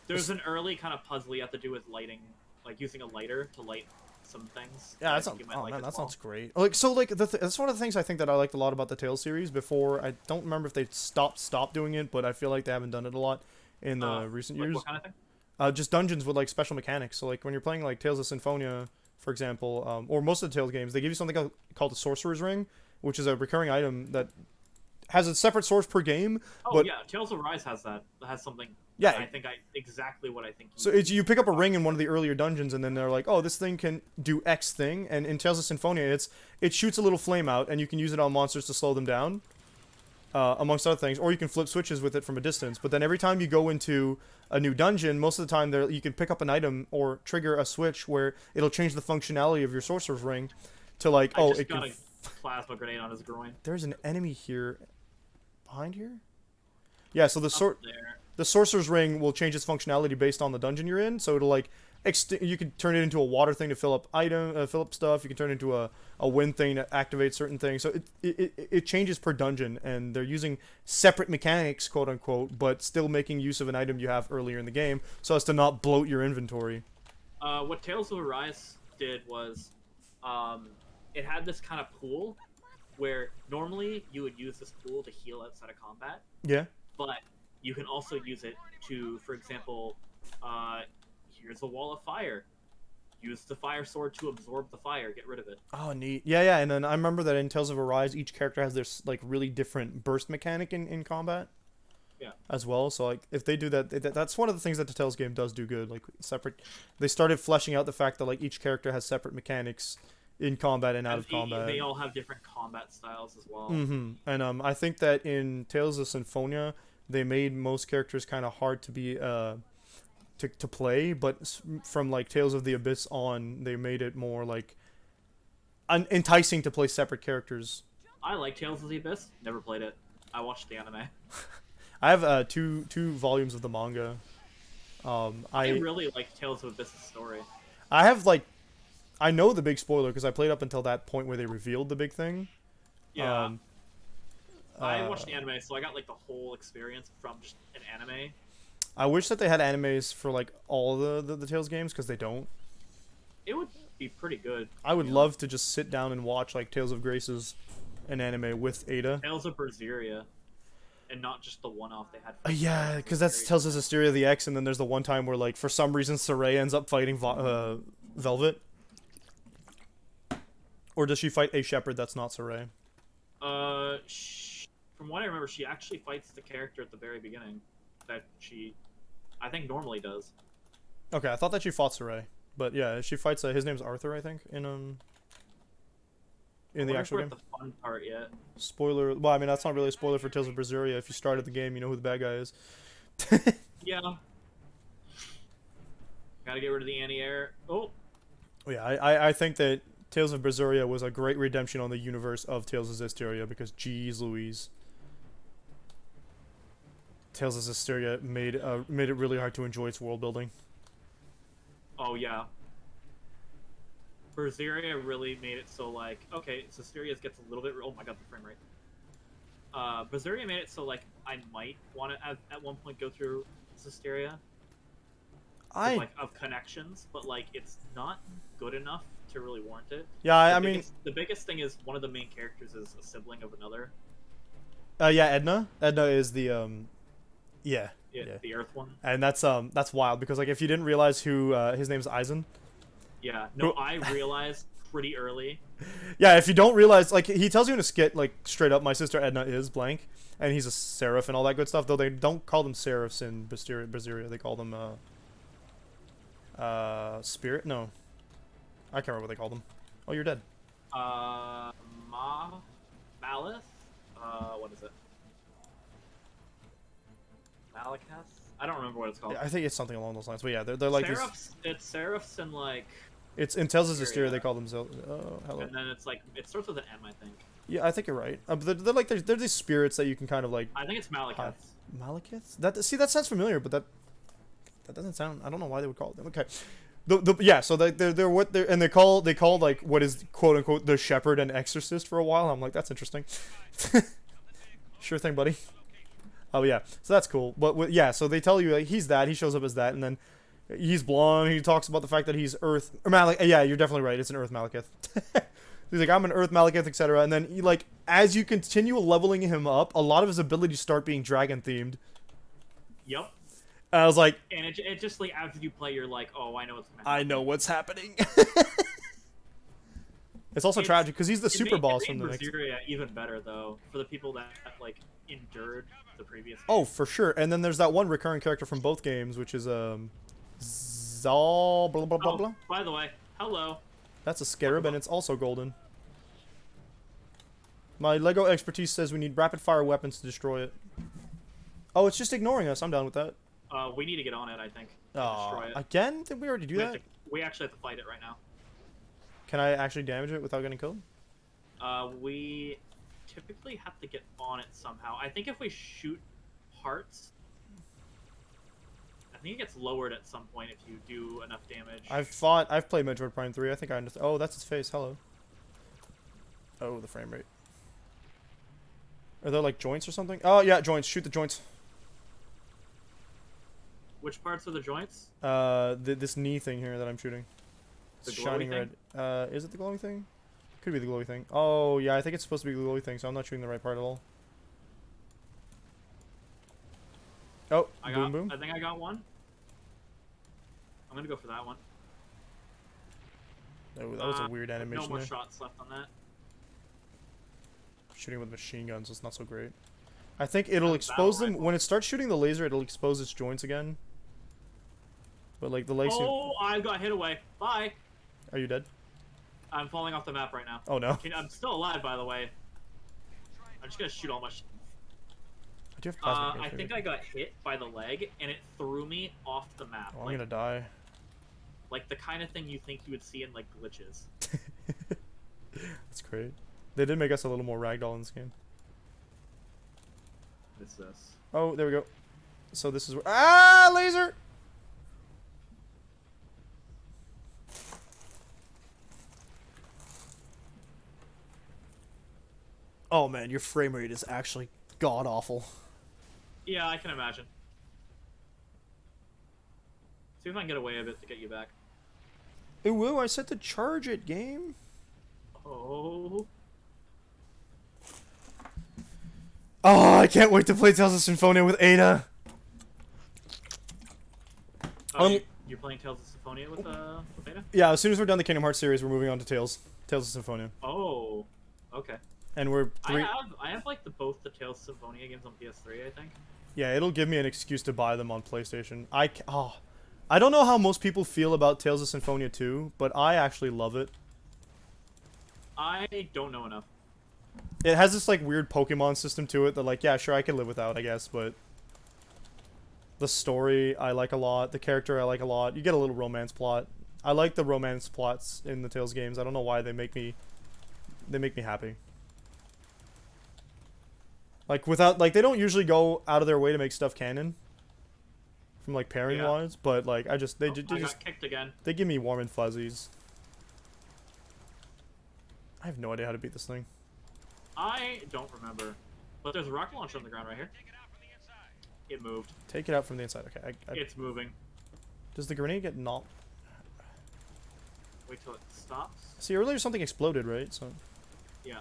There's an early kind of puzzle you have to do with lighting, like using a lighter to light some things. Yeah, I that think sounds. you might Oh like man, as that well. sounds great. Like so, like that's one of the things I think that I liked a lot about the Tales series. Before, I don't remember if they stopped doing it, but I feel like they haven't done it a lot in the recent Like years. what kind of thing? Just dungeons with like special mechanics. So like when you're playing like Tales of Symphonia, for example, or most of the Tales games, they give you something called the Sorcerer's Ring, which is a recurring item that has a separate source per game. Oh but yeah, Tales of Rise has that. It has something. Yeah. I think exactly what I think. So it's, you pick up a ring in one of the earlier dungeons, and then they're like, "Oh, this thing can do X thing." And in Tales of Symphonia, it shoots a little flame out, and you can use it on monsters to slow them down, amongst other things. Or you can flip switches with it from a distance. But then every time you go into a new dungeon, most of the time there you can pick up an item or trigger a switch where it'll change the functionality of your Sorcerer's Ring to like, I oh, just it got can. a plasma grenade on his groin. There's an enemy here, behind here. Yeah, so Up there. the Sorcerer's Ring will change its functionality based on the dungeon you're in. So it'll like, you can turn it into a water thing to fill up stuff. You can turn it into a wind thing to activate certain things. So it changes per dungeon, and they're using separate mechanics, quote unquote, but still making use of an item you have earlier in the game, so as to not bloat your inventory. What Tales of Arise did was, it had this kind of pool where normally you would use this pool to heal outside of combat, Yeah. but you can also use it to, for example, here's a wall of fire. Use the fire sword to absorb the fire, get rid of it. Oh, neat. Yeah. And then I remember that in Tales of Arise, each character has their like really different burst mechanic in combat. Yeah. As well, so like if they do that, that's one of the things that the Tales game does do good. Like separate, they started fleshing out the fact that like each character has separate mechanics in combat and out of combat. They all have different combat styles as well. Mm-hmm. And I think that in Tales of Symphonia, they made most characters kind of hard to be to play, but from like Tales of the Abyss on, they made it more like enticing to play separate characters. I like Tales of the Abyss. Never played it. I watched the anime. I have two volumes of the manga. I really like Tales of Abyss's story. I have like, I know the big spoiler because I played up until that point where they revealed the big thing. Yeah. I watched the anime, so I got like the whole experience from just an anime. I wish that they had animes for like all the Tales games, because they don't. It would be pretty good. I would love to just sit down and watch like Tales of Graces, an anime with Ada. Tales of Berseria, and not just the one-off they had. Yeah, because that's Tales of Zestiria the X, and then there's the one time where like for some reason Saray ends up fighting Velvet. Or does she fight a shepherd that's not Saray? From what I remember, she actually fights the character at the very beginning. That she, I think, normally does. Okay, I thought that she fought Saray, but yeah, she fights. His name's Arthur, I think, in the actual game. The fun part yet. Spoiler. Well, I mean that's not really a spoiler for Tales of Berseria. If you started the game, you know who the bad guy is. Yeah. Gotta get rid of the anti-air. Oh. Yeah, I think that Tales of Berseria was a great redemption on the universe of Tales of Zestiria, because geez Louise, Tales of Zestiria made it really hard to enjoy its world building. Oh yeah. Berseria really made it so like, okay, Zestiria gets a little bit. Oh my god, the frame rate. Berseria made it so like I might want to at one point go through Zestiria. Like of connections, but like it's not good enough to really warrant it. Yeah, I mean, the biggest thing is one of the main characters is a sibling of another. Yeah, Edna. Edna is the yeah, the Earth one. and that's wild, because like if you didn't realize who his name's Aizen. Yeah, no, I realized pretty early. Yeah, if you don't realize, like he tells you in a skit, like straight up, my sister Edna is blank, and he's a seraph and all that good stuff. Though they don't call them seraphs in Berseria, they call them spirit. No, I can't remember what they call them. Oh, you're dead. Malice. What is it? Malachus? I don't remember what it's called. I think it's something along those lines. But yeah, they're like Seraphs. It's Seraphs and like. It's in Tales of Zestiria, Yeah. they call them oh, hello. And then it's like it starts with an M, I think. Yeah, I think you're right. But they're like they're these spirits that you can kind of like. I think it's Malachus. Malekiths? That sounds familiar, but that doesn't sound. I don't know why they would call it them. Okay. So they're what they're, and they call like what is quote unquote the shepherd and exorcist for a while. I'm like, that's interesting. Sure thing, buddy. Oh yeah, so that's cool. But yeah, so they tell you like, he's that. He shows up as that, and then he's blonde. He talks about the fact that he's Earth or Yeah, you're definitely right. It's an Earth Malekith. He's like, I'm an Earth Malekith, etc. And then he, like, as you continue leveling him up, a lot of his abilities start being dragon themed. Yep. And I was like, And it just like after you play, you're like, oh, I know what's gonna happen. I know what's happening. It's also tragic because he's the super boss from the next. Berseria even better though for the people that like endured the previous. Oh, for sure. And then there's that one recurring character from both games, which is Zal blah blah blah blah. By the way, hello. That's a scarab, and it's also golden. My Lego expertise says we need rapid fire weapons to destroy it. Oh, it's just ignoring us. I'm down with that. We need to get on it, I think. Oh, Destroy it. again? Did we already do that? We actually have to fight it right now. Can I actually damage it without getting killed? We typically have to get on it somehow. I think if we shoot hearts, I think it gets lowered at some point if you do enough damage. I've played Metroid Prime 3. I think I understand. Oh, that's his face. Hello. Oh, the frame rate. Are there like joints or something? Oh yeah, joints. Shoot the joints. Which parts are the joints? This knee thing here that I'm shooting. The It's glowy shining thing? red. Is it the glowing thing? Could be the glowy thing. Oh yeah, I think it's supposed to be the glowy thing, so I'm not shooting the right part at all. Oh, boom boom. I think I got one. I'm gonna go for that one. Oh, that was a weird No animation more there. shots left on that. Shooting with machine guns, so it's not so great. I think it'll That's expose battle them rifle. when it starts shooting the laser. It'll expose its joints again. But like the laser. Oh, I got hit away. Bye. Are you dead? I'm falling off the map right now. Oh no. I'm still alive, by the way. I'm just gonna shoot all my. I do have plasma I grenades, think maybe. I got hit by the leg, and it threw me off the map. Oh, I'm like, gonna die. like the kind of thing you think you would see in like glitches. That's great. They did make us a little more ragdoll in this game. What's this? Oh, there we go. So this is where laser. Oh man, your frame rate is actually god awful. Yeah, I can imagine. See if I can get away a bit to get you back. Ooh, woo, I said to charge it, game. Oh. Oh, I can't wait to play Tales of Symphonia with Ada. Oh, Um, you're playing Tales of Symphonia with Beta? Yeah, as soon as we're done the Kingdom Hearts series, we're moving on to Tales of Symphonia. Oh. Okay. And we're I have like both the Tales of Symphonia games on PS3, I think. Yeah, it'll give me an excuse to buy them on PlayStation. I don't know how most people feel about Tales of Symphonia 2, but I actually love it. I don't know enough. It has this like weird Pokemon system to it that like, yeah, sure, I can live without, I guess, but the story I like a lot, the character I like a lot. You get a little romance plot. I like the romance plots in the Tales games. I don't know why they make me happy. Like without like they don't usually go out of their way to make stuff canon from like pairing wise, but like I just I got kicked again. they give me warm and fuzzies. I have no idea how to beat this thing. I don't remember. But there's a rocket launcher on the ground right here. Take it out from the inside. It moved. Take it out from the inside. Okay. It's moving. Does the grenade get knocked? Wait till it stops. See, earlier something exploded, right? So Yeah.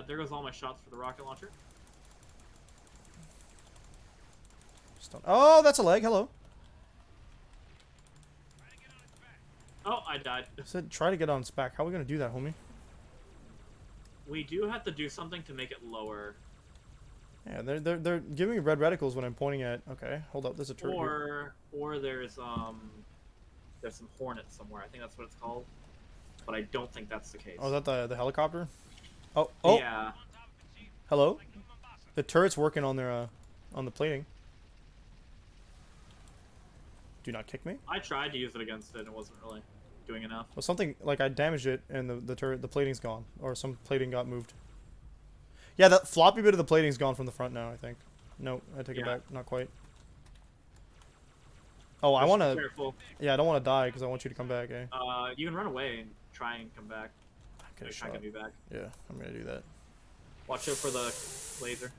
There goes all my shots for the rocket launcher. just don't. Oh, that's a leg. Hello. Try to get on its back. Oh, I died. I said try to get on its back. How are we gonna do that, homie? We do have to do something to make it lower. Yeah, they're giving me red reticles when I'm pointing at. Okay, hold up. There's a turret here. Or there's some hornets somewhere. I think that's what it's called. But I don't think that's the case. Oh, is that the helicopter? Oh, Yeah. On top of it, Chief. hello. Like the Mombasa. The turret's working on their on the plating. Do not kick me. I tried to use it against it and it wasn't really doing enough. Well, something like I damaged it and the turret, the plating's gone, or some plating got moved. Yeah, that floppy bit of the plating's gone from the front now. I think. No, I take it Yeah. back. Not quite. Oh, I Just want be to. Careful. Yeah, I don't want to die because I want you to come back. Eh? You can run away and try and come back. Okay, Try shot. and get me back. Yeah, I'm gonna do that. Watch out for the laser.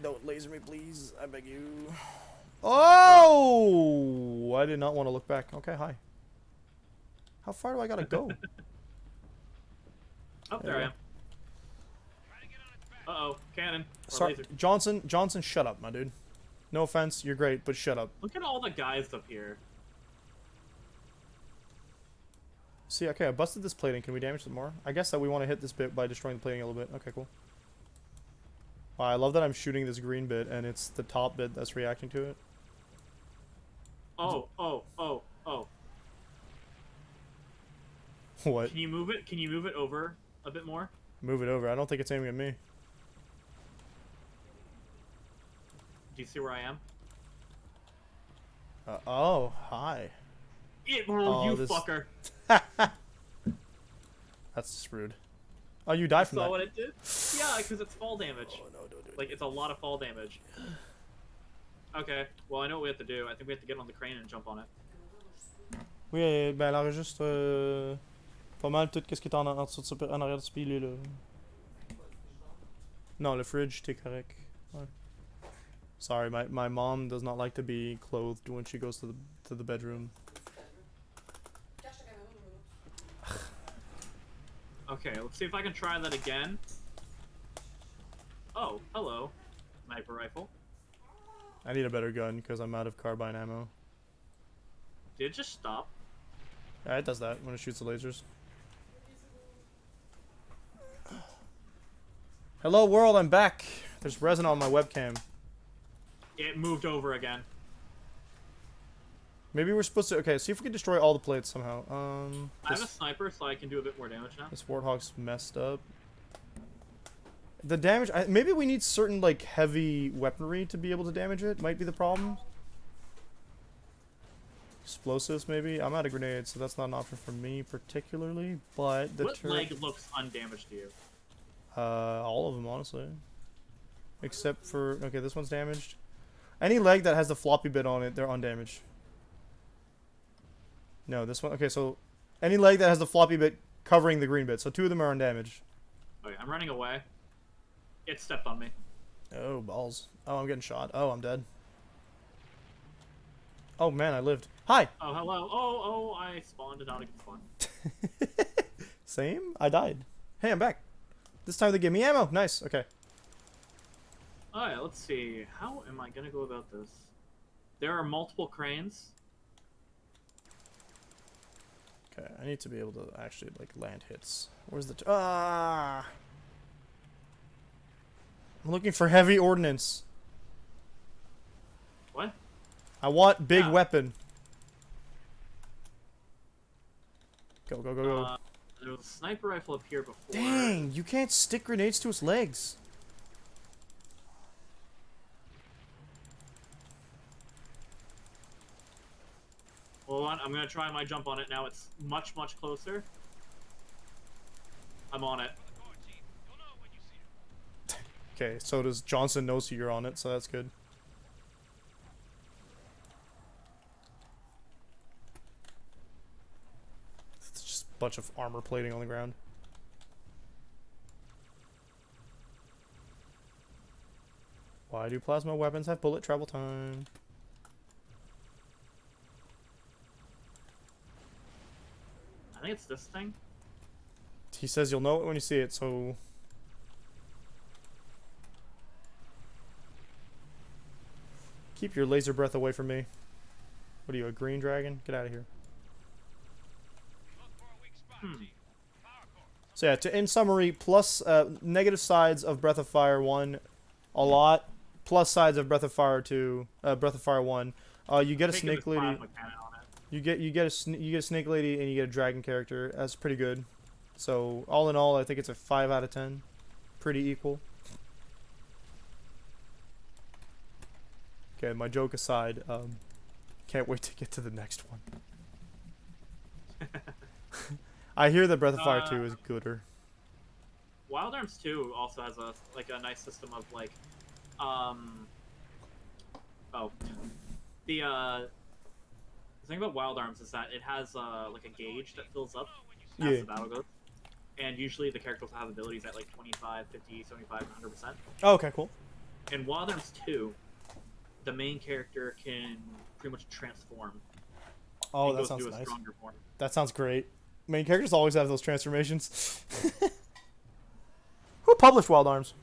Don't laser me, please. I beg you. Oh! I did not want to look back. Okay, hi. How far do I gotta go? Oh, there I am. Uh-oh, cannon. Or Sorry, laser. Johnson, shut up, my dude. No offense, you're great, but shut up. Look at all the guys up here. See, okay, I busted this plating. Can we damage some more? I guess that we want to hit this bit by destroying the plating a little bit. Okay, cool. Wow, I love that I'm shooting this green bit, and it's the top bit that's reacting to it. Oh, oh, oh, oh. What? Can you move it? Can you move it over a bit more? Move it over. I don't think it's aiming at me. Do you see where I am? Oh, hi. Oh, you this- fucker. That's just rude. Oh, you died from Saw that. what it did? Yeah, because it's fall damage. Oh, no, don't do it. Like, it's a lot of fall damage. Okay, well, I know what we have to do. I think we have to get on the crane and jump on it. Oui, ben elle enregistre pas mal tout ce qui est en arrière de ce pilier là. Non, le fridge, t'es correct. Ouais. Sorry, my mom does not like to be clothed when she goes to the bedroom. Okay, let's see if I can try that again. Oh, hello. Sniper rifle. I need a better gun because I'm out of carbine ammo. Did it just stop? Yeah, it does that when it shoots the lasers. Hello world, I'm back. There's resin on my webcam. It moved over again. Maybe we're supposed to. Okay, see if we can destroy all the plates somehow. I have a This, sniper, so I can do a bit more damage now. this warthog's messed up. The damage. Maybe we need certain like heavy weaponry to be able to damage it. Might be the problem. Explosives, maybe. I'm out of grenades, so that's not an option for me particularly. But the What turret. leg looks undamaged to you? All of them, honestly. Except for okay, this one's damaged. Any leg that has the floppy bit on it, they're undamaged. No, this one. Okay, so any leg that has the floppy bit covering the green bit. So two of them are undamaged. Okay, I'm running away. It stepped on me. Oh, balls. Oh, I'm getting shot. Oh, I'm dead. Oh, man, I lived. Hi! Oh, hello. Oh, I spawned and out again spawn. Same? I died. Hey, I'm back. This time they give me ammo. Nice. Okay. Alright, let's see. How am I gonna go about this? There are multiple cranes. Okay, I need to be able to actually, like, land hits. Where's the... Ah! I'm looking for heavy ordnance. What? I want big Yeah. weapon. Go, go, go, go. There was a sniper rifle up here before. Dang, you can't stick grenades to its legs. Hold on, I'm gonna try my jump on it now. It's much, much closer. I'm on it. You'll know when you see it. Okay, so does Johnson knows you're on it, so that's good. It's just a bunch of armor plating on the ground. Why do plasma weapons have bullet travel time? I think it's this thing. He says you'll know it when you see it, so... Keep your laser breath away from me. What are you, a green dragon? Get out of here. Look for a weak spot, Hmm. Chief. Power core. So yeah, in summary, plus negative sides of Breath of Fire 1, a lot. Plus sides of Breath of Fire 2, Breath of Fire 1. You get a Taking snake this lady. plasma cannon on it. You get a snake lady and you get a dragon character. That's pretty good. So all in all, I think it's a 5 out of 10. Pretty equal. Okay, my joke aside, can't wait to get to the next one. I hear that Breath of Fire 2 is gooder. Wild Arms 2 also has a nice system of like, the thing about Wild Arms is that it has like a gauge that fills up as Yeah. the battle goes, and usually the characters will have abilities at like 25, 50, 75, 100%. Oh, okay, cool. In Wild Arms 2, the main character can pretty much transform. Oh, He that goes sounds into a nice. stronger form. That sounds great. Main characters always have those transformations. Who published Wild Arms?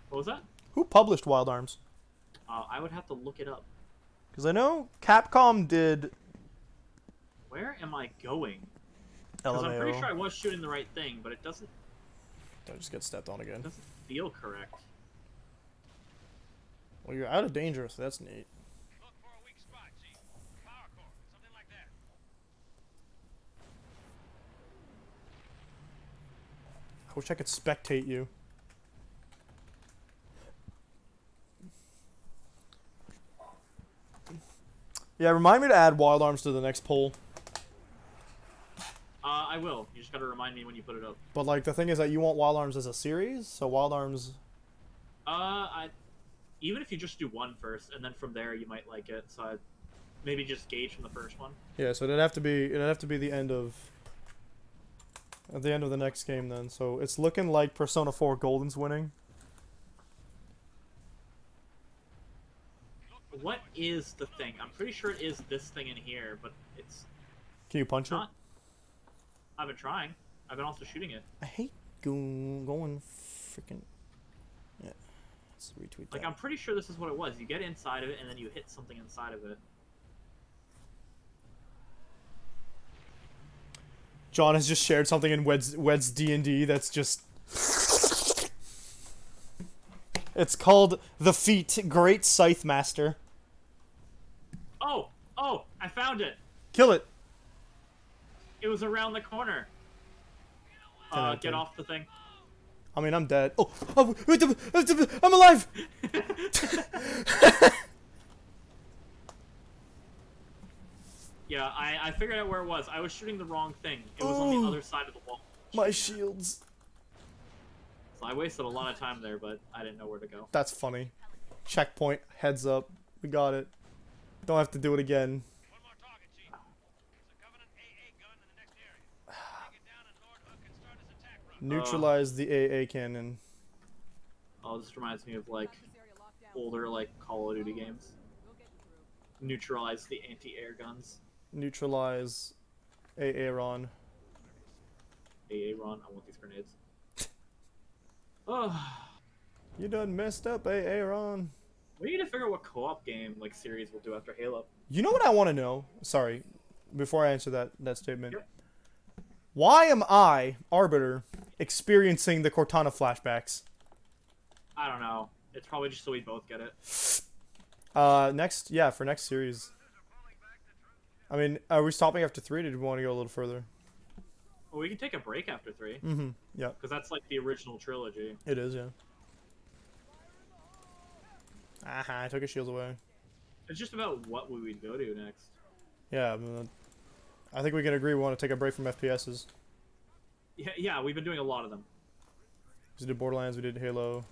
What was that? Who published Wild Arms? I would have to look it up. Because I know Capcom did Where am I going? Because I'm pretty LMAO. sure I was shooting the right thing, but it doesn't I just get stepped on again. feel correct. Well, you're out of danger, so that's neat. Look for a weak spot, Chief. Power core, something like that. I wish I could spectate you. Yeah, remind me to add Wild Arms to the next poll. I will. You just gotta remind me when you put it up. But like the thing is that you want Wild Arms as a series, so Wild Arms. Even if you just do one first, and then from there you might like it. So I maybe just gauge from the first one. Yeah, so it'd have to be the end of. At the end of the next game, then. So it's looking like Persona 4 Golden's winning. What is the thing? I'm pretty sure it is this thing in here, but it's Can you punch not. it? I've been trying. I've been also shooting it. I hate going freaking. Yeah, let's retweet Like that. I'm pretty sure this is what it was. You get inside of it, and then you hit something inside of it. John has just shared something in Wed's D&D that's just. It's called The Feat Great Scythe Master. Oh! I found it. Kill it. It was around the corner. Get off the thing. I mean, I'm dead. Oh, I'm alive. Yeah, I figured out where it was. I was shooting the wrong thing. It was on the other side of the wall. My shields. So I wasted a lot of time there, but I didn't know where to go. That's funny. Checkpoint. Heads up. We got it. Don't have to do it again. One more target, Chief. There's a Covenant AA gun in the next area. Take it down and Lord Hook can start his attack run. Neutralize the AA cannon. Oh, this reminds me of like older like Call of Duty games. Neutralize the anti-air guns. Neutralize Aaron. AA Ron, I want these grenades. Oh, You done messed up, Aaron. we need to figure out what co-op game like series we'll do after Halo. You know what I want to know? Sorry, before I answer that statement. Yep. Why am I, Arbiter, experiencing the Cortana flashbacks? I don't know. It's probably just so we both get it. For next series. I mean, are we stopping after 3, or did we want to go a little further? Well, we can take a break after 3, Mm-hmm, yeah. because that's like the original trilogy. It is, yeah. Aha, I took his shields away. It's just about what we would go to next. Yeah, I think we can agree we want to take a break from FPSs. Yeah, we've been doing a lot of them. We did Borderlands, we did Halo.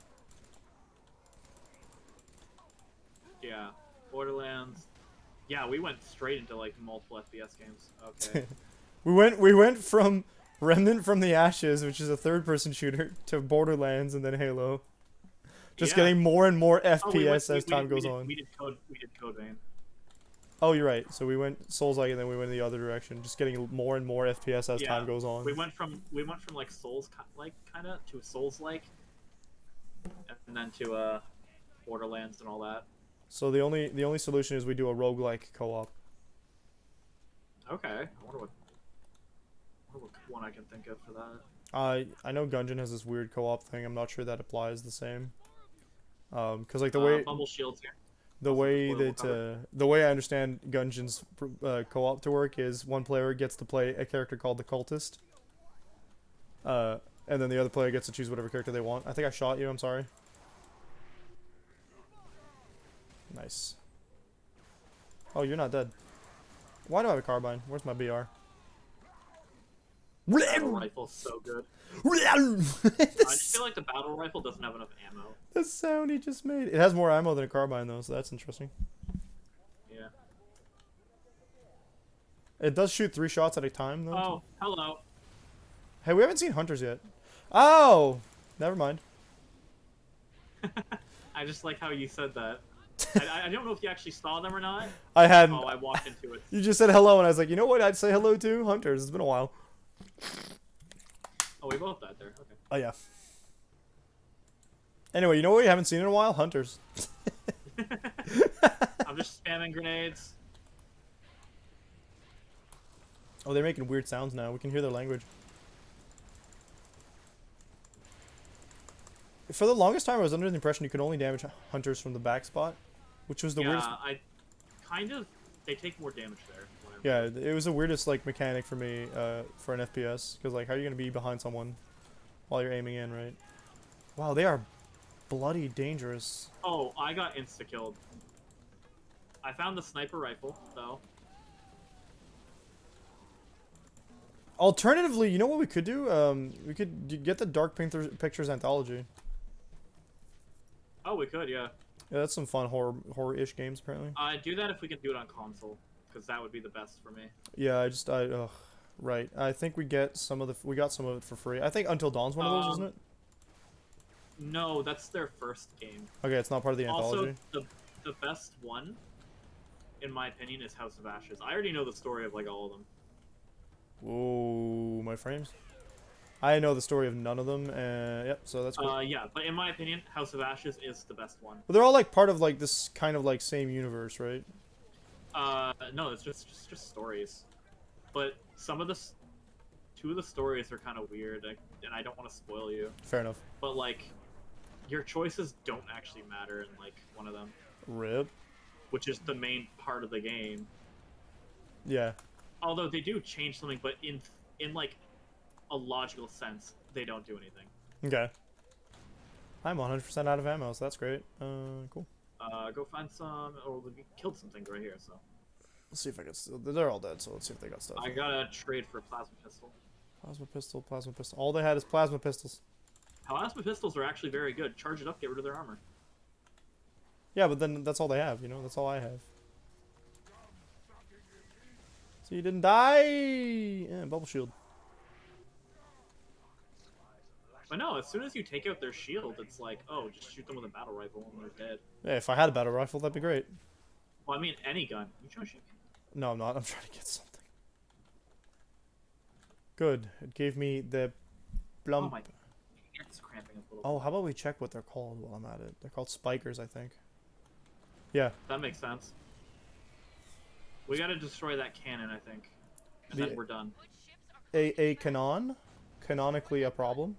Yeah, Borderlands. Yeah, we went straight into like multiple FPS games. Okay. We went from Remnant from the Ashes, which is a third-person shooter, to Borderlands and then Halo. Just Yeah. getting more and more Oh, FPS as time goes on. We did Code Vein. Oh, you're right. So we went Souls-like and then we went in the other direction, just getting more and more FPS as Yeah, time goes on. We went from like Souls like kinda to Souls like, and then to Borderlands and all that. So the only solution is we do a roguelike co-op. Okay, I wonder what one I can think of for that. I know Gungeon has this weird co-op thing. I'm not sure that applies the same. Cause like the way Bumble Shields here. the also way portable that cover. the way I understand Gungeon's co-op to work is one player gets to play a character called the Cultist. And then the other player gets to choose whatever character they want. I think I shot you. I'm sorry. Nice. Oh, you're not dead. Why do I have a carbine? Where's my BR? Battle rifle's so good. I just feel like the battle rifle doesn't have enough ammo. The sound he just made. It has more ammo than a carbine though, so that's interesting. Yeah. It does shoot 3 shots at a time though. Oh, hello. Hey, we haven't seen hunters yet. Oh, never mind. I just like how you said that. I don't know if you actually saw them or not. I hadn't. Oh, I walked into it. You just said hello, and I was like, you know what? I'd say hello to Hunters. It's been a while. Oh, we both died there. Okay. Oh yeah. Anyway, you know what we haven't seen in a while? Hunters. I'm just spamming grenades. Oh, they're making weird sounds now. We can hear their language. For the longest time, I was under the impression you could only damage hunters from the back spot, which was the Yeah, weirdest. I kind of. They take more damage there. Yeah, it was the weirdest like mechanic for me for an FPS, because like, how are you gonna be behind someone while you're aiming in, right? Wow, they are bloody dangerous. Oh, I got insta killed. I found the sniper rifle though. Alternatively, you know what we could do? We could get the Dark Pictures anthology. Oh, we could, yeah. Yeah, that's some fun horror-ish games apparently. Do that if we can do it on console, because that would be the best for me. Yeah, ugh, right. I think we got some of it for free. I think Until Dawn's one of those, isn't it? No, that's their first game. Okay, it's not part of the anthology. Also, the best one, in my opinion, is House of Ashes. I already know the story of like all of them. Whoa, my frames. I know the story of none of them. Yep. So that's cool. Yeah, but in my opinion, House of Ashes is the best one. But they're all like part of like this kind of like same universe, right? No, it's just stories. But two of the stories are kind of weird, and I don't want to spoil you. Fair enough. But like, your choices don't actually matter in like one of them, Rip. which is the main part of the game. Yeah. Although they do change something, but in like a logical sense, they don't do anything. Okay. I'm 100% out of ammo, so that's great. Cool. Go find some. Oh, we killed something right here. So Let's see if I can. They're all dead, so let's see if they got stuff. I gotta trade for a plasma pistol. Plasma pistol, plasma pistol. All they had is plasma pistols. Plasma pistols are actually very good. Charge it up, get rid of their armor. Yeah, but then that's all they have. You know, that's all I have. So you didn't die. Yeah, bubble shield. But no, as soon as you take out their shield, it's like, oh, just shoot them with a battle rifle and they're dead. Yeah, if I had a battle rifle, that'd be great. Well, I mean, any gun. You trying to shoot me? No, I'm not. I'm trying to get something. Good. It gave me the Oh blump. my, it's cramping a little. Oh, how about we check what they're called while I'm at it? They're called spikers, I think. Yeah. That makes sense. We gotta destroy that cannon, I think, and The- then we're done. A canon? Canonically a problem?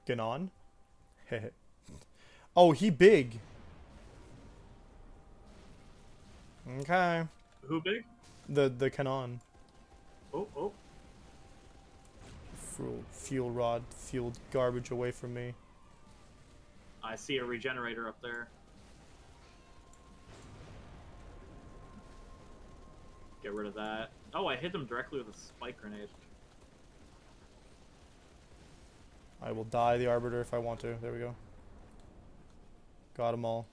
Ganon? Heh. Oh, he big. Okay. Who big? The canon. Oh. Fuel rod. Fueled garbage away from me. I see a regenerator up there. Get rid of that. Oh, I hit them directly with a spike grenade. I will die the Arbiter if I want to. There we go. Got them all.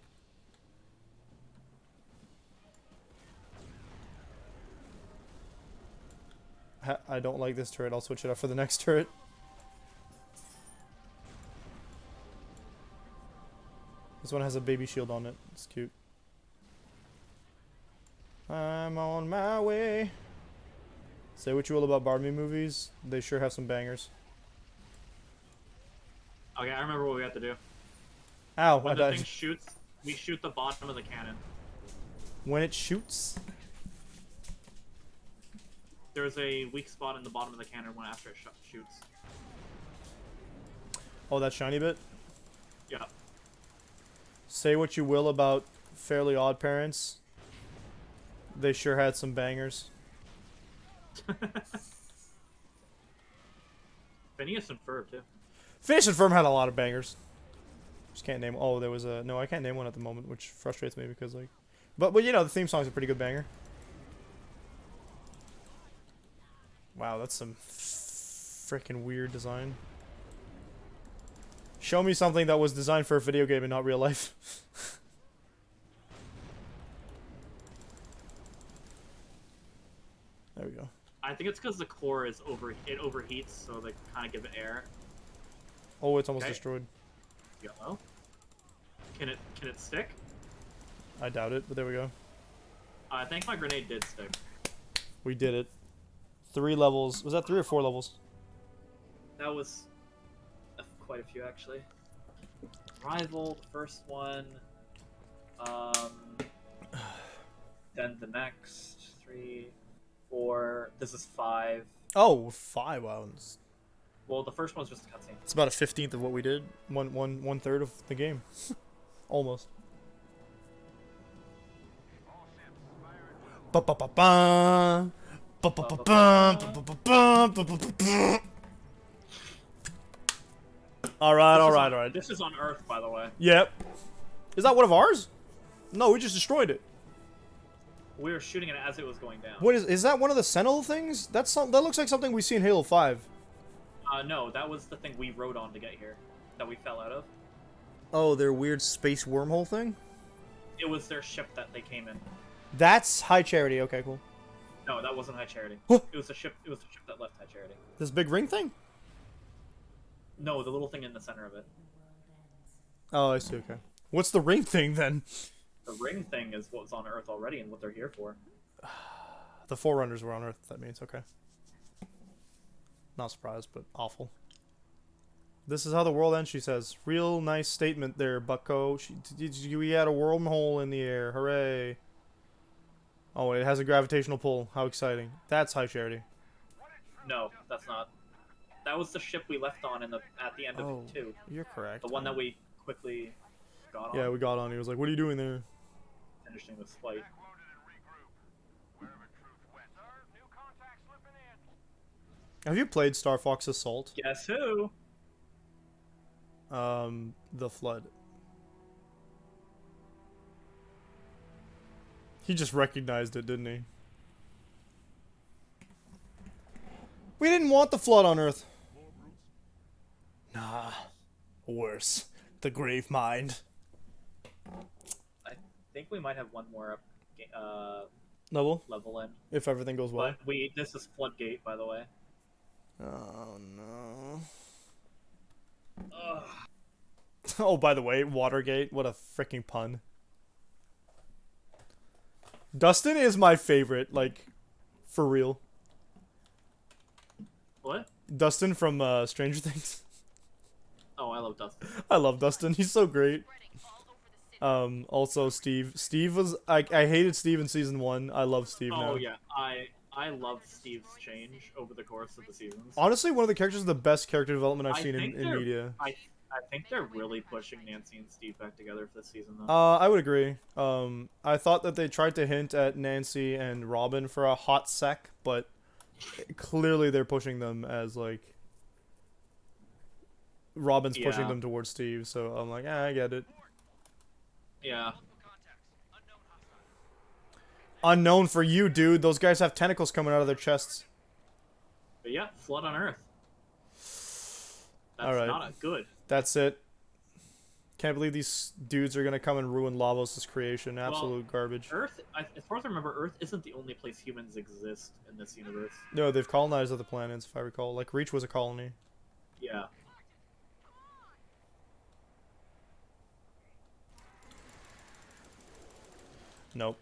I don't like this turret. I'll switch it up for the next turret. This one has a baby shield on it. It's cute. I'm on my way. Say what you will about Barbie movies. They sure have some bangers. Okay, I remember what we have to do. Ow, I When the died. thing shoots, we shoot the bottom of the cannon. When it shoots? There's a weak spot in the bottom of the cannon when after it shoots. Oh, that shiny bit? Yeah. Say what you will about Fairly Odd Parents. They sure had some bangers. Phineas and Ferb, too. Phineas and Ferb had a lot of bangers. Just can't name. Oh, there was a. No, I can't name one at the moment, which frustrates me because, like. But you know, the theme song's a pretty good banger. Wow, that's some freaking weird design. Show me something that was designed for a video game and not real life. There we go. I think it's because the core is it overheats, so they kind of give it air. Oh, it's almost Okay. destroyed. Yellow. Can it stick? I doubt it, but there we go. I think my grenade did stick. We did it. 3 levels. Was that 3 or 4 levels? That was quite a few actually. Rival, the first one. Then the next 3, 4. This is 5. Oh, 5. Wow. Well, the first one's just a cutscene. It's about a 15th of what we did. One third of the game. Almost. Ba-ba-ba-ba. Ba-ba-ba-ba. Ba-ba-ba-ba. Ba-ba-ba-ba. Alright, alright. This is on Earth, by the way. Yep. Is that one of ours? No, we just destroyed it. We were shooting it as it was going down. What is that one of the Sentinel things? That looks like something we see in Halo 5. No, that was the thing we rode on to get here. That we fell out of. Oh, their weird space wormhole thing? It was their ship that they came in. That's High Charity. Okay, cool. No, that wasn't High Charity. What? It was the ship that left High Charity. This big ring thing? No, the little thing in the center of it. Oh, I see, okay. What's the ring thing, then? The ring thing is what's on Earth already and what they're here for. The Forerunners were on Earth, that means, okay. Not surprised, but awful. This is how the world ends, she says. Real nice statement there, bucko. We had a wormhole in the air, hooray. Oh, it has a gravitational pull. How exciting. That's High Charity. No, that's not. That was the ship we left on at the end of 2. You're correct. The one that we quickly got on. Yeah, we got on. He was like, what are you doing there? Finishing this fight. Have you played Star Fox Assault? Guess who? The Flood. He just recognized it, didn't he? We didn't want the Flood on Earth. Nah. Worse. The Grave Mind. I think we might have one more level in. If everything goes well. But this is Floodgate, by the way. Oh, no. Ugh. Oh, by the way, Watergate. What a freaking pun. Dustin is my favorite, like, for real. What? Dustin from Stranger Things. Oh, I love Dustin. I love Dustin. He's so great. Also Steve. Steve was I hated Steve in season 1. I love Steve now. Oh yeah, I love Steve's change over the course of the seasons. Honestly, one of the characters is the best character development I've seen in media. I think they're really pushing Nancy and Steve back together for this season though. I would agree. I thought that they tried to hint at Nancy and Robin for a hot sec, but clearly they're pushing them as like Robin's pushing them towards Steve, so I'm like, I get it. Yeah. Unknown for you, dude. Those guys have tentacles coming out of their chests. But yeah, Flood on Earth. That's All right. not a good. That's it. Can't believe these dudes are gonna come and ruin Lavos' creation. Absolute garbage. Earth, as far as I remember, Earth isn't the only place humans exist in this universe. No, they've colonized other planets, if I recall. Like, Reach was a colony. Yeah. Nope.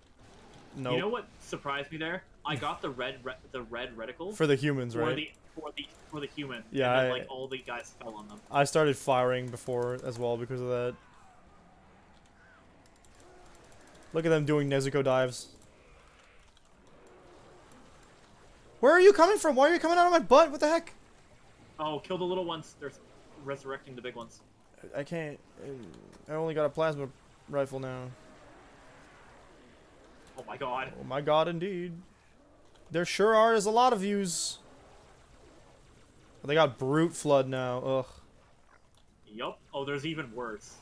Nope. You know what surprised me there? I got the red reticles For the humans, right? for the human. Yeah, And then, like all the guys fell on them. I started firing before as well because of that. Look at them doing Nezuko dives. Where are you coming from? Why are you coming out of my butt? What the heck? Oh, kill the little ones. They're resurrecting the big ones. I can't. I only got a plasma rifle now. Oh my god. Oh my god, indeed. There sure are is a lot of views. They got Brute Flood now. Ugh. Yup. Oh, there's even worse.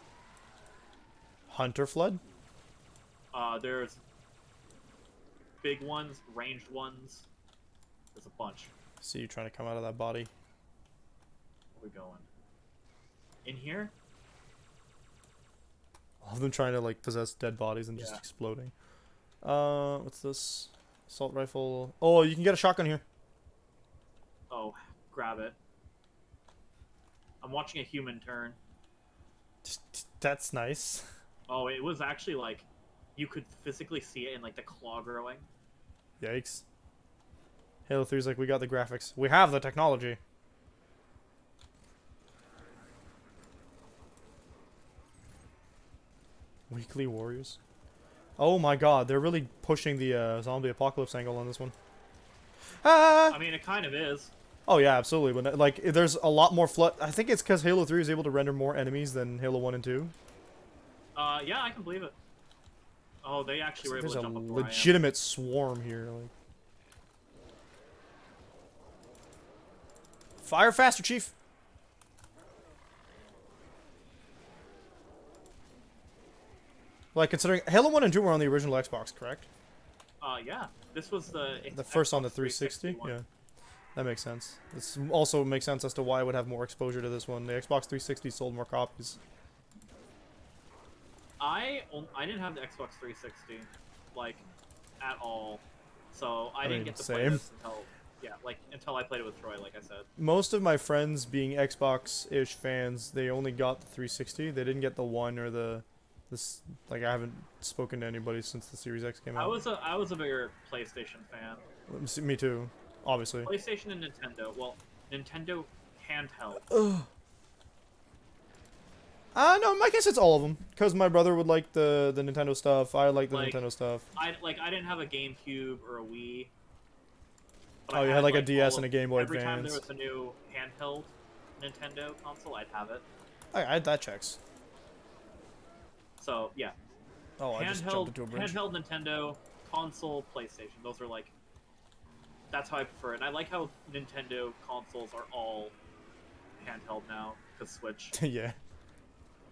Hunter Flood? There's big ones, ranged ones. There's a bunch. See you trying to come out of that body. Where we going? In here? All of them trying to like possess dead bodies and just exploding. What's this? Assault rifle. Oh, you can get a shotgun here. Oh, grab it. I'm watching a human turn. That's nice. Oh, it was actually like you could physically see it in like the claw growing. Yikes. Halo 3's like, we got the graphics. We have the technology. Weekly Warriors. Oh my god, they're really pushing the zombie apocalypse angle on this one. Ah! I mean, it kind of is. Oh yeah, absolutely. But like, there's a lot more flood. I think it's because Halo 3 is able to render more enemies than Halo 1 and 2. Yeah, I can believe it. Oh, they actually were able There's to a jump up where I am. legitimate swarm here. Like, fire faster, Chief. Like, considering Halo 1 and 2 were on the original Xbox, correct? Yeah. This was the First on the Xbox 360? one. Yeah. That makes sense. This also makes sense as to why I would have more exposure to this one. The Xbox 360 sold more copies. I didn't have the Xbox 360, like, at all. So I didn't mean, get to play same. this until I played it with Troy, like I said. Most of my friends being Xbox-ish fans, they only got the 360. They didn't get the One or this. Like, I haven't spoken to anybody since the Series X came out. I was a bigger PlayStation fan. Me too, obviously. PlayStation and Nintendo. Well, Nintendo handheld. No, I guess it's all of them. Because my brother would like the Nintendo stuff. I like the Like, Nintendo stuff. I didn't have a GameCube or a Wii. but Oh, I you had like a all DS and a of- Game Boy Every time there Advance. was a new handheld Nintendo console, I'd have it. That checks. So yeah, Oh, I just jumped into a bridge. handheld Nintendo, console, PlayStation. Those are like, that's how I prefer it. And I like how Nintendo consoles are all handheld now, because Switch. Yeah.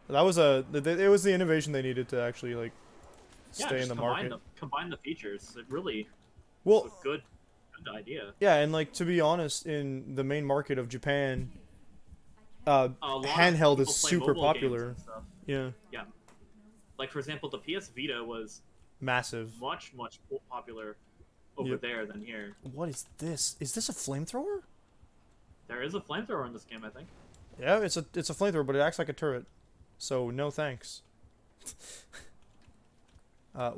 That was it was the innovation they needed to actually like Yeah, stay in just the combine market. combine the features. It really Well, was a good idea. yeah, and like to be honest, in the main market of Japan, A lot of handheld is people play super mobile games popular. and stuff. Yeah, Yeah, like for example, the PS Vita was massive. much more popular over Yep. there than here. What is this? Is this a flamethrower? There is a flamethrower in this game, I think. Yeah, it's a flamethrower, but it acts like a turret. So no thanks.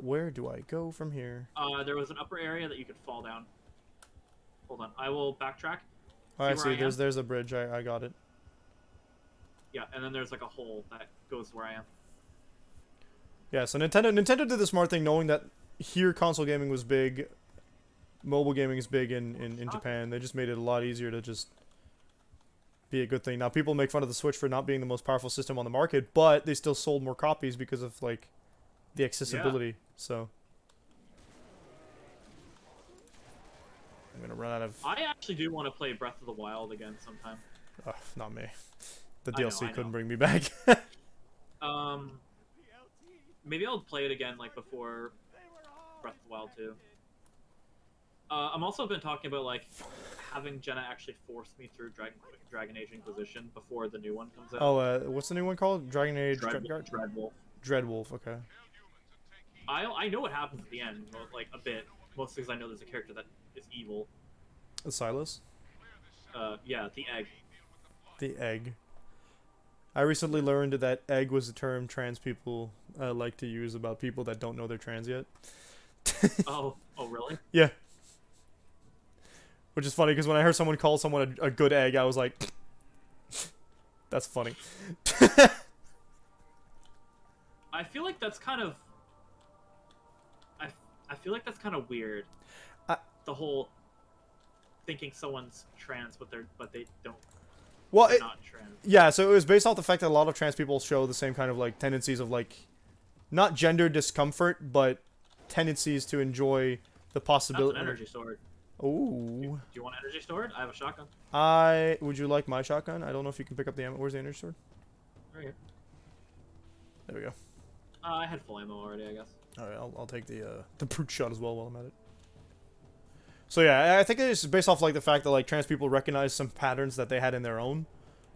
Where do I go from here? There was an upper area that you could fall down. Hold on, I will backtrack. Oh, I See where see. I am? There's a bridge. I got it. Yeah, and then there's like a hole that goes where I am. Yeah, so Nintendo did the smart thing, knowing that here console gaming was big, mobile gaming is big in Japan. They just made it a lot easier to just be a good thing. Now people make fun of the Switch for not being the most powerful system on the market, but they still sold more copies because of like the accessibility. So I'm gonna run out of. I actually do want to play Breath of the Wild again sometime. Not me. The I know, DLC I couldn't know. bring me back. Maybe I'll play it again like before Breath of the Wild 2. I'm also been talking about like having Jenna actually force me through Dragon Age Inquisition before the new one comes out. Oh, what's the new one called? Dragon Age. Dreadwolf. Dreadwolf. Okay. I know what happens at the end, like a bit. Mostly because I know there's a character that is evil. The Silas. Yeah, the egg. The egg. I recently learned that egg was a term trans people like to use about people that don't know they're trans yet. Oh, really? Yeah. Which is funny because when I heard someone call someone a good egg, I was like, that's funny. I feel like that's kind of. I feel like that's kind of weird. The whole thinking someone's trans, but they don't. Well, They're not trans. yeah, so it was based off the fact that a lot of trans people show the same kind of like tendencies of like, not gender discomfort, but tendencies to enjoy the That's an possibility. energy sword. Ooh. Do you want energy sword? I have a shotgun. Would you like my shotgun? I don't know if you can pick up the ammo. Where's the energy sword? Right here. There we go. I had full ammo already, I guess. All right, I'll take the brute shot as well while I'm at it. So yeah, I think it's based off like the fact that like trans people recognize some patterns that they had in their own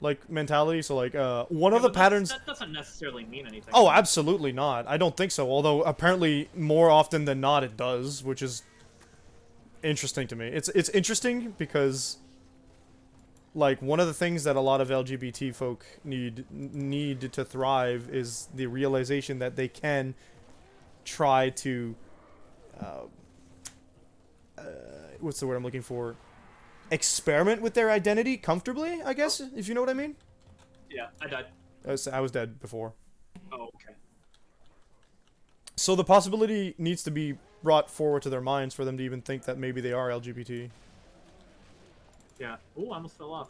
like mentality. So like one of the patterns. That doesn't necessarily mean anything. Oh, absolutely not. I don't think so. Although apparently more often than not it does, which is interesting to me. It's interesting because like one of the things that a lot of LGBT folk need to thrive is the realization that they can try to what's the word I'm looking for? Experiment with their identity comfortably, I guess, if you know what I mean. Yeah, I died. I was dead before. Oh, okay. So the possibility needs to be brought forward to their minds for them to even think that maybe they are LGBT. Yeah. Ooh, I almost fell off.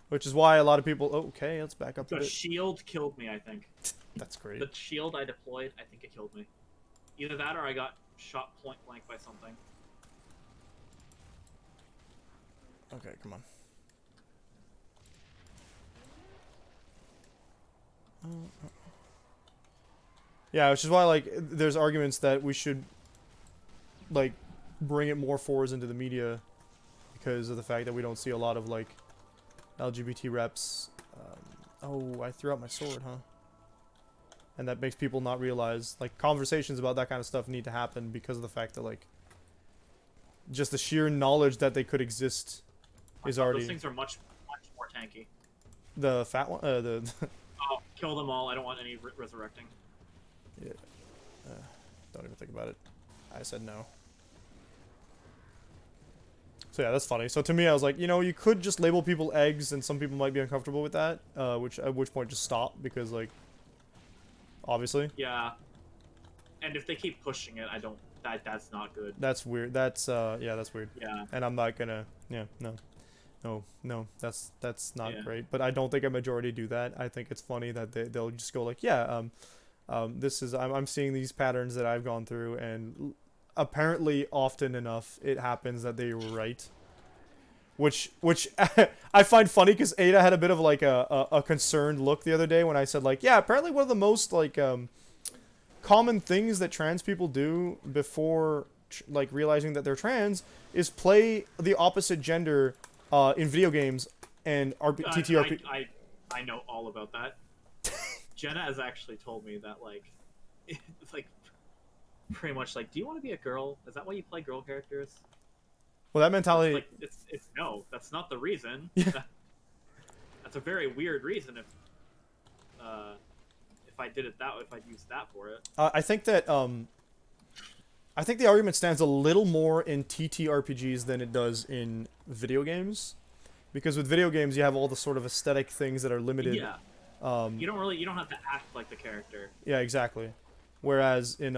Which is why a lot of people... Oh, okay, let's back up a The bit. shield killed me, I think. That's great. The shield I deployed, I think it killed me. Either that or I got shot point blank by something. Okay, come on. Yeah, which is why, like, there's arguments that we should, like, bring it more forwards into the media because of the fact that we don't see a lot of, like, LGBT reps. Oh, I threw out my sword, huh? And that makes people not realize, like, conversations about that kind of stuff need to happen because of the fact that, like, just the sheer knowledge that they could exist is already... Those things are much more tanky. The fat one? Oh, kill them all. I don't want any resurrecting. Yeah. Don't even think about it. I said no. So yeah, that's funny. So to me, I was like, you know, you could just label people eggs, and some people might be uncomfortable with that. At which point, just stop because, like, obviously. Yeah. And if they keep pushing it, I don't. That's not good. That's weird. That's yeah, that's weird. Yeah. And I'm not gonna. Yeah, no. That's not Yeah. great. But I don't think a majority do that. I think it's funny that they'll just go like, yeah, this is I'm seeing these patterns that I've gone through, and apparently often enough it happens that they were right. Which I find funny because Ada had a bit of like a concerned look the other day when I said like, yeah, apparently one of the most like common things that trans people do before like realizing that they're trans is play the opposite gender in video games and TTRP. I know all about that. Jenna has actually told me that, like, it's like pretty much like, do you want to be a girl? Is that why you play girl characters? Well, that mentality. Like, it's no, that's not the reason. Yeah. That's a very weird reason if I did it that way, if I'd used that for it. I think that I think the argument stands a little more in TTRPGs than it does in video games, because with video games you have all the sort of aesthetic things that are limited. Yeah. You don't have to act like the character. Yeah, exactly. Whereas in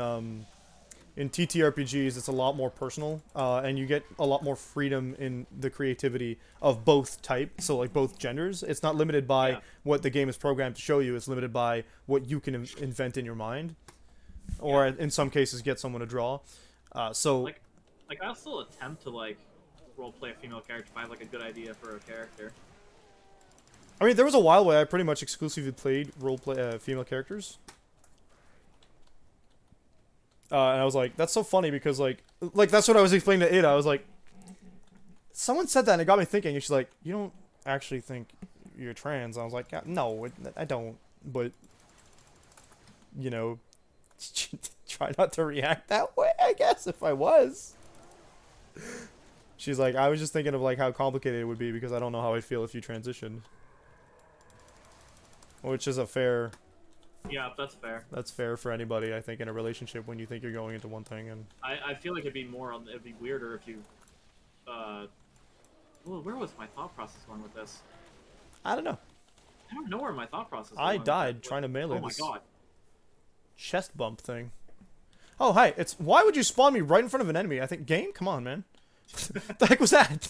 TTRPGs it's a lot more personal, and you get a lot more freedom in the creativity of both types. So like both genders, it's not limited by what the game is programmed to show you. It's limited by what you can invent in your mind, or in some cases get someone to draw. So like I'll still attempt to like roleplay a female character if I have like a good idea for a character. I mean, there was a while where I pretty much exclusively played roleplay female characters. And I was like, that's so funny because, like that's what I was explaining to Ada. I was like, someone said that and it got me thinking. And she's like, you don't actually think you're trans? I was like, yeah, no, I don't. But, you know, try not to react that way, I guess, if I was. She's like, I was just thinking of, like, how complicated it would be because I don't know how I'd feel if you transitioned. Which is a fair... Yeah, that's fair. That's fair for anybody, I think, in a relationship when you think you're going into one thing and... I feel like it'd be weirder if you, well, where was my thought process going with this? I don't know. I don't know where my thought process was I going died with trying to melee Oh my this god. chest bump thing. Oh, hi. It's... Why would you spawn me right in front of an enemy? I think... Game? Come on, man. The heck was that?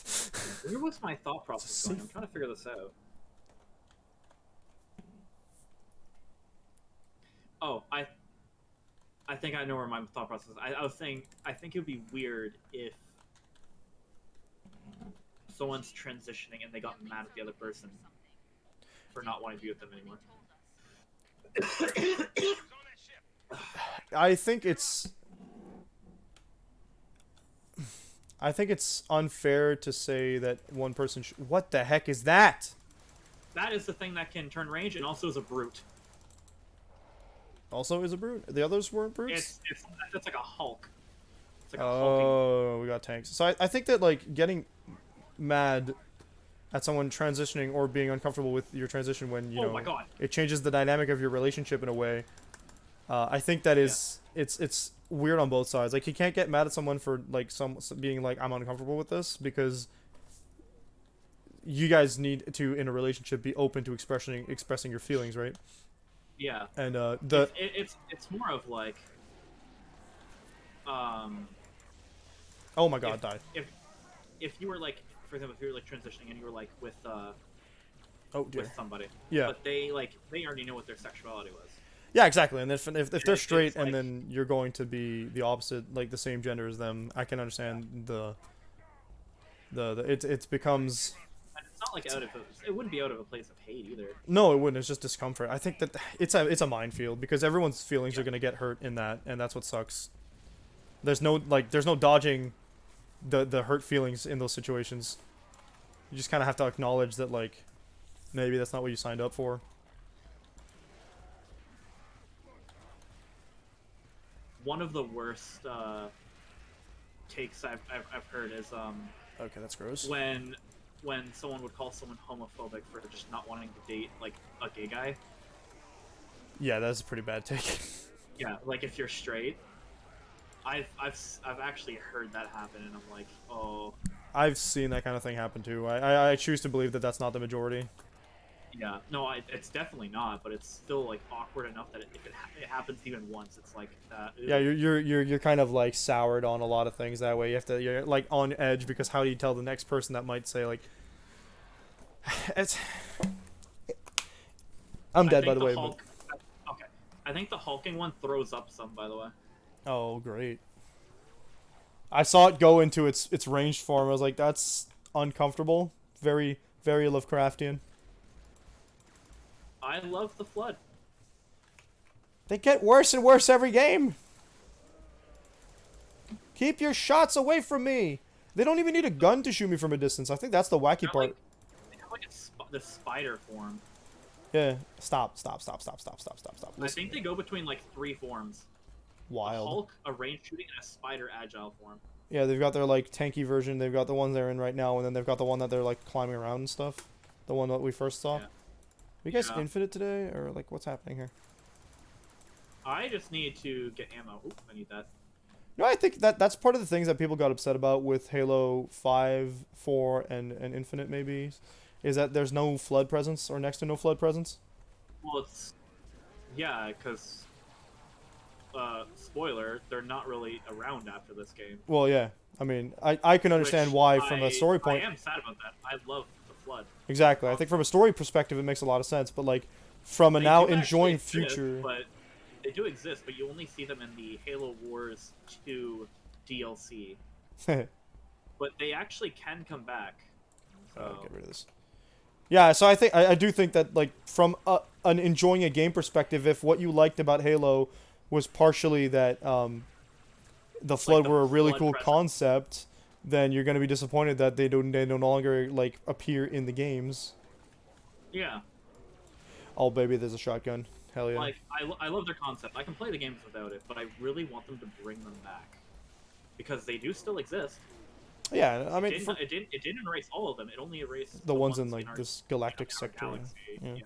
Where was my thought process going? I'm trying to figure this out. Oh, I think I know where my thought process is. I was saying, I think it would be weird if someone's transitioning and they got mad at the other person for not wanting to be with them anymore. I think it's unfair to say that one person what the heck is that? That is the thing that can turn range and also is a brute. Also is a brute? The others weren't brutes? It's like a Hulk. It's like a hulking. Oh, we got tanks. So I think that, like, getting mad at someone transitioning or being uncomfortable with your transition when you Oh know my god. it changes the dynamic of your relationship in a way. I think that is it's weird on both sides. Like you can't get mad at someone for like some being like I'm uncomfortable with this because you guys need to in a relationship be open to expressing your feelings, right? Yeah. And It's more of like oh my god, died. if you were like, for example, if you were like transitioning and you were like with Oh dear. with somebody, Yeah. but they already know what their sexuality was. Yeah, exactly. And if they're it's straight and like- then you're going to be the opposite, like the same gender as them, I can understand it becomes. And it's not like it wouldn't be out of a place of hate either. No, it wouldn't. It's just discomfort. I think that it's a minefield because everyone's feelings are gonna get hurt in that, and that's what sucks. There's no dodging the hurt feelings in those situations. You just kind of have to acknowledge that like maybe that's not what you signed up for. One of the worst takes I've heard is Okay, that's gross. when someone would call someone homophobic for just not wanting to date like a gay guy. Yeah, that's a pretty bad take. Yeah, like if you're straight. I've actually heard that happen, and I'm like, oh. I've seen that kind of thing happen too. I choose to believe that that's not the majority. Yeah, no, it's definitely not, but it's still like awkward enough that if it happens even once, it's like that. Yeah, you're kind of like soured on a lot of things that way. You're like on edge because how do you tell the next person that might say like, it's. I'm dead by the way. But... Okay, I think the hulking one throws up some, by the way. Oh great! I saw it go into its ranged form. I was like, that's uncomfortable. Very very Lovecraftian. I love the Flood. They get worse and worse every game. Keep your shots away from me. They don't even need a gun to shoot me from a distance. I think that's the wacky part. They have like the spider form. Yeah. Stop. I think they go between like 3 forms. A Wild. Hulk, a range shooting, and a spider agile form. Yeah, they've got their like tanky version. They've got the ones they're in right now, and then they've got the one that they're like climbing around and stuff. The one that we first saw. Yeah. Are you guys Yeah. infinite today, or like what's happening here? I just need to get ammo. Oop, I need that. No, I think that's part of the things that people got upset about with Halo 5, 4, and Infinite maybe, is that there's no flood presence or next to no flood presence. Well, it's yeah, because spoiler, they're not really around after this game. Well, yeah. I mean, I can understand Which why from a story point. I am sad about that. I love the Flood. Exactly. I think from a story perspective, it makes a lot of sense. But like, from a They now do enjoying actually exist, future. but they do exist, but you only see them in the Halo Wars 2 DLC. But they actually can come back. So Get rid of this. Yeah, so I think I do think that like from an enjoying a game perspective, if what you liked about Halo was partially that the Flood the were a really Flood cool presence. concept, then you're gonna be disappointed that they no longer like appear in the games. yeah, Oh baby, there's a shotgun. Hell yeah. like I love their concept. I can play the games without it, but I really want them to bring them back because they do still exist. Yeah, I mean It didn't erase all of them. It only erased the ones in like our, this galactic our sector. galaxy. Yeah. Yeah.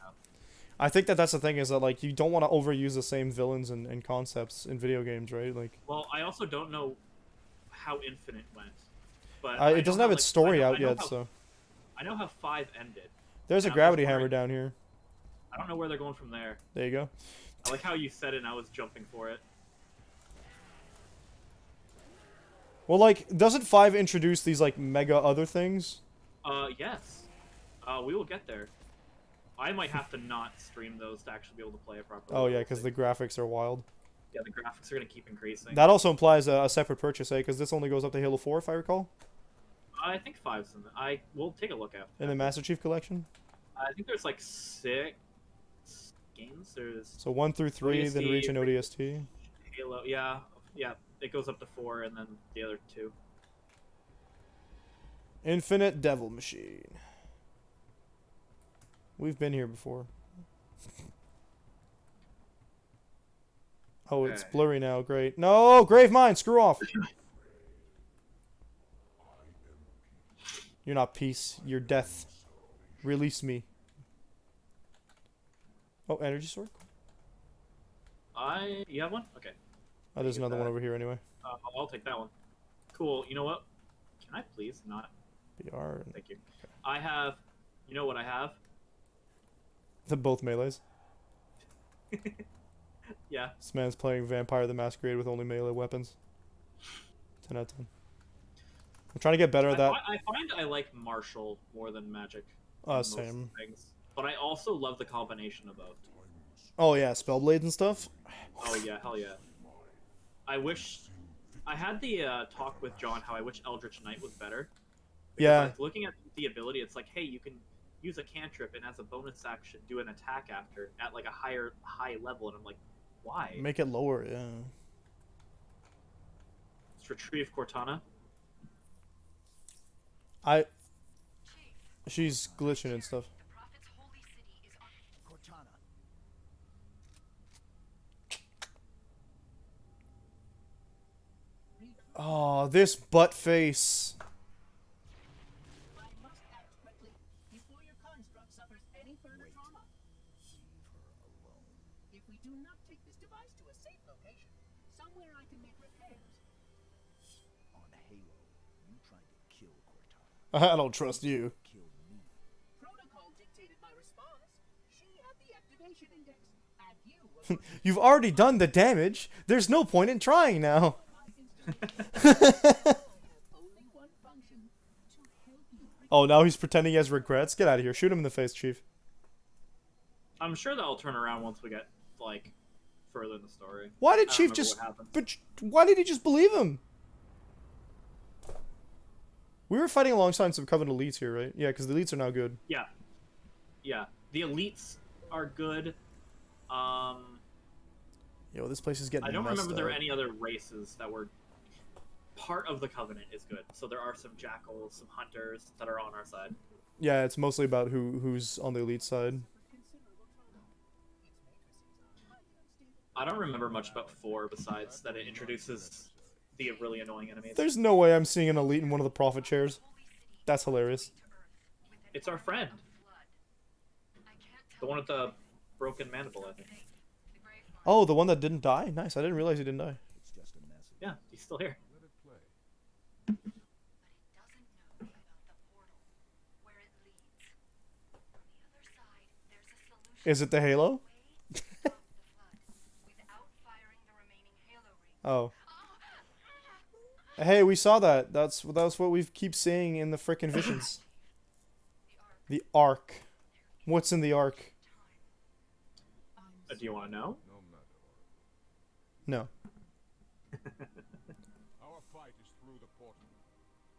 I think that's the thing is that like you don't want to overuse the same villains and concepts in video games, right? Like Well, I also don't know how Infinite went, but it doesn't have its story out yet, how, so I know how 5 ended. there's a I'm just gravity hammer wondering- down here. I don't know where they're going from there. There you go. I like how you said it and I was jumping for it. Well, like, doesn't 5 introduce these, like, mega other things? Yes. We will get there. I might have to not stream those to actually be able to play it properly. Oh, yeah, because the graphics are wild. Yeah, the graphics are going to keep increasing. That also implies a separate purchase, eh? Because this only goes up to Halo 4, if I recall? I think 5's in the... We'll take a look at In the Master Chief Collection? I think there's like 6 games. There's So 1 through 3, then ODST, Reach and ODST. Halo. Yeah, it goes up to 4 and then the other 2. Infinite Devil Machine. We've been here before. Oh, it's Okay. blurry now. Great. No! Grave Mine! Screw off! You're not peace. You're death. Release me. Oh, energy sword? You have one? Okay. Oh, there's Get another one that. over here anyway. I'll take that one. Cool. You know what? Can I please not? BR. Thank you. I have. You know what I have? They're both melees. Yeah. This man's playing Vampire the Masquerade with only melee weapons. 10 out of 10. I'm trying to get better at that. I find I like martial more than magic. in most Same. Things. But I also love the combination of both. Oh yeah, Spellblades and stuff. Oh yeah, hell yeah. I wish I had the talk with John how I wish Eldritch Knight was better. Because, Yeah. like, looking at the ability, it's like, hey, you can use a cantrip and as a bonus action do an attack after at like a high level, and I'm like, why? Make it lower, yeah. Let's retrieve Cortana. She's glitching and stuff. Cortana. Oh, this butt face. I must act quickly before your construct suffers any further trauma. If we do not take this device to a safe location, somewhere I can make repairs. On Halo, you tried to kill Cortana. I don't trust you. Kill me. Protocol dictated my response. She had the activation index, and you were You've already done the damage. There's no point in trying now. only one function to help you. Oh, now he's pretending he has regrets. Get out of here. Shoot him in the face, Chief. I'm sure that'll turn around once we get like further in the story. Why did I don't Chief remember just... what happened. But why did he just believe him? We were fighting alongside some Covenant elites here, right? Yeah, because the elites are now good. Yeah. Yeah. The elites are good. Yo, this place is getting I don't messed remember there were up. any other races that were part of the Covenant is good. So there are some jackals, some hunters that are on our side. Yeah, it's mostly about who's on the elite side. I don't remember much about 4 besides that it introduces the really annoying enemies. There's no way I'm seeing an elite in one of the prophet chairs. That's hilarious. It's our friend. The one with the broken mandible, I think. Oh, the one that didn't die? Nice, I didn't realize he didn't die. It's just a message. Yeah, he's still here. Is it the Halo? Oh. Hey, we saw that. That's what we keep seeing in the frickin' visions. The Ark. What's in the Ark? Do you want to know? No. Our fight is through the portal.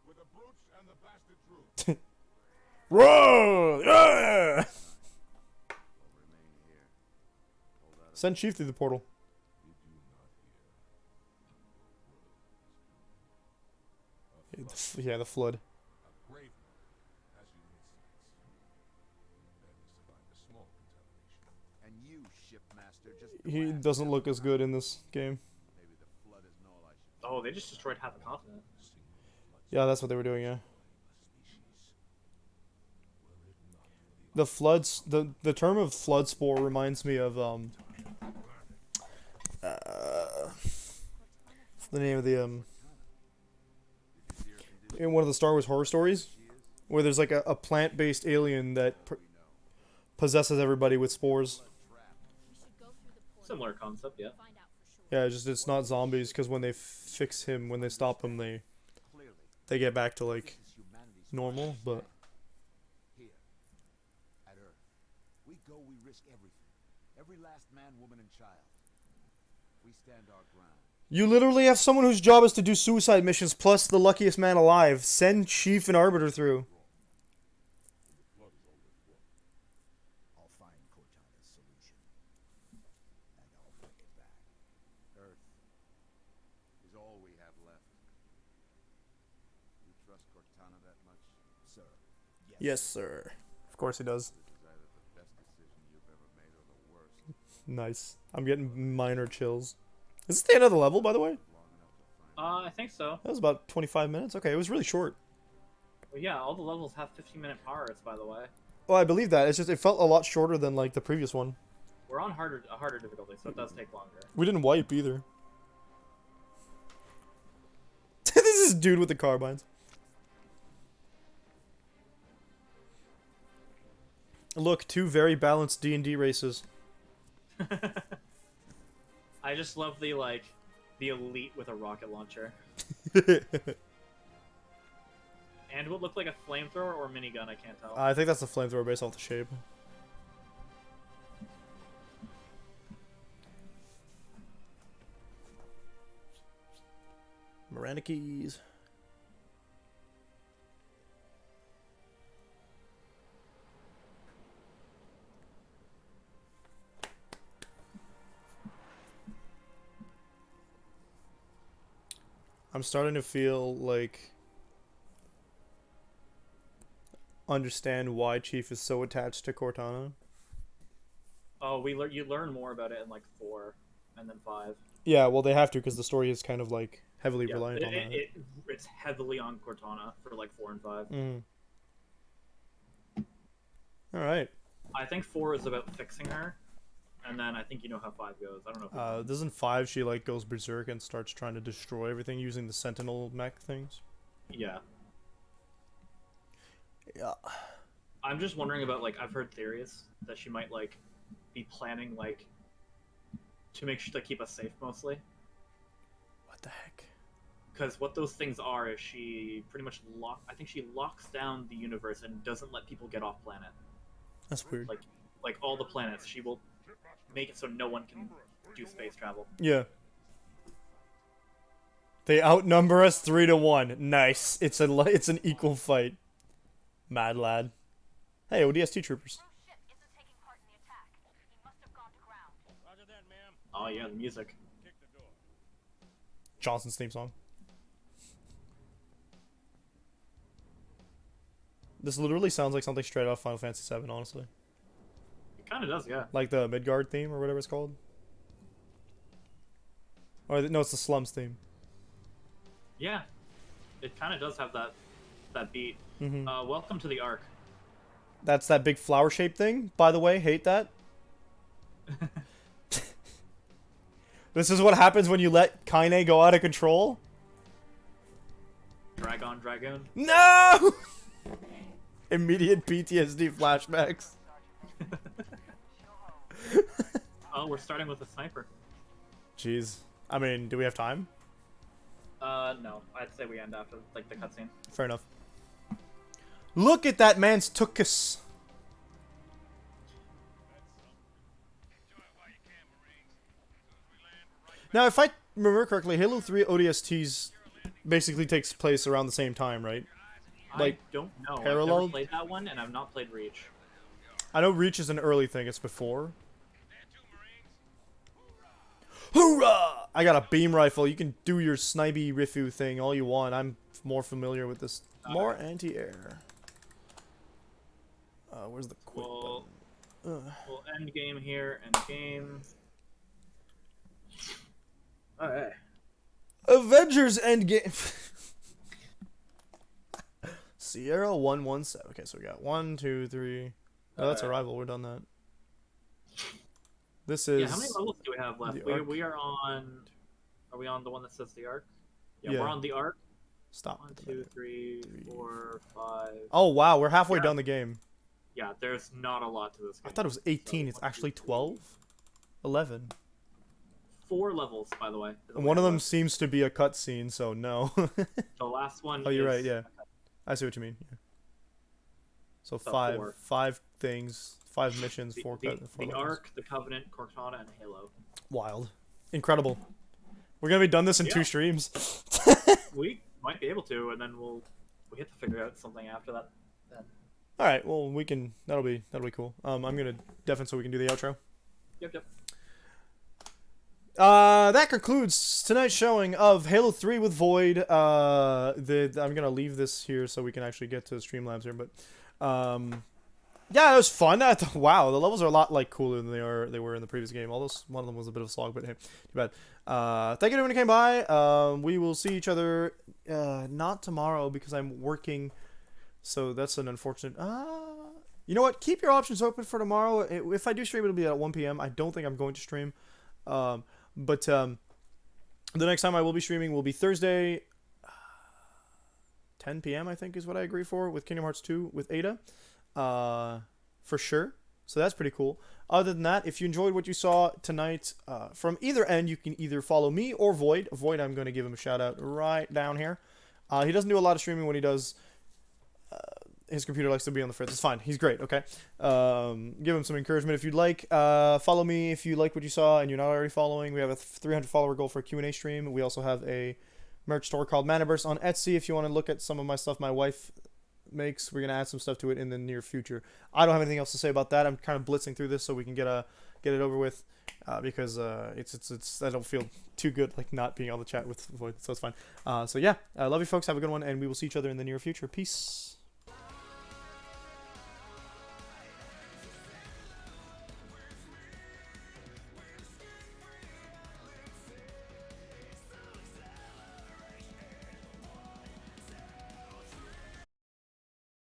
With the brutes and the bastard troops. Roar! Yeah! Send Chief through the portal. Yeah, the flood. A grave has unique sights. Then survived a small contamination. And you, shipmaster, just He glanced doesn't at look the as good in this game. Maybe the flood isn't all I should. Oh, they just destroyed half the continent. Yeah, that's what they were doing, yeah. The floods, the term of flood spore reminds me of, the name of the, in one of the Star Wars horror stories, where there's like a plant-based alien that possesses everybody with spores. Similar concept, yeah. Yeah, it's not zombies, because when they fix him, when they stop him, they get back to, like, Humanity's normal, but... here. At Earth. We go, we risk everything. Every last man, woman, and child. We stand our ground. You literally have someone whose job is to do suicide missions plus the luckiest man alive. Send Chief and Arbiter through. I'll find Cortana's solution. And I'll bring it back. Earth is all we have left. You trust Cortana that much? Sir, yes. Yes, sir. Of course he does. This is either the best decision you've ever made or the worst. Nice. I'm getting minor chills. Is this the end of the level, by the way? I think so. That was about 25 minutes. Okay, it was really short. Well, yeah, all the levels have 15-minute powers, by the way. Well, I believe that. It's just it felt a lot shorter than like the previous one. We're on a harder difficulty, so it does take longer. We didn't wipe either. This is dude with the carbines. Look, two very balanced D&D races. I just love the elite with a rocket launcher. And what looked like a flamethrower or minigun, I can't tell. I think that's the flamethrower based off the shape. Miranda keys. I'm starting to feel like understand why Chief is so attached to Cortana. Oh, you learn more about it in like 4 and then 5. Yeah, well they have to because the story is kind of like heavily Yeah, reliant on that. it's heavily on Cortana for like 4 and 5. All right. I think 4 is about fixing her, and then I think you know how 5 goes. I don't know. If Doesn't 5 she like goes berserk and starts trying to destroy everything using the Sentinel mech things? yeah. Yeah. I'm just wondering about like I've heard theories that she might like be planning like to make sure to keep us safe mostly. What the heck? Because what those things are is she pretty much I think she locks down the universe and doesn't let people get off planet. That's weird. Like all the planets, she will make it so no one can do space travel. Yeah. They outnumber us 3-1. Nice. It's an equal fight. Mad lad. Hey, ODST troopers. Roger that, ma'am. Oh yeah, the music. Kick the door. Johnson's theme song. This literally sounds like something straight off Final Fantasy VII, honestly. It kind of does, yeah. Like the Midgard theme or whatever it's called. Or no, it's the Slums theme. Yeah, it kind of does have that beat. Mm-hmm. Welcome to the Ark. That's that big flower shaped thing, by the way. Hate that. This is what happens when you let Kaine go out of control. Dragoon. No! Immediate PTSD flashbacks. Oh, we're starting with a sniper. Jeez. I mean, do we have time? No. I'd say we end after like the cutscene. Fair enough. Look at that man's tuchus. Enjoy it while you can, Marines. As soon as we land, we're right Now, if I remember correctly, Halo 3 ODSTs basically takes place around the same time, right? Like, I don't know. I've parallel? never played that one, and I've not played Reach. I know Reach is an early thing, it's before. there, two Marines. Hoorah! I got a beam rifle. You can do your snipey Rifu thing all you want. I'm more familiar with this. More anti-air. Where's the quick Well, button? we'll end game here. End game. Alright. Avengers Endgame. Sierra 117. Okay, so we got 1, 2, 3. Oh, that's Arrival. We're done that. This is. Yeah, how many levels do we have left? the Ark. We are on. Are we on the one that says the Ark? Yeah, Yeah. we're on the Ark. Stop. 1, 2, 3, 4, 5. Oh wow, we're halfway Yeah. done the game. Yeah, there's not a lot to this game. I thought it was 18. It's actually 12. 11. 4 levels, by the way. And one of them seems to be a cutscene, so no. The last one. Oh, you're is- right. Yeah, I see what you mean. Yeah. So So five, 4. 5 things, 5 missions, The, 4 the, four the levels. Ark, the Covenant, Cortana, and Halo. Wild, incredible. We're gonna be done this in 2 Yeah. streams. We might be able to, and then we have to figure out something after that. Then. All right. Well, we can. That'll be cool. I'm gonna deafen so we can do the outro. Yep. That concludes tonight's showing of Halo 3 with Void. I'm gonna leave this here so we can actually get to Streamlabs here, but yeah, it was fun. Wow, the levels are a lot like cooler than they were in the previous game. Although one of them was a bit of a slog, but hey, too bad. Thank you to everyone who came by. We will see each other not tomorrow because I'm working So that's an unfortunate. You know what? Keep your options open for tomorrow. If I do stream, it'll be at 1 p.m. I don't think I'm going to stream. But the next time I will be streaming will be Thursday, 10 p.m. I think is what I agree for with Kingdom Hearts 2 with Ada, for sure. So that's pretty cool. Other than that, if you enjoyed what you saw tonight from either end, you can either follow me or Void. Void, I'm going to give him a shout out right down here. He doesn't do a lot of streaming. When he does, his computer likes to be on the fritz. It's fine. He's great, okay? Give him some encouragement if you'd like. Follow me if you like what you saw and you're not already following. We have a 300 follower goal for a Q&A stream. We also have a merch store called Manaverse on Etsy if you want to look at some of my stuff my wife makes. We're going to add some stuff to it in the near future. I don't have anything else to say about that. I'm kind of blitzing through this so we can get it over with because it's I don't feel too good like not being on the chat with Void, so it's fine. So yeah, I love you folks. Have a good one, and we will see each other in the near future. Peace.